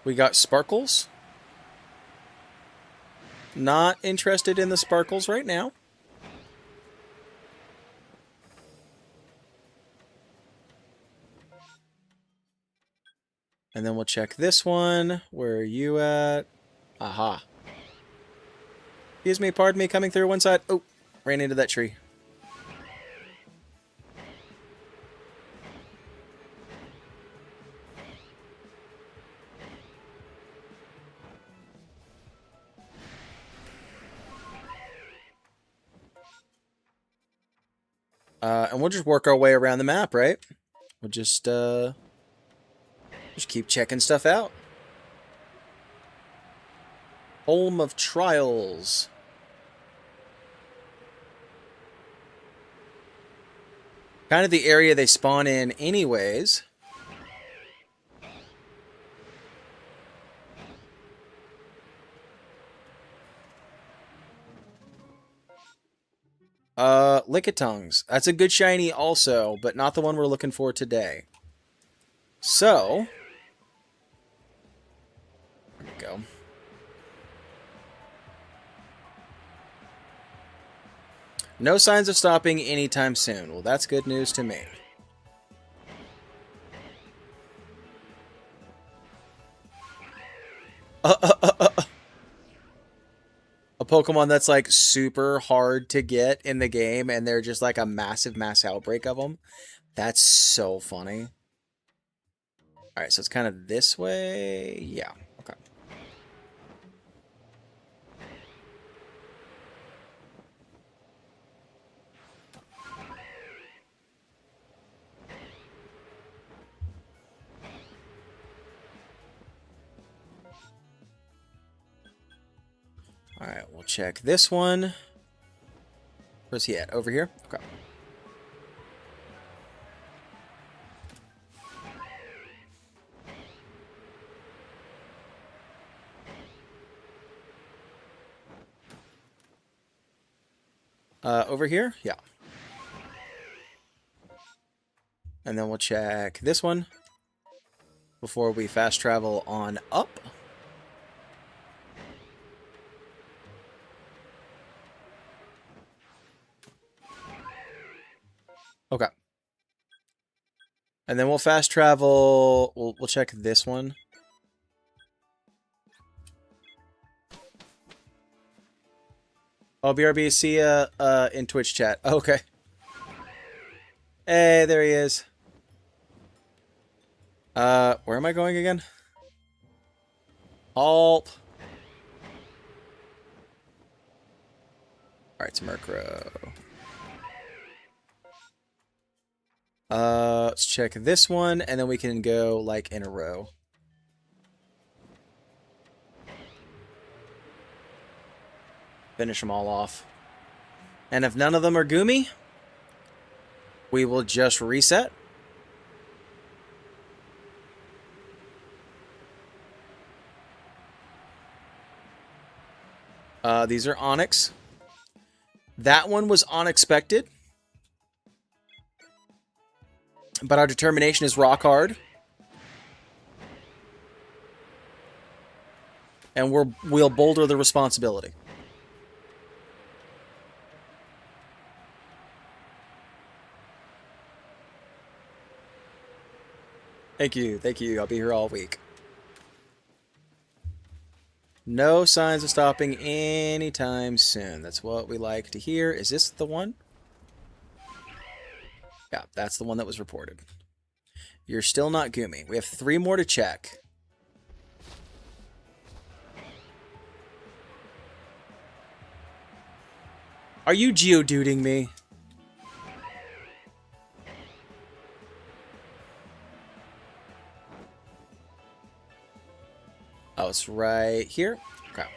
We got Sparkles. Not interested in the Sparkles right now. And then we'll check this one. Where are you at? Aha. Excuse me, pardon me, coming through one side. Oh, ran into that tree. And we'll just work our way around the map, right? We'll just keep checking stuff out. Home of Trials. Kind of the area they spawn in anyways. Lickitungs. That's a good shiny also, but not the one we're looking for today. So, there we go. No signs of stopping anytime soon. Well, that's good news to me. A Pokemon that's like super hard to get in the game and they're just like a massive mass outbreak of them. That's so funny. Alright, so it's kind of this way. Yeah, okay. Alright, we'll check this one. Where's he at? Over here? Okay. Over here? Yeah. And then we'll check this one before we fast travel on up. Okay. And then we'll fast travel. We'll check this one. Oh, BRB, see ya in Twitch chat. Okay. Hey, there he is. Where am I going again? Halt. Alright, it's Murkrow. Let's check this one, and then we can go, like, in a row. Finish them all off. And if none of them are Goomy, we will just reset. These are Onyx. That one was unexpected. But our determination is rock hard. And we'll boulder the responsibility. Thank you. Thank you. I'll be here all week. No signs of stopping anytime soon. That's what we like to hear. Is this the one? Yeah, that's the one that was reported. You're still not Goomy. We have 3 more to check. Are you geoduding me? Oh, it's right here. Okay.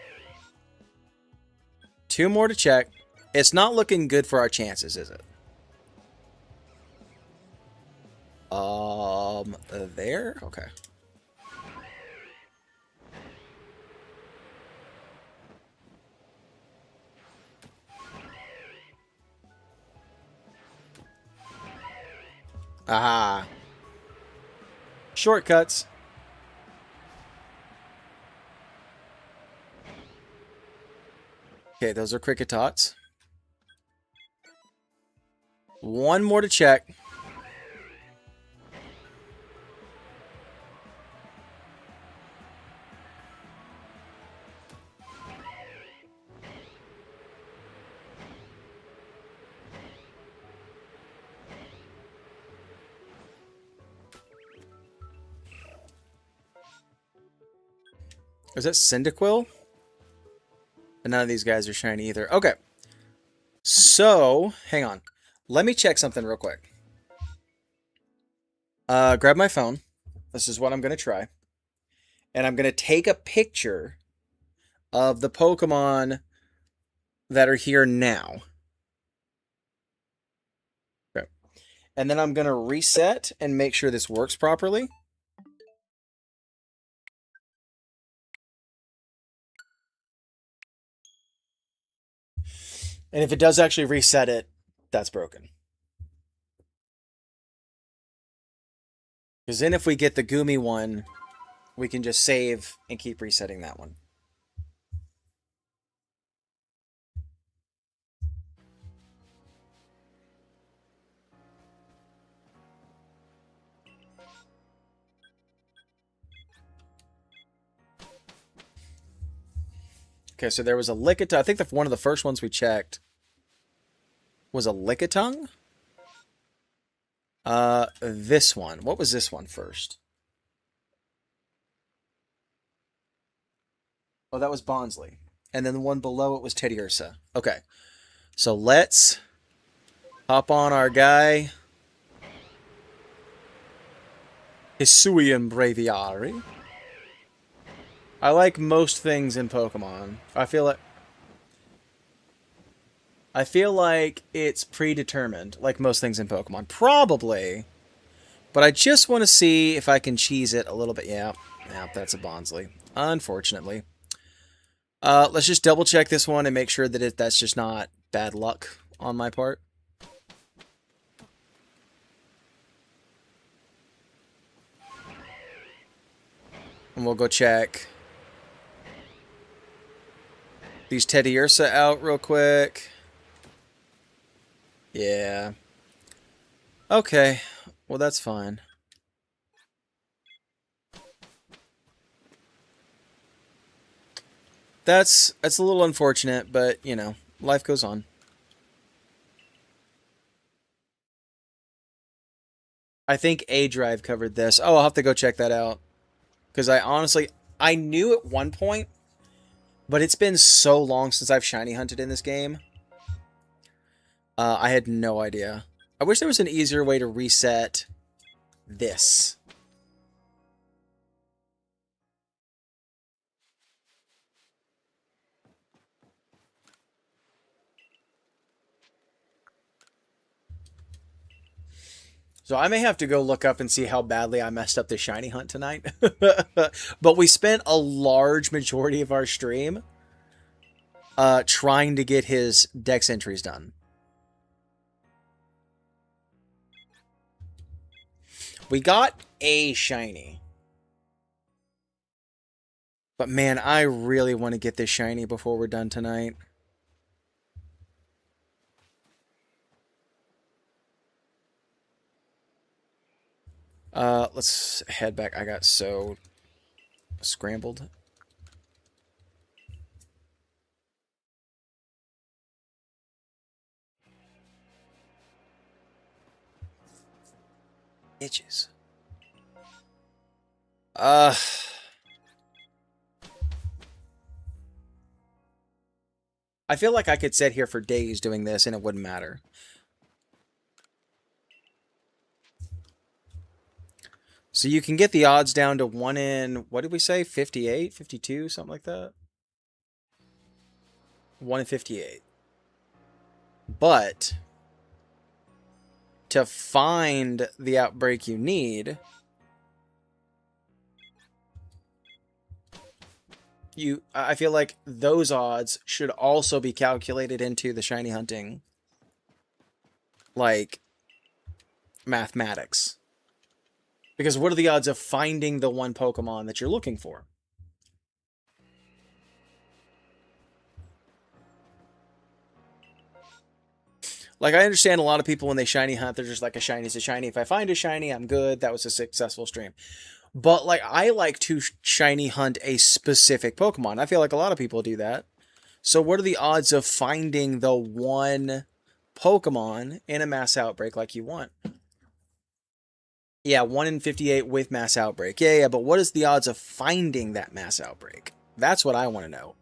2 more to check. It's not looking good for our chances, is it? There? Okay. Aha. Shortcuts. Okay, those are Cricketots. 1 more to check. Is that Cyndaquil? And none of these guys are shiny either. Okay. So, hang on. Let me check something real quick. Grab my phone. This is what I'm going to try. And I'm going to take a picture of the Pokemon that are here now. Okay. And then I'm going to reset and make sure this works properly. And if it does actually reset it, that's broken. Because then if we get the Goomy one, we can just save and keep resetting that one. Okay, so there was a Lickitung. I think one of the first ones we checked was a Lickitung. This one. What was this one first? Oh, that was Bonsly. And then the one below it was Teddiursa. Okay. So let's hop on our guy. Hisuian Braviary. I like most things in Pokemon. I feel like it's predetermined, like most things in Pokemon. Probably. But I just want to see if I can cheese it a little bit. Yeah, that's a Bonsly. Unfortunately. Let's just double check this one and make sure that that's just not bad luck on my part. And we'll go check these Teddiursa out real quick. Yeah. Okay. Well, that's fine. That's a little unfortunate, but, you know, life goes on. I think A-Drive covered this. Oh, I'll have to go check that out. Because I knew at one point, but it's been so long since I've shiny hunted in this game. I had no idea. I wish there was an easier way to reset this. So I may have to go look up and see how badly I messed up the shiny hunt tonight. But we spent a large majority of our stream trying to get his dex entries done. We got a shiny. But man, I really want to get this shiny before we're done tonight. Let's head back. I got so scrambled. Itches. I feel like I could sit here for days doing this and it wouldn't matter. So you can get the odds down to 1 in, what did we say? 58, 52, something like that. 1 in 58. But to find the outbreak you need, I feel like those odds should also be calculated into the shiny hunting, like, mathematics. Because what are the odds of finding the one Pokemon that you're looking for? Like, I understand a lot of people when they shiny hunt, they're just like, a shiny's a shiny. If I find a shiny, I'm good. That was a successful stream. But, like, I like to shiny hunt a specific Pokemon. I feel like a lot of people do that. So what are the odds of finding the one Pokemon in a mass outbreak like you want? Yeah, 1 in 58 with mass outbreak. Yeah, but what is the odds of finding that mass outbreak? That's what I want to know.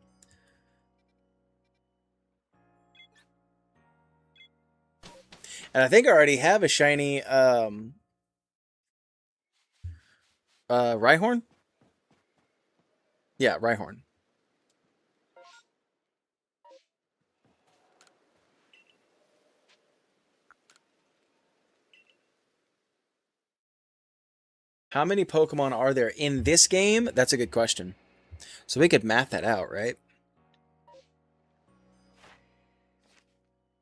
And I think I already have a shiny Rhyhorn? Yeah, Rhyhorn. How many Pokemon are there in this game? That's a good question. So we could math that out, right?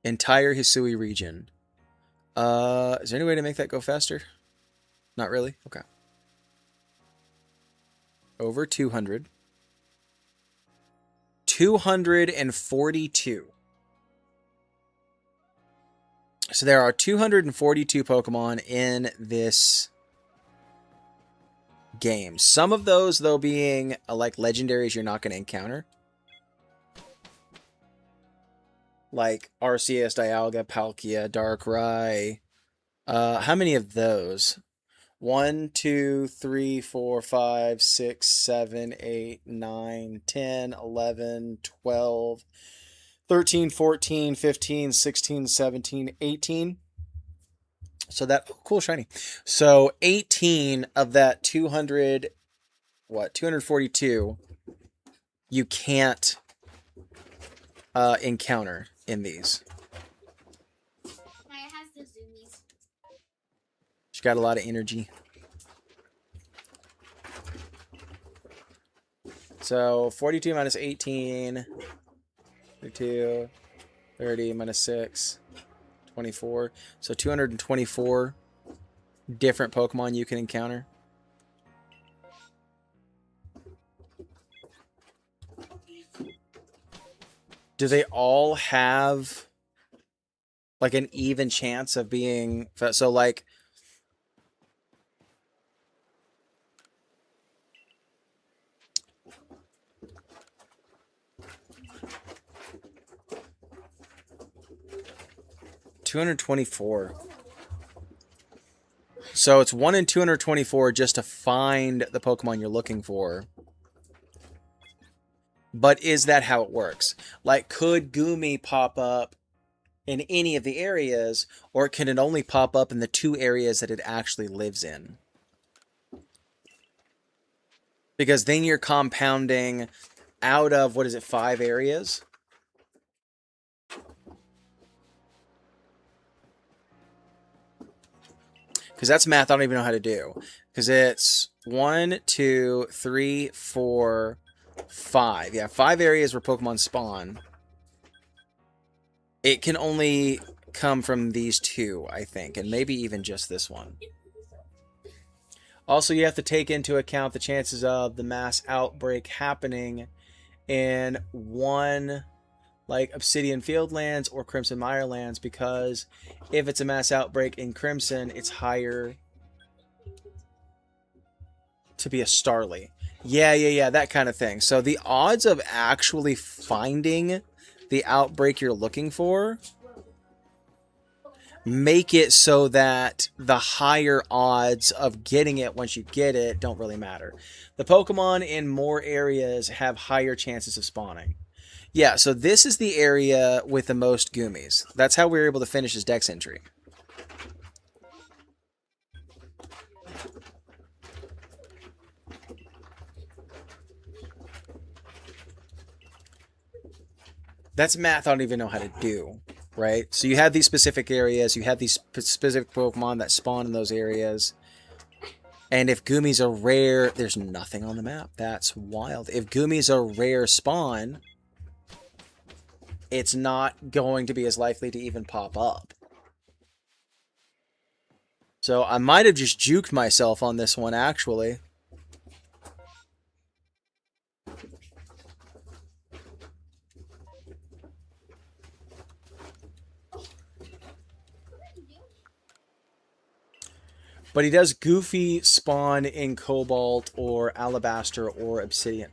Entire Hisui region. Is there any way to make that go faster? Not really? Okay. Over 200. 242. So there are 242 Pokemon in this game. Some of those, though, being like legendaries you're not going to encounter. Like Arceus, Dialga, Palkia, Darkrai. How many of those? 1, 2, 3, 4, 5, 6, 7, 8, 9, 10, 11, 12, 13, 14, 15, 16, 17, 18. So that, oh, cool, shiny. So 18 of that 242, you can't encounter in these. Maya has the zoomies. She's got a lot of energy. So 42 minus 18, 32, 30 minus 6, 24. So 224 different Pokemon you can encounter. Do they all have like an even chance of being so like $224? So it's 1 in 224 just to find the Pokemon you're looking for. But is that how it works? Like, could Gumi pop up in any of the areas, or can it only pop up in the 2 areas that it actually lives in? Because then you're compounding out of, what is it, 5 areas? Because that's math I don't even know how to do. Because it's 1, 2, 3, 4, 5. Yeah, 5 areas where Pokemon spawn. It can only come from these 2, I think. And maybe even just this one. Also, you have to take into account the chances of the mass outbreak happening in one, like Obsidian Fieldlands or Crimson Mirelands, because if it's a mass outbreak in Crimson, it's higher to be a Starly. Yeah, that kind of thing. So the odds of actually finding the outbreak you're looking for make it so that the higher odds of getting it once you get it don't really matter. The Pokemon in more areas have higher chances of spawning. Yeah, so this is the area with the most Goomies. That's how we were able to finish his Dex entry. That's math I don't even know how to do, right? So you have these specific areas, you have these specific Pokemon that spawn in those areas. And if Goomies are rare, there's nothing on the map. That's wild. If Goomies are rare spawn, it's not going to be as likely to even pop up. So I might have just juked myself on this one, actually. But he does Goofy spawn in Cobalt or Alabaster or Obsidian.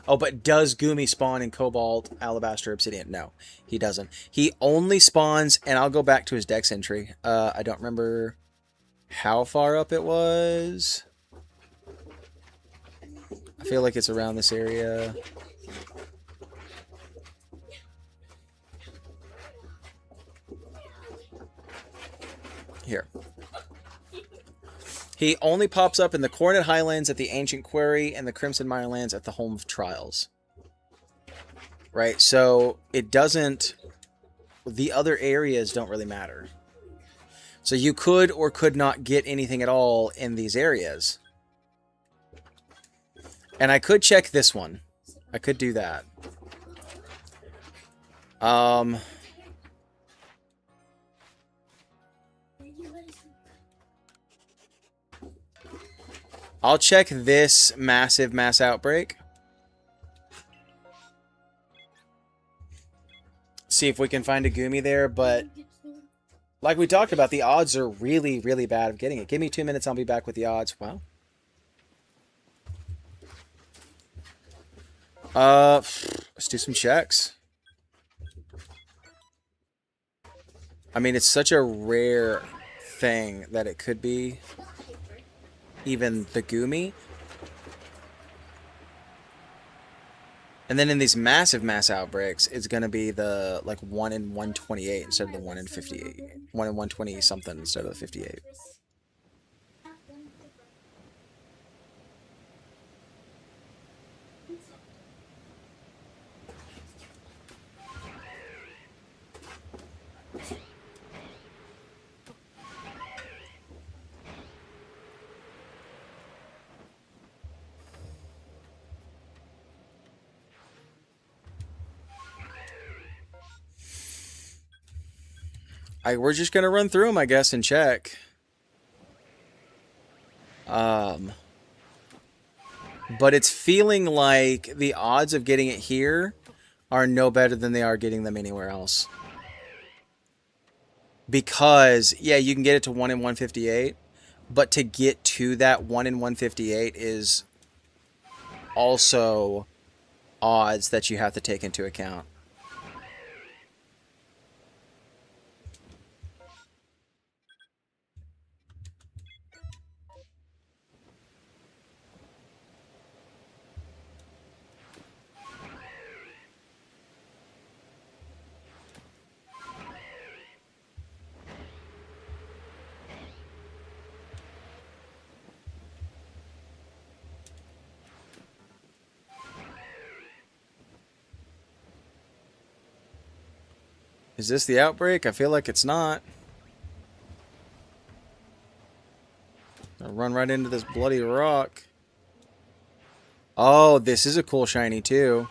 Oh, but does Goomy spawn in Cobalt, Alabaster, Obsidian? No, he doesn't. He only spawns, and I'll go back to his Dex entry. I don't remember how far up it was. I feel like it's around this area. Here. He only pops up in the Coronet Highlands at the Ancient Quarry and the Crimson Mirelands at the Home of Trials. Right, so it doesn't... The other areas don't really matter. So you could or could not get anything at all in these areas. And I could check this one. I could do that. I'll check this massive mass outbreak. See if we can find a Goomy there, but like we talked about, the odds are really, really bad of getting it. Give me 2 minutes, I'll be back with the odds. Wow. Let's do some checks. I mean, it's such a rare thing that it could be even the Goomy. And then in these massive mass outbreaks, it's going to be the, like, 1 in 128 instead of the 1 in 58. 1 in 120 something instead of the 58. We're just going to run through them, I guess, and check. But it's feeling like the odds of getting it here are no better than they are getting them anywhere else. Because, yeah, you can get it to 1 in 158, but to get to that 1 in 158 is also odds that you have to take into account. Is this the outbreak? I feel like it's not. I'll run right into this bloody rock. Oh, this is a cool shiny too.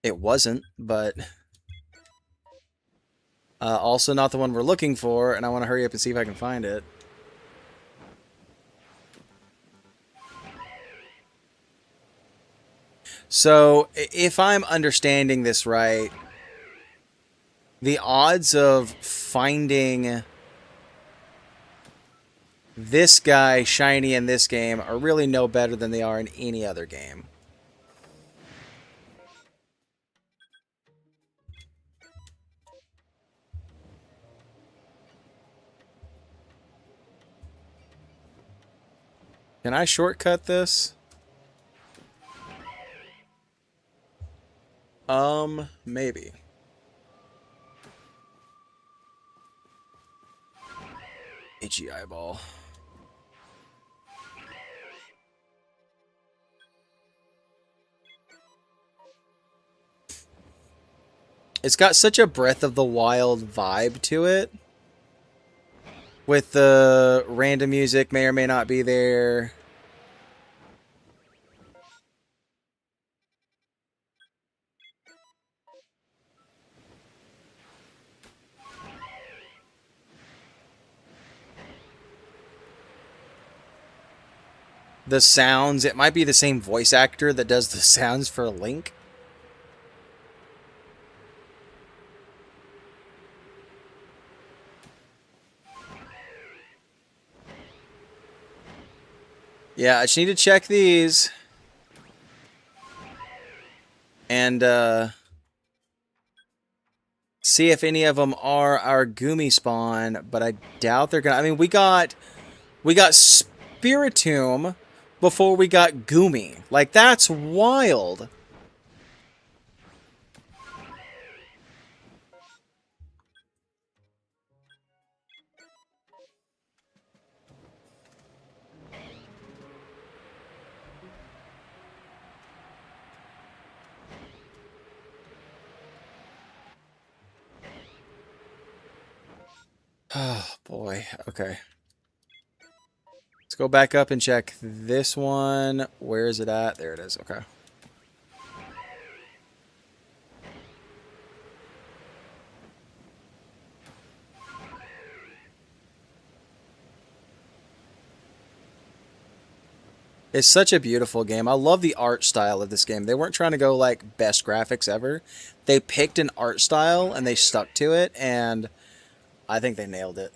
It wasn't, but... also not the one we're looking for, and I want to hurry up and see if I can find it. So, if I'm understanding this right, the odds of finding this guy shiny in this game are really no better than they are in any other game. Can I shortcut this? Maybe. Itchy eyeball. It's got such a Breath of the Wild vibe to it. With the random music may or may not be there. The sounds, it might be the same voice actor that does the sounds for Link. Yeah, I just need to check these. And, see if any of them are our Goomy spawn, but I doubt they're gonna... I mean, we got Spiritomb, before we got Goomy. Like, that's wild. Oh, boy. Okay. Let's go back up and check this one. Where is it at? There it is. Okay. It's such a beautiful game. I love the art style of this game. They weren't trying to go like best graphics ever. They picked an art style and they stuck to it, and I think they nailed it.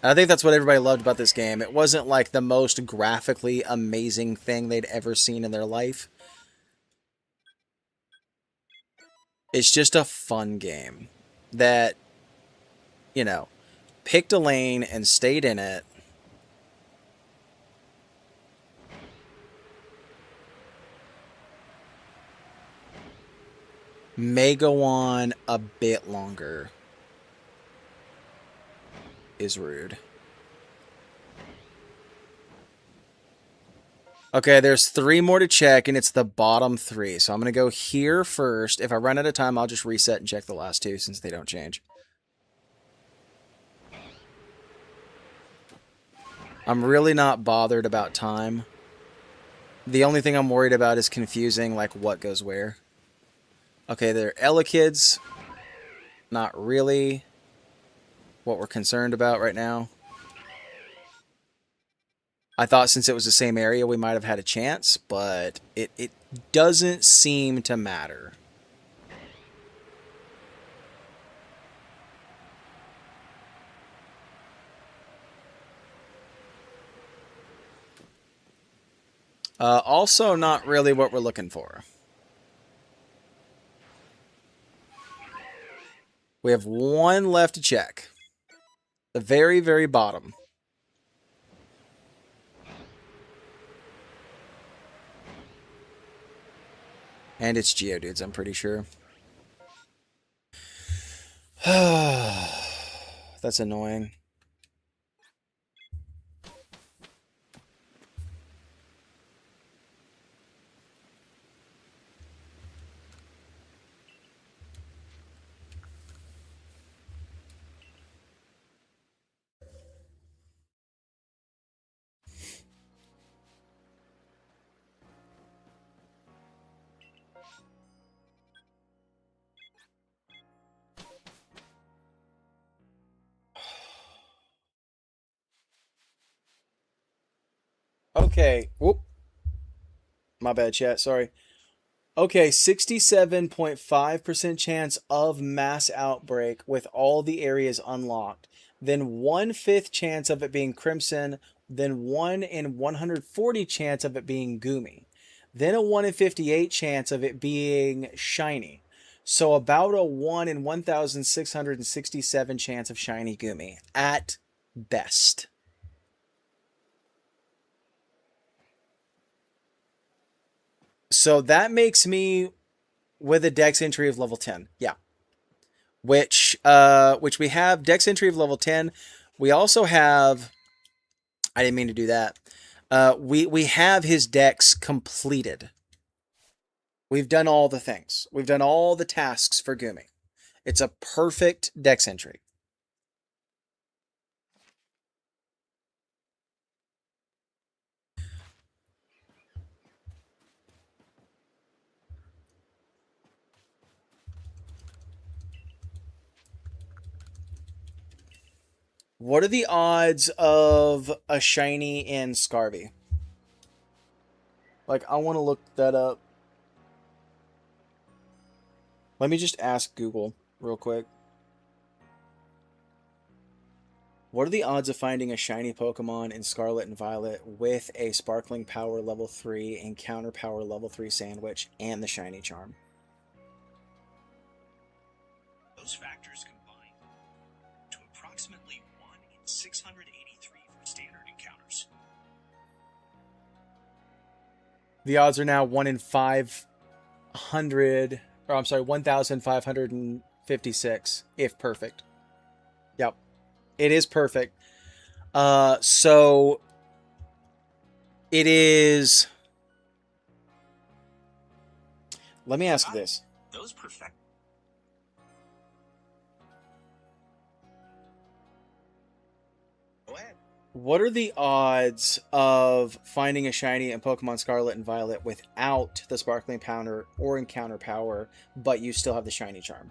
And I think that's what everybody loved about this game. It wasn't like the most graphically amazing thing they'd ever seen in their life. It's just a fun game that, you know, picked a lane and stayed in it. May go on a bit longer. Is rude. Okay, there's 3 more to check, and it's the bottom 3. So I'm going to go here first. If I run out of time, I'll just reset and check the last 2 since they don't change. I'm really not bothered about time. The only thing I'm worried about is confusing, like, what goes where. Okay, they're Elekid's. Not really what we're concerned about right now. I thought since it was the same area, we might have had a chance, but it doesn't seem to matter. Also, not really what we're looking for. We have 1 left to check. The very, very bottom. And it's Geodudes, I'm pretty sure. That's annoying. Okay. Whoop. My bad, chat. Sorry. Okay, 67.5% chance of mass outbreak with all the areas unlocked. Then 1/5 chance of it being Crimson. Then 1 in 140 chance of it being Goomy. Then a 1 in 58 chance of it being Shiny. So about a 1 in 1,667 chance of Shiny Goomy at best. So that makes me with a dex entry of level 10. Yeah. Which we have dex entry of level 10. We also have, I didn't mean to do that. We have his dex completed. We've done all the things. We've done all the tasks for Gumi. It's a perfect dex entry. What are the odds of a shiny in Scarby? Like, I want to look that up. Let me just ask Google real quick. What are the odds of finding a shiny Pokemon in Scarlet and Violet with a Sparkling Power level 3 and Counter Power level 3 sandwich and the shiny charm? Those factors combine to approximately 1 in 683 for standard encounters. The odds are now 1 in 500, or I'm sorry, 1,556 if perfect. Yep. It is perfect. So it is. Let me ask this. Those perfect. Go ahead. What are the odds of finding a shiny in Pokemon Scarlet and Violet without the Sparkling Powder or Encounter Power, but you still have the shiny charm?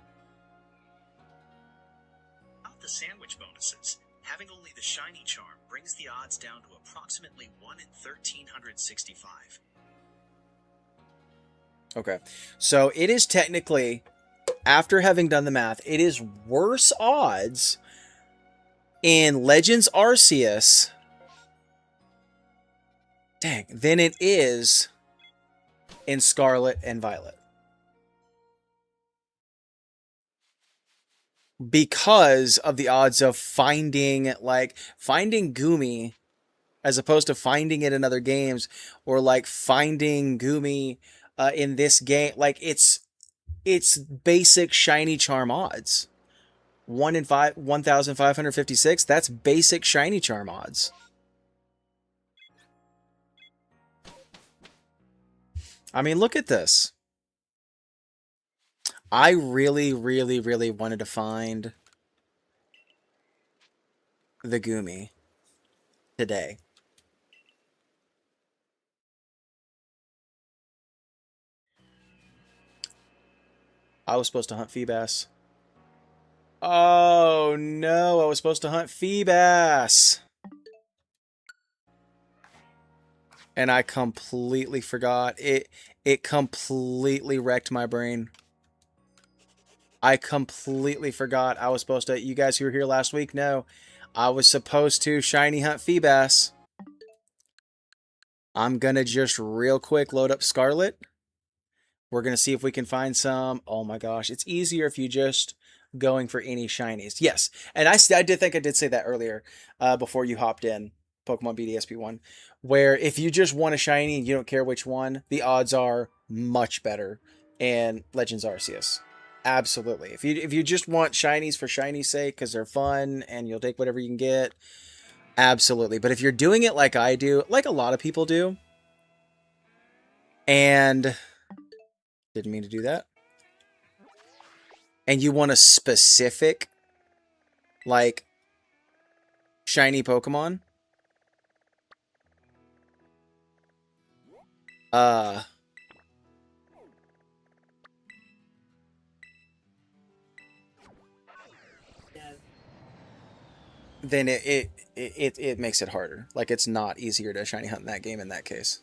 Without the sandwich bonuses, having only the shiny charm brings the odds down to approximately 1 in 1,365. Okay. So it is technically, after having done the math, it is worse odds in Legends Arceus, than it is in Scarlet and Violet. Because of the odds of finding Goomy as opposed to finding it in other games, or like finding Goomy in this game. Like it's basic shiny charm odds. 1 in 1,556. That's basic shiny charm odds. I mean, look at this. I really, really, really wanted to find the Goomy today. I was supposed to hunt Feebas. Oh no, I was supposed to hunt Feebas. And I completely forgot. It completely wrecked my brain. I completely forgot I was supposed to. You guys who were here last week know I was supposed to shiny hunt Feebas. I'm gonna just real quick load up Scarlet. We're gonna see if we can find some. Oh my gosh, it's easier if you just going for any shinies. Yes, and I did think I did say that earlier before you hopped in, Pokemon BDSP1, where if you just want a shiny and you don't care which one, the odds are much better in Legends Arceus. Absolutely. If you just want shinies for shinies' sake because they're fun and you'll take whatever you can get, absolutely. But if you're doing it like I do, like a lot of people do, and didn't mean to do that, and you want a specific like shiny Pokemon, then it makes it harder. Like, it's not easier to shiny hunt in that game in that case.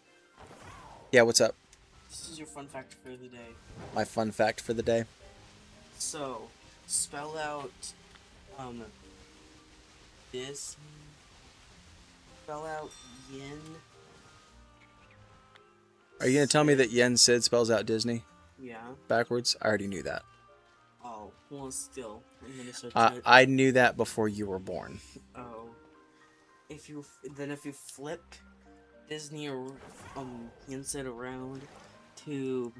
Yeah, what's up? This is your fun fact for the day. My fun fact for the day. So, spell out, this. Spell out yin. Are you gonna tell me that Yen Sid spells out Disney Yeah. backwards? I already knew that. Oh, well, still. I'm gonna search it. I knew that before you were born. Oh. If you flip Disney or yin Sid around to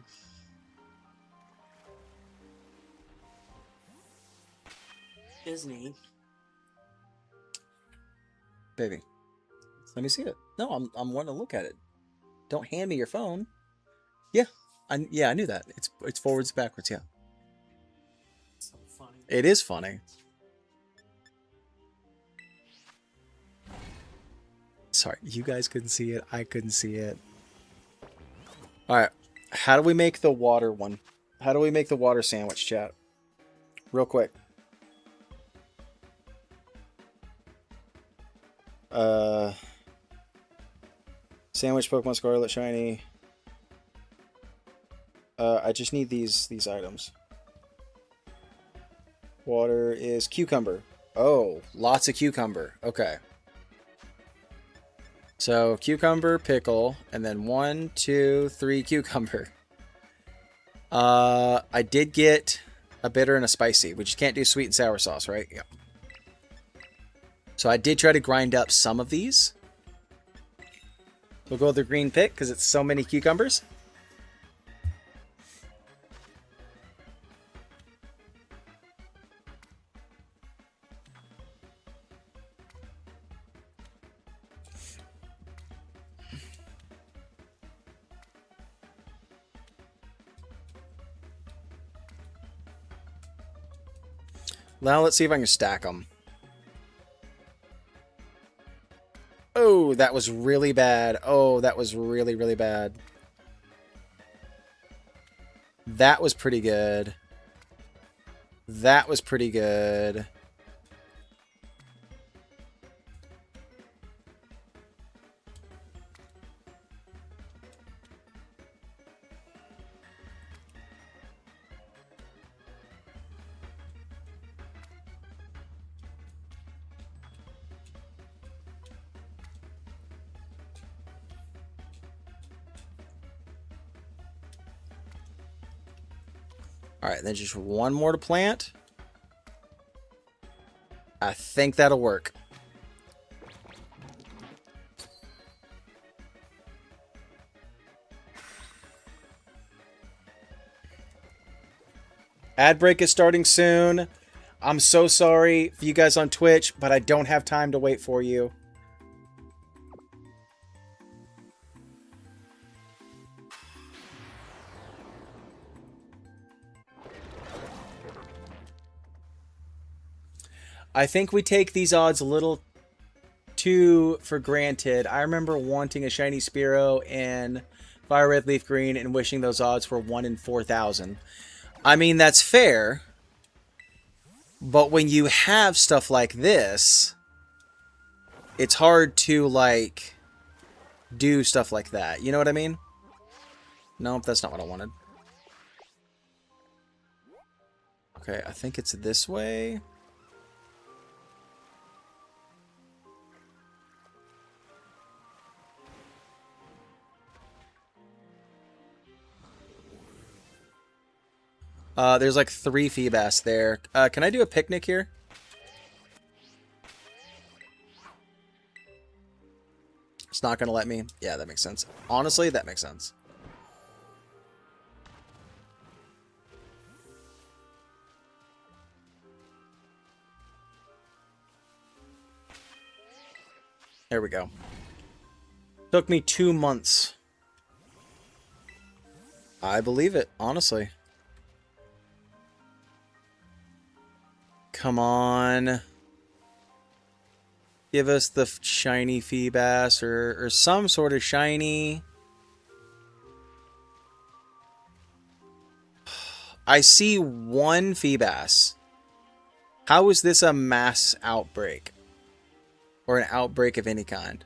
Disney. Baby, let me see it. No, I'm wanting to look at it. Don't hand me your phone. Yeah, I knew that. It's forwards backwards. Yeah, So funny. it is funny. Sorry, you guys couldn't see it. I couldn't see it. All right, how do we make the water one? How do we make the water sandwich, chat? Real quick. Sandwich, Pokemon Scarlet, shiny. I just need these items. Water is cucumber. Oh, lots of cucumber. Okay. So cucumber, pickle, and then 1, 2, 3 cucumber. I did get a bitter and a spicy. We just can't do sweet and sour sauce, right? Yeah. So I did try to grind up some of these. We'll go with the green pick because it's so many cucumbers. Now let's see if I can stack them. Oh, that was really bad. Oh, that was really, really bad. That was pretty good. That was pretty good. All right, then just one more to plant. I think that'll work. Ad break is starting soon. I'm so sorry for you guys on Twitch, but I don't have time to wait for you. I think we take these odds a little too for granted. I remember wanting a shiny Spearow in Fire Red Leaf Green and wishing those odds were 1 in 4,000. I mean, that's fair. But when you have stuff like this, it's hard to, like, do stuff like that. You know what I mean? Nope, that's not what I wanted. Okay, I think it's this way. There's like 3 Feebas there. Can I do a picnic here? It's not going to let me. Yeah, that makes sense. Honestly, that makes sense. There we go. Took me 2 months. I believe it, honestly. Come on. Give us the shiny Feebas or some sort of shiny. I see 1 Feebas. How is this a mass outbreak? Or an outbreak of any kind?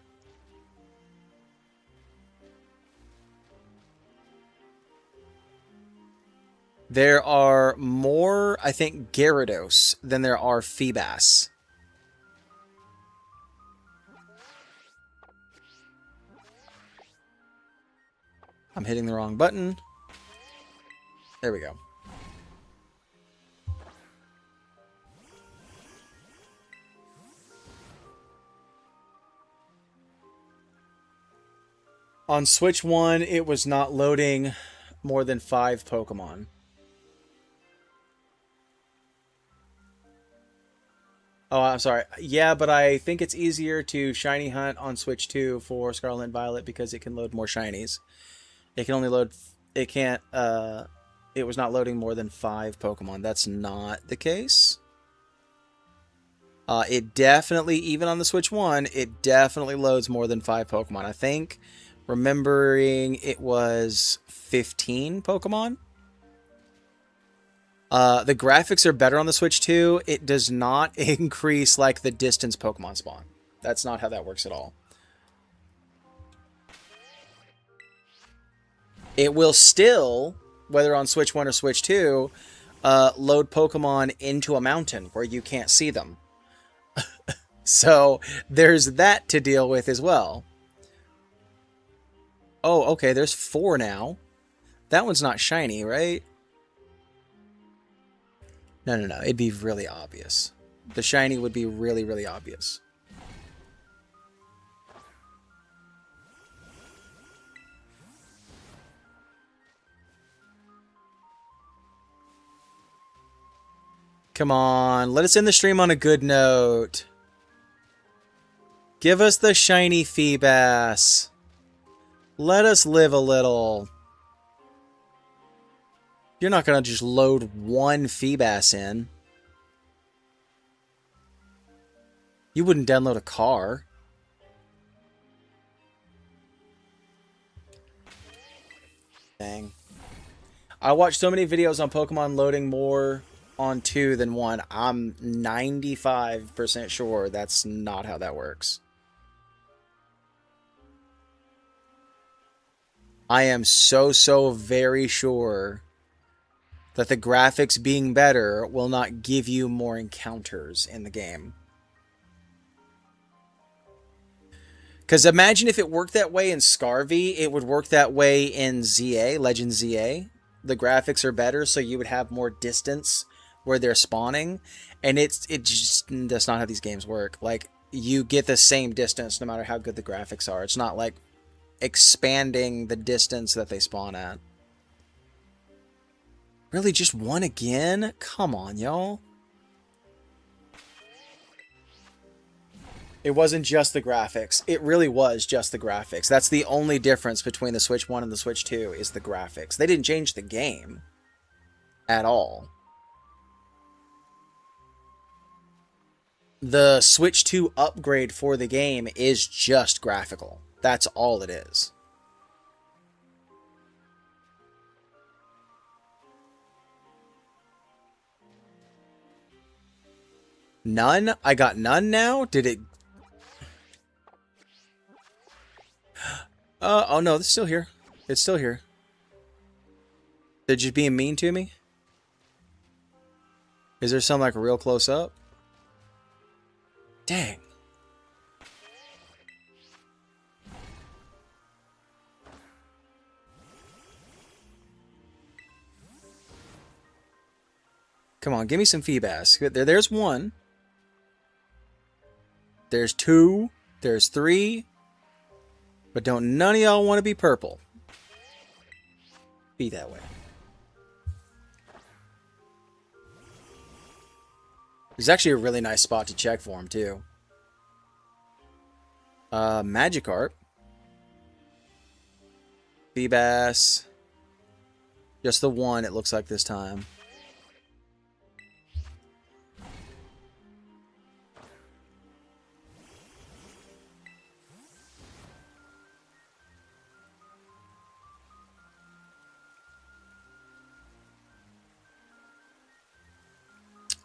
There are more, I think, Gyarados than there are Feebas. I'm hitting the wrong button. There we go. On Switch 1, it was not loading more than 5 Pokemon. Oh, I'm sorry. Yeah, but I think it's easier to shiny hunt on Switch 2 for Scarlet and Violet because it can load more shinies. It can only load... It can't... It was not loading more than 5 Pokemon. That's not the case. It definitely, even on the Switch 1, it definitely loads more than 5 Pokemon. I think, remembering it was 15 Pokemon. The graphics are better on the Switch 2. It does not increase like the distance Pokemon spawn. That's not how that works at all. It will still, whether on Switch 1 or Switch 2, load Pokemon into a mountain where you can't see them. So there's that to deal with as well. Oh, okay, there's 4 now. That one's not shiny, right? No, it'd be really obvious. The shiny would be really, really obvious. Come on, let us end the stream on a good note. Give us the shiny Feebas. Let us live a little. You're not going to just load one Feebas in. You wouldn't download a car. Dang. I watched so many videos on Pokemon loading more on 2 than 1. I'm 95% sure that's not how that works. I am so very sure that the graphics being better will not give you more encounters in the game. Because imagine if it worked that way in Scarvy, it would work that way in ZA, Legend ZA. The graphics are better, so you would have more distance where they're spawning. And it just, that's not how these games work. Like, you get the same distance no matter how good the graphics are. It's not like expanding the distance that they spawn at. Really, just one again? Come on, y'all. It wasn't just the graphics. It really was just the graphics. That's the only difference between the Switch 1 and the Switch 2 is the graphics. They didn't change the game at all. The Switch 2 upgrade for the game is just graphical. That's all it is. None? I got none now? Did it... oh no, it's still here. It's still here. They're just being mean to me? Is there some like real close up? Dang. Come on, give me some Feebas. There's one. There's 2. There's 3. But don't none of y'all want to be purple. Be that way. There's actually a really nice spot to check for him, too. Magikarp. Feebas. Just the one, it looks like this time.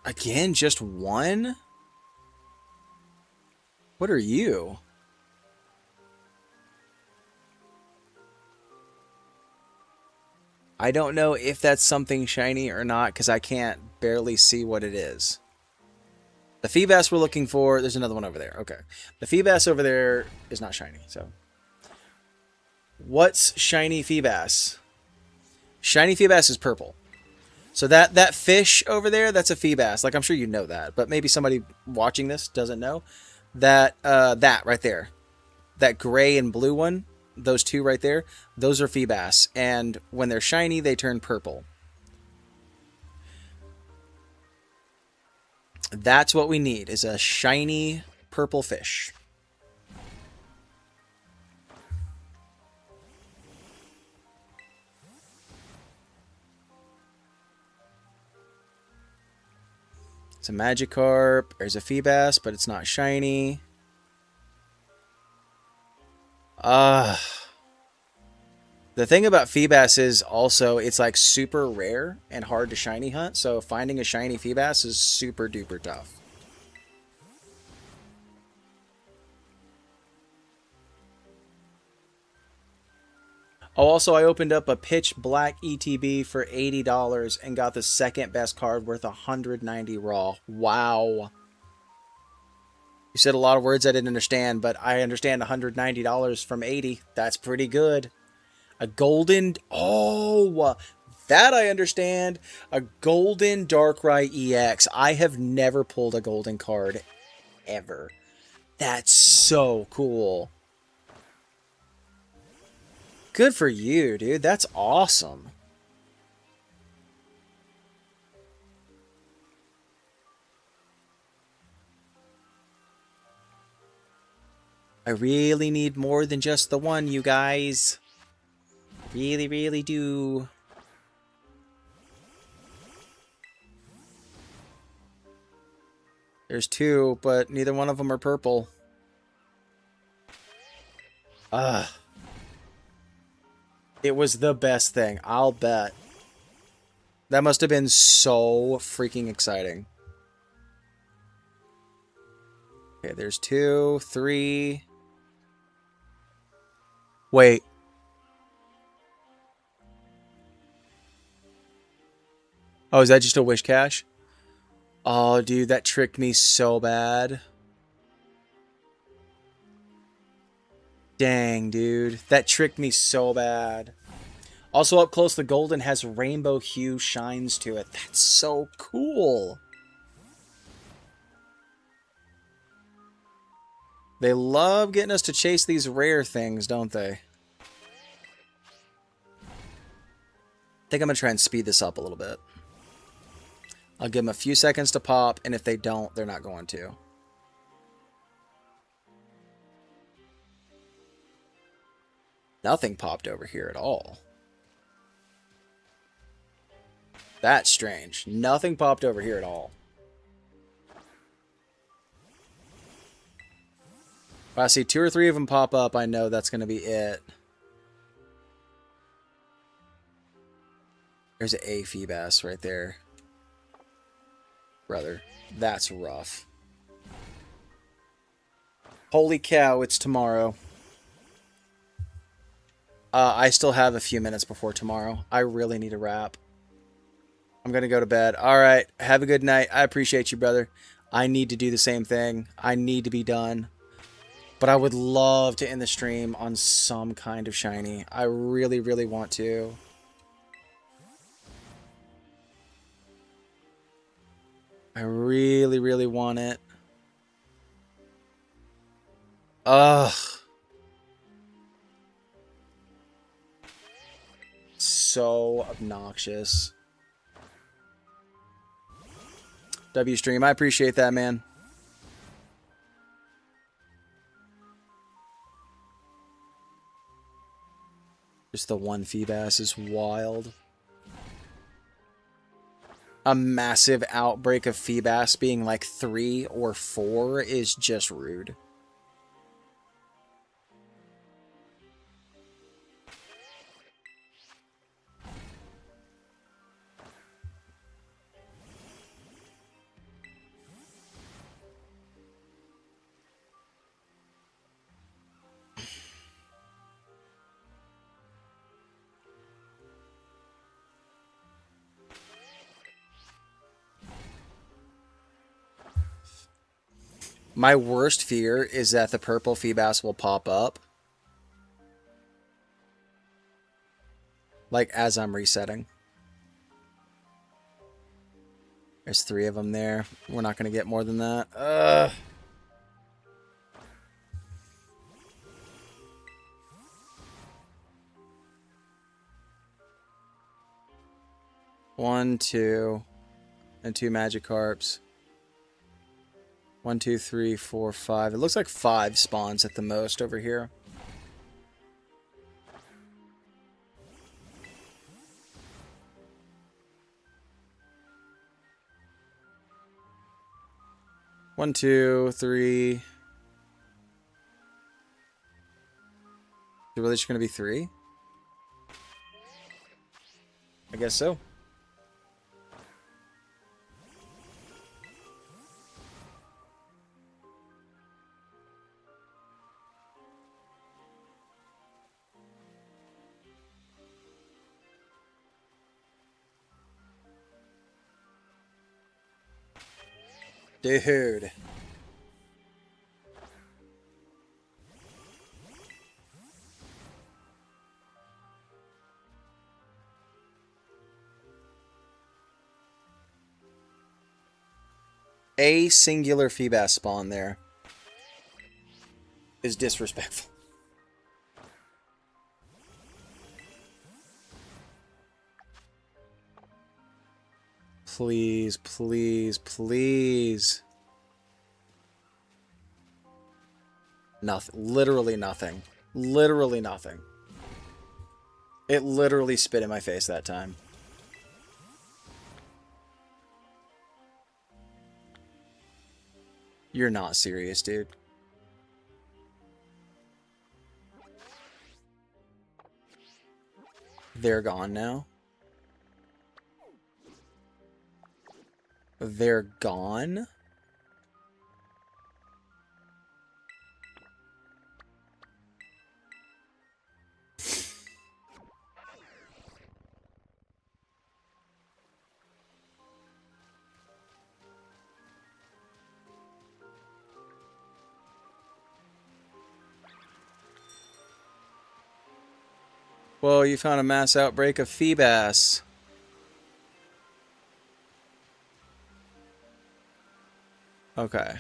Again, just one? What are you? I don't know if that's something shiny or not because I can't barely see what it is. The Feebas we're looking for, there's another one over there. Okay. The Feebas over there is not shiny, so. What's shiny Feebas? Shiny Feebas is purple. So that fish over there, that's a Feebas. Like, I'm sure you know that, but maybe somebody watching this doesn't know. That right there. That gray and blue one, those two right there, those are Feebas. And when they're shiny, they turn purple. That's what we need, is a shiny purple fish. It's a Magikarp. There's a Feebas, but it's not shiny. The thing about Feebas is also it's like super rare and hard to shiny hunt. So finding a shiny Feebas is super duper tough. Oh, also, I opened up a pitch black ETB for $80 and got the second best card worth 190 raw. Wow. You said a lot of words I didn't understand, but I understand $190 from 80. That's pretty good. A golden... Oh, that I understand. A golden Darkrai EX. I have never pulled a golden card ever. That's so cool. Good for you, dude. That's awesome. I really need more than just the one, you guys. Really, really do. There's two, but neither one of them are purple. Ugh. It was the best thing, I'll bet. That must have been so freaking exciting. Okay, there's 2, 3. Wait. Oh, is that just a wish cache? Oh, dude, that tricked me so bad. Dang, dude. That tricked me so bad. Also, up close, the golden has rainbow hue shines to it. That's so cool. They love getting us to chase these rare things, don't they? I think I'm going to try and speed this up a little bit. I'll give them a few seconds to pop, and if they don't, they're not going to. Nothing popped over here at all. That's strange. Nothing popped over here at all. If I see 2 or 3 of them pop up, I know that's going to be it. There's a Feebas right there. Brother, that's rough. Holy cow, it's tomorrow. I still have a few minutes before tomorrow. I really need a wrap. I'm going to go to bed. All right, have a good night. I appreciate you, brother. I need to do the same thing. I need to be done. But I would love to end the stream on some kind of shiny. I really, really want to. I really, really want it. Ugh. So obnoxious. W stream, I appreciate that, man. Just the one Feebas is wild. A massive outbreak of Feebas being like 3 or 4 is just rude. My worst fear is that the purple Feebas will pop up. Like, as I'm resetting. There's 3 of them there. We're not going to get more than that. Ugh. One, 2, and 2 Magikarps. 1, 2, 3, 4, 5. It looks like 5 spawns at the most over here. One, 2, 3. Is it really just going to be 3? I guess so. Dude. A singular Feebas spawn there is disrespectful. Please, please, please. Nothing. Literally nothing. Literally nothing. It literally spit in my face that time. You're not serious, dude. They're gone now. They're gone? Whoa, you found a mass outbreak of Feebas. Okay.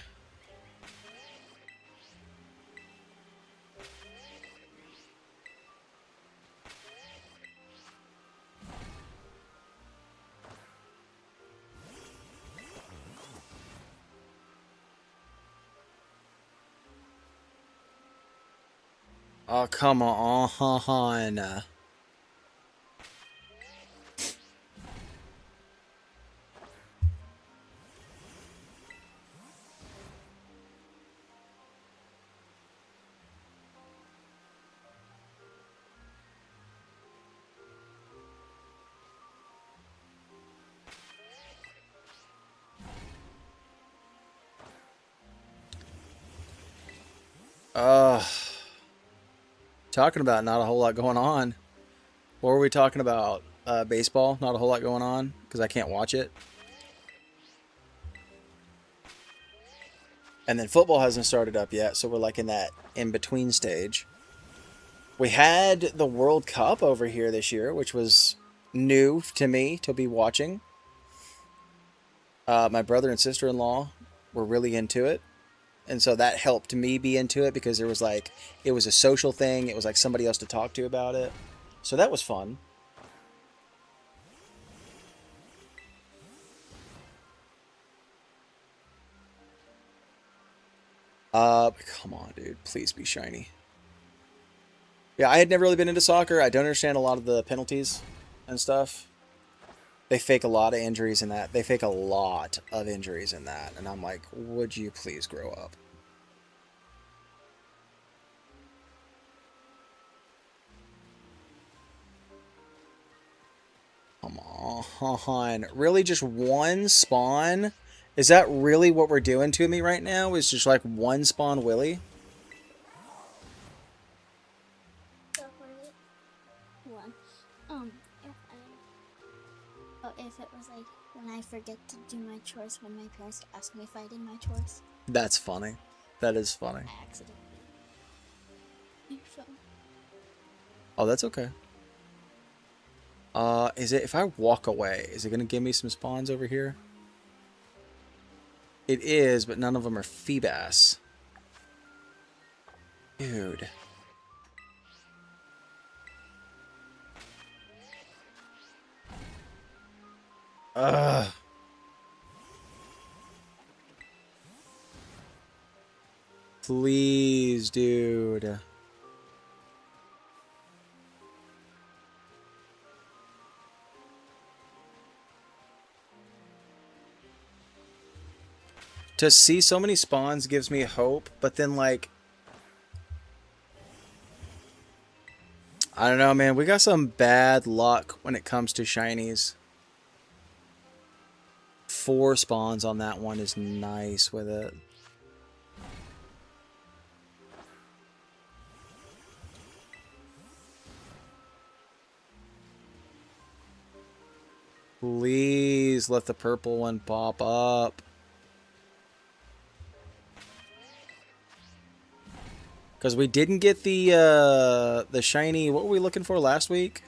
Oh, come on. Talking about not a whole lot going on. What were we talking about? Baseball? Not a whole lot going on because I can't watch it. And then football hasn't started up yet, so we're like in that in-between stage. We had the World Cup over here this year, which was new to me to be watching. My brother and sister-in-law were really into it. And so that helped me be into it because there was like, it was a social thing. It was like somebody else to talk to about it. So that was fun. Come on, dude. Please be shiny. Yeah, I had never really been into soccer. I don't understand a lot of the penalties and stuff. They fake a lot of injuries in that. They fake a lot of injuries in that. And I'm like, would you please grow up? Come on. Really just one spawn? Is that really what we're doing to me right now? Is just like one spawn Willy? One. If it was like when I forget to do my chores when my parents ask me if I did my chores. That's funny. That is funny. I accidentally. So. Oh, that's okay. Is it, if I walk away, is it going to give me some spawns over here? It is, but none of them are Feebas. Dude. Ugh. Please, dude. To see so many spawns gives me hope, but then like, I don't know, man. We got some bad luck when it comes to shinies. 4 spawns on that one is nice with it. Please let the purple one pop up. Because we didn't get the shiny, what were we looking for last week?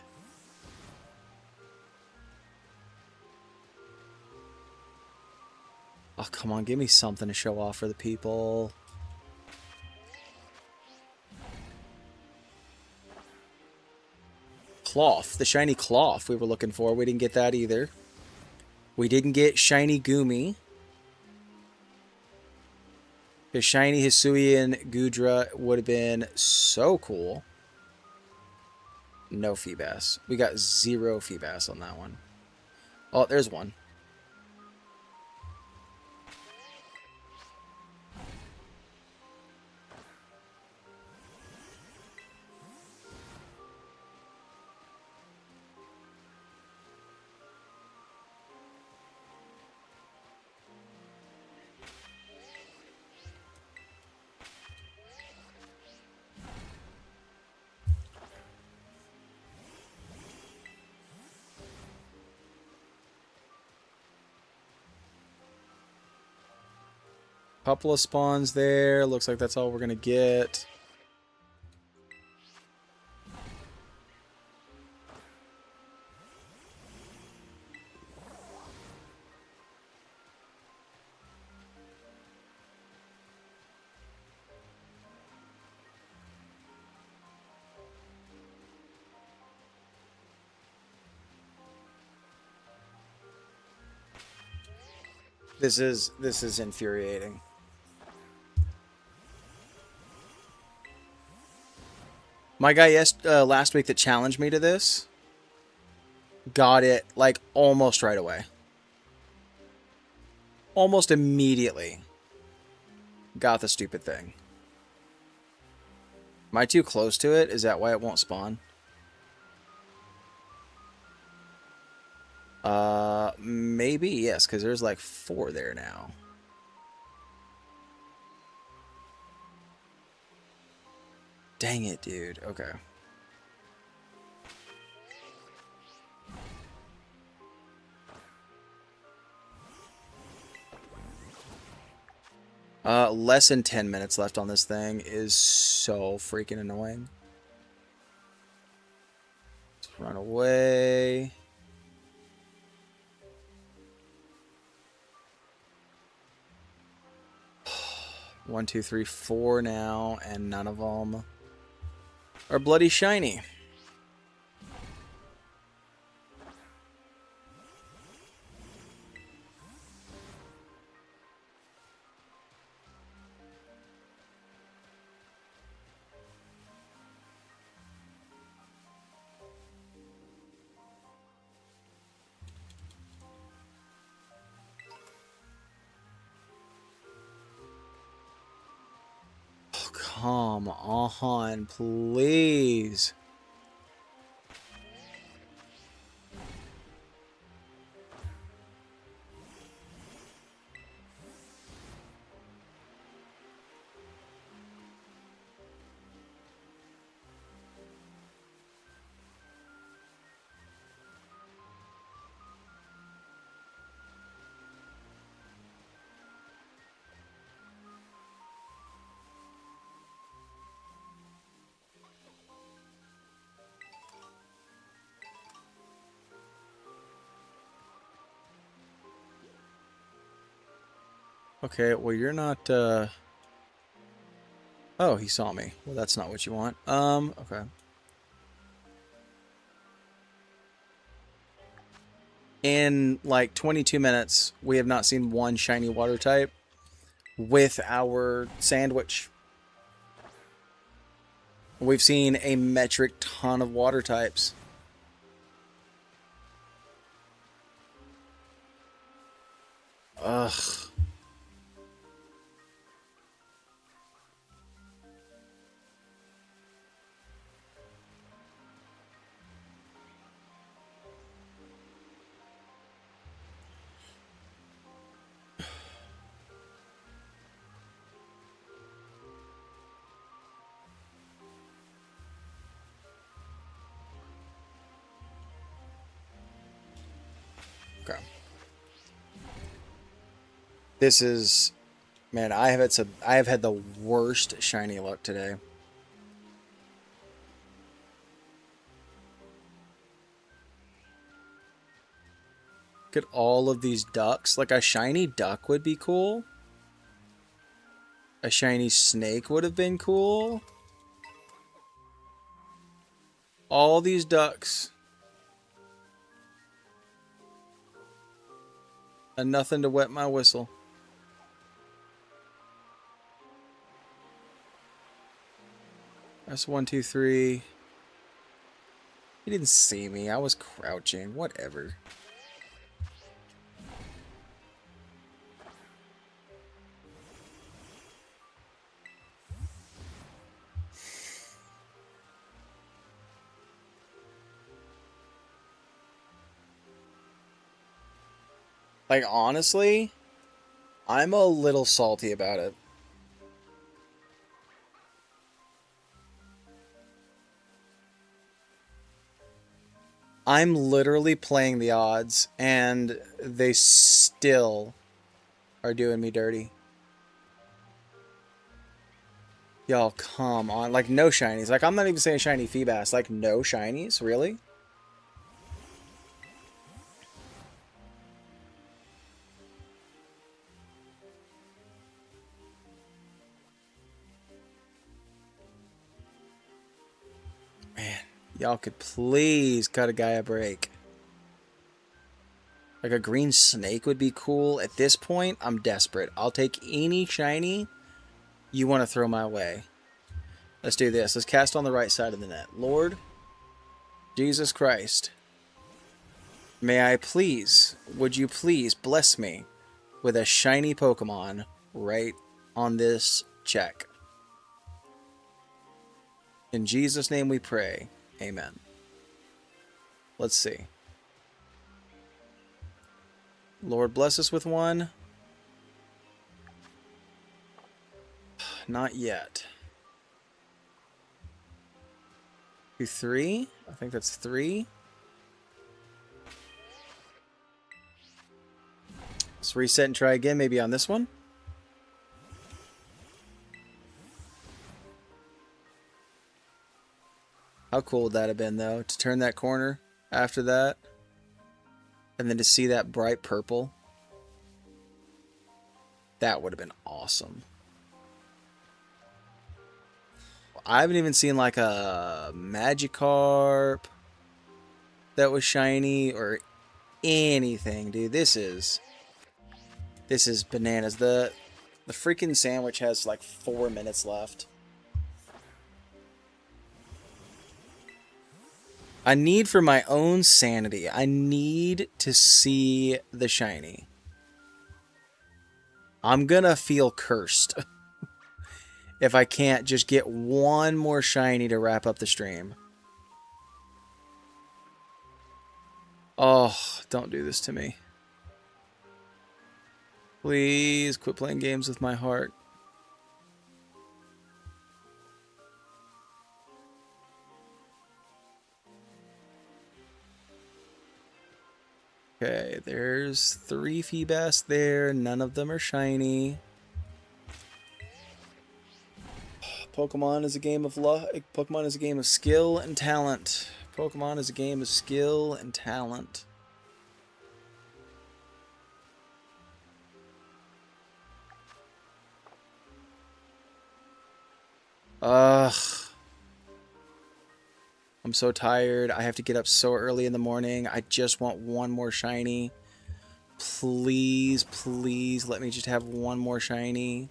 Oh, come on, give me something to show off for the people. Cloth, the shiny cloth we were looking for. We didn't get that either. We didn't get shiny Goomy. His shiny Hisuian Goodra would have been so cool. No Feebas. We got 0 Feebas on that one. Oh, there's one. Couple of spawns there. Looks like that's all we're gonna get. This is infuriating. My guy last week that challenged me to this got it like almost right away. Almost immediately got the stupid thing. Am I too close to it? Is that why it won't spawn? Maybe, yes, because there's like 4 there now. Dang it, dude. Okay. Less than 10 minutes left on this thing is so freaking annoying. Let's run away. One, two, three, 4 now, and none of them are bloody shiny. Come on, please. Okay, well you're not Oh, he saw me. Well, that's not what you want. Okay. In like 22 minutes, we have not seen one shiny water type with our sandwich. We've seen a metric ton of water types. Ugh. Okay. This is, man, I have had the worst shiny luck today. Look at all of these ducks. Like a shiny duck would be cool. A shiny snake would have been cool. All these ducks. And nothing to wet my whistle. That's 1, 2, 3. He didn't see me. I was crouching. Whatever. Like, honestly, I'm a little salty about it. I'm literally playing the odds, and they still are doing me dirty. Y'all, come on. Like, no shinies. Like, I'm not even saying shiny Feebas. Like, no shinies? Really? Man, y'all could please cut a guy a break. Like, a green snake would be cool. At this point, I'm desperate. I'll take any shiny you want to throw my way. Let's do this. Let's cast on the right side of the net. Lord Jesus Christ, may I please, would you please bless me with a shiny Pokemon right on this check? In Jesus' name we pray. Amen. Let's see. Lord, bless us with one. Not yet. 2, 3. I think that's 3. Let's reset and try again, maybe on this one. How cool would that have been, though, to turn that corner after that? And then to see that bright purple. That would have been awesome. I haven't even seen like a Magikarp that was shiny or anything, dude. This is bananas. The freaking sandwich has like 4 minutes left. I need, for my own sanity, I need to see the shiny. I'm gonna feel cursed if I can't just get one more shiny to wrap up the stream. Oh, don't do this to me. Please quit playing games with my heart. Okay, there's 3 Feebas there. None of them are shiny. Pokemon is a game of luck. Pokemon is a game of skill and talent. Pokemon is a game of skill and talent. Ugh. I'm so tired. I have to get up so early in the morning. I just want one more shiny. Please, please let me just have one more shiny.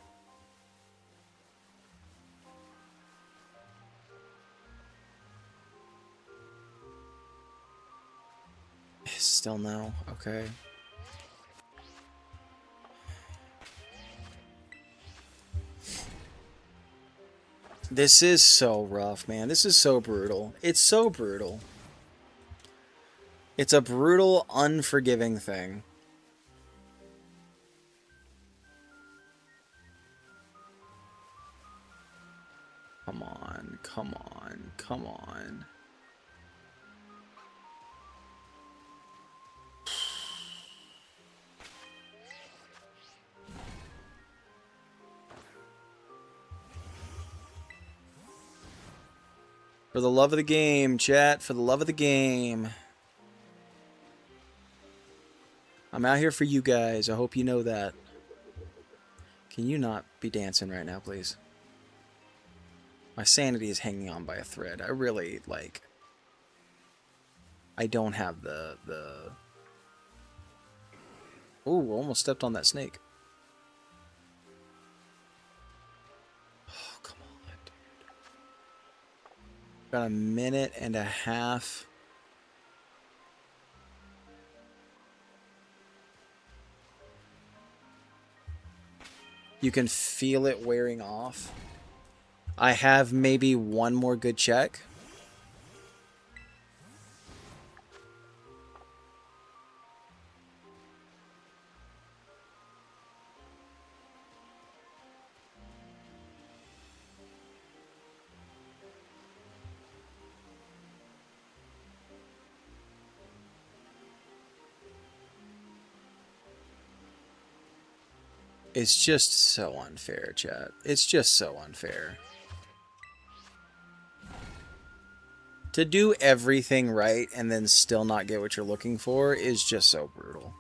Still no. Okay. This is so rough, man. This is so brutal. It's so brutal. It's a brutal, unforgiving thing. Come on, come on, come on. For the love of the game, chat, for the love of the game. I'm out here for you guys. I hope you know that. Can you not be dancing right now, please? My sanity is hanging on by a thread. I really, like... I don't have the... Ooh, almost stepped on that snake. Oh, come on, dude. About a minute and a half. You can feel it wearing off. I have maybe one more good check. It's just so unfair, chat. It's just so unfair. To do everything right and then still not get what you're looking for is just so brutal.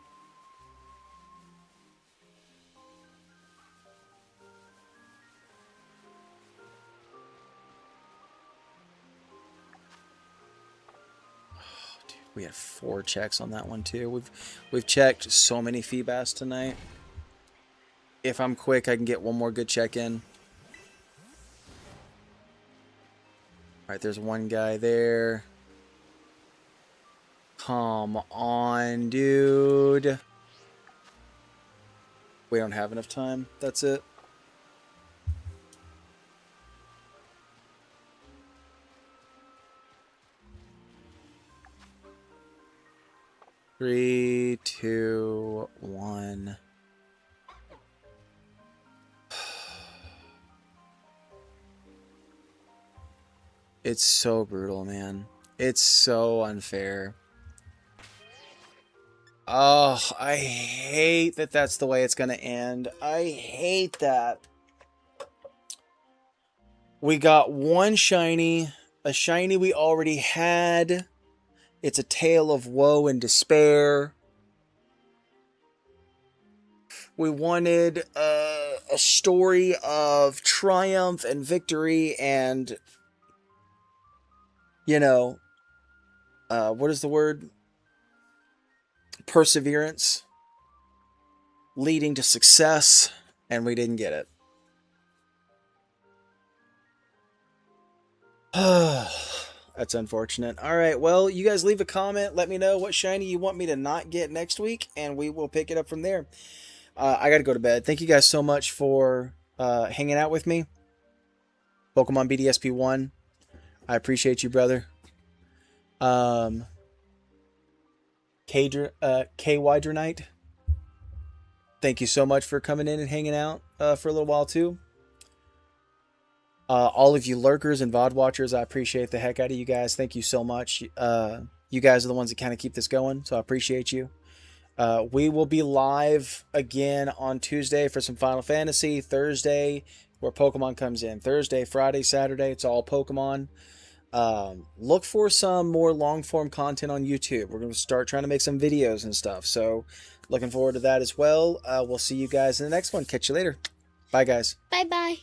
Oh, dude, we had 4 checks on that one too. We've checked so many Feebas tonight. If I'm quick, I can get one more good check in. Alright, there's one guy there. Come on, dude. We don't have enough time. That's it. Three, two, one. It's so brutal, man. It's so unfair. Oh, I hate that that's the way it's going to end. I hate that. We got one shiny, a shiny we already had. It's a tale of woe and despair. We wanted a story of triumph and victory and, you know, what is the word? Perseverance leading to success, and we didn't get it. That's unfortunate. All right, well, you guys leave a comment. Let me know what shiny you want me to not get next week, and we will pick it up from there. I got to go to bed. Thank you guys so much for hanging out with me. Pokemon BDSP1. I appreciate you, brother. K-Wydronite. Thank you so much for coming in and hanging out for a little while too. All of you lurkers and VOD watchers, I appreciate the heck out of you guys. Thank you so much. You guys are the ones that kind of keep this going, so I appreciate you. We will be live again on Tuesday for some Final Fantasy. Thursday, where Pokemon comes in. Thursday, Friday, Saturday, it's all Pokemon. Look for some more long-form content on YouTube. We're going to start trying to make some videos and stuff. So, looking forward to that as well. We'll see you guys in the next one. Catch you later. Bye, guys. Bye bye.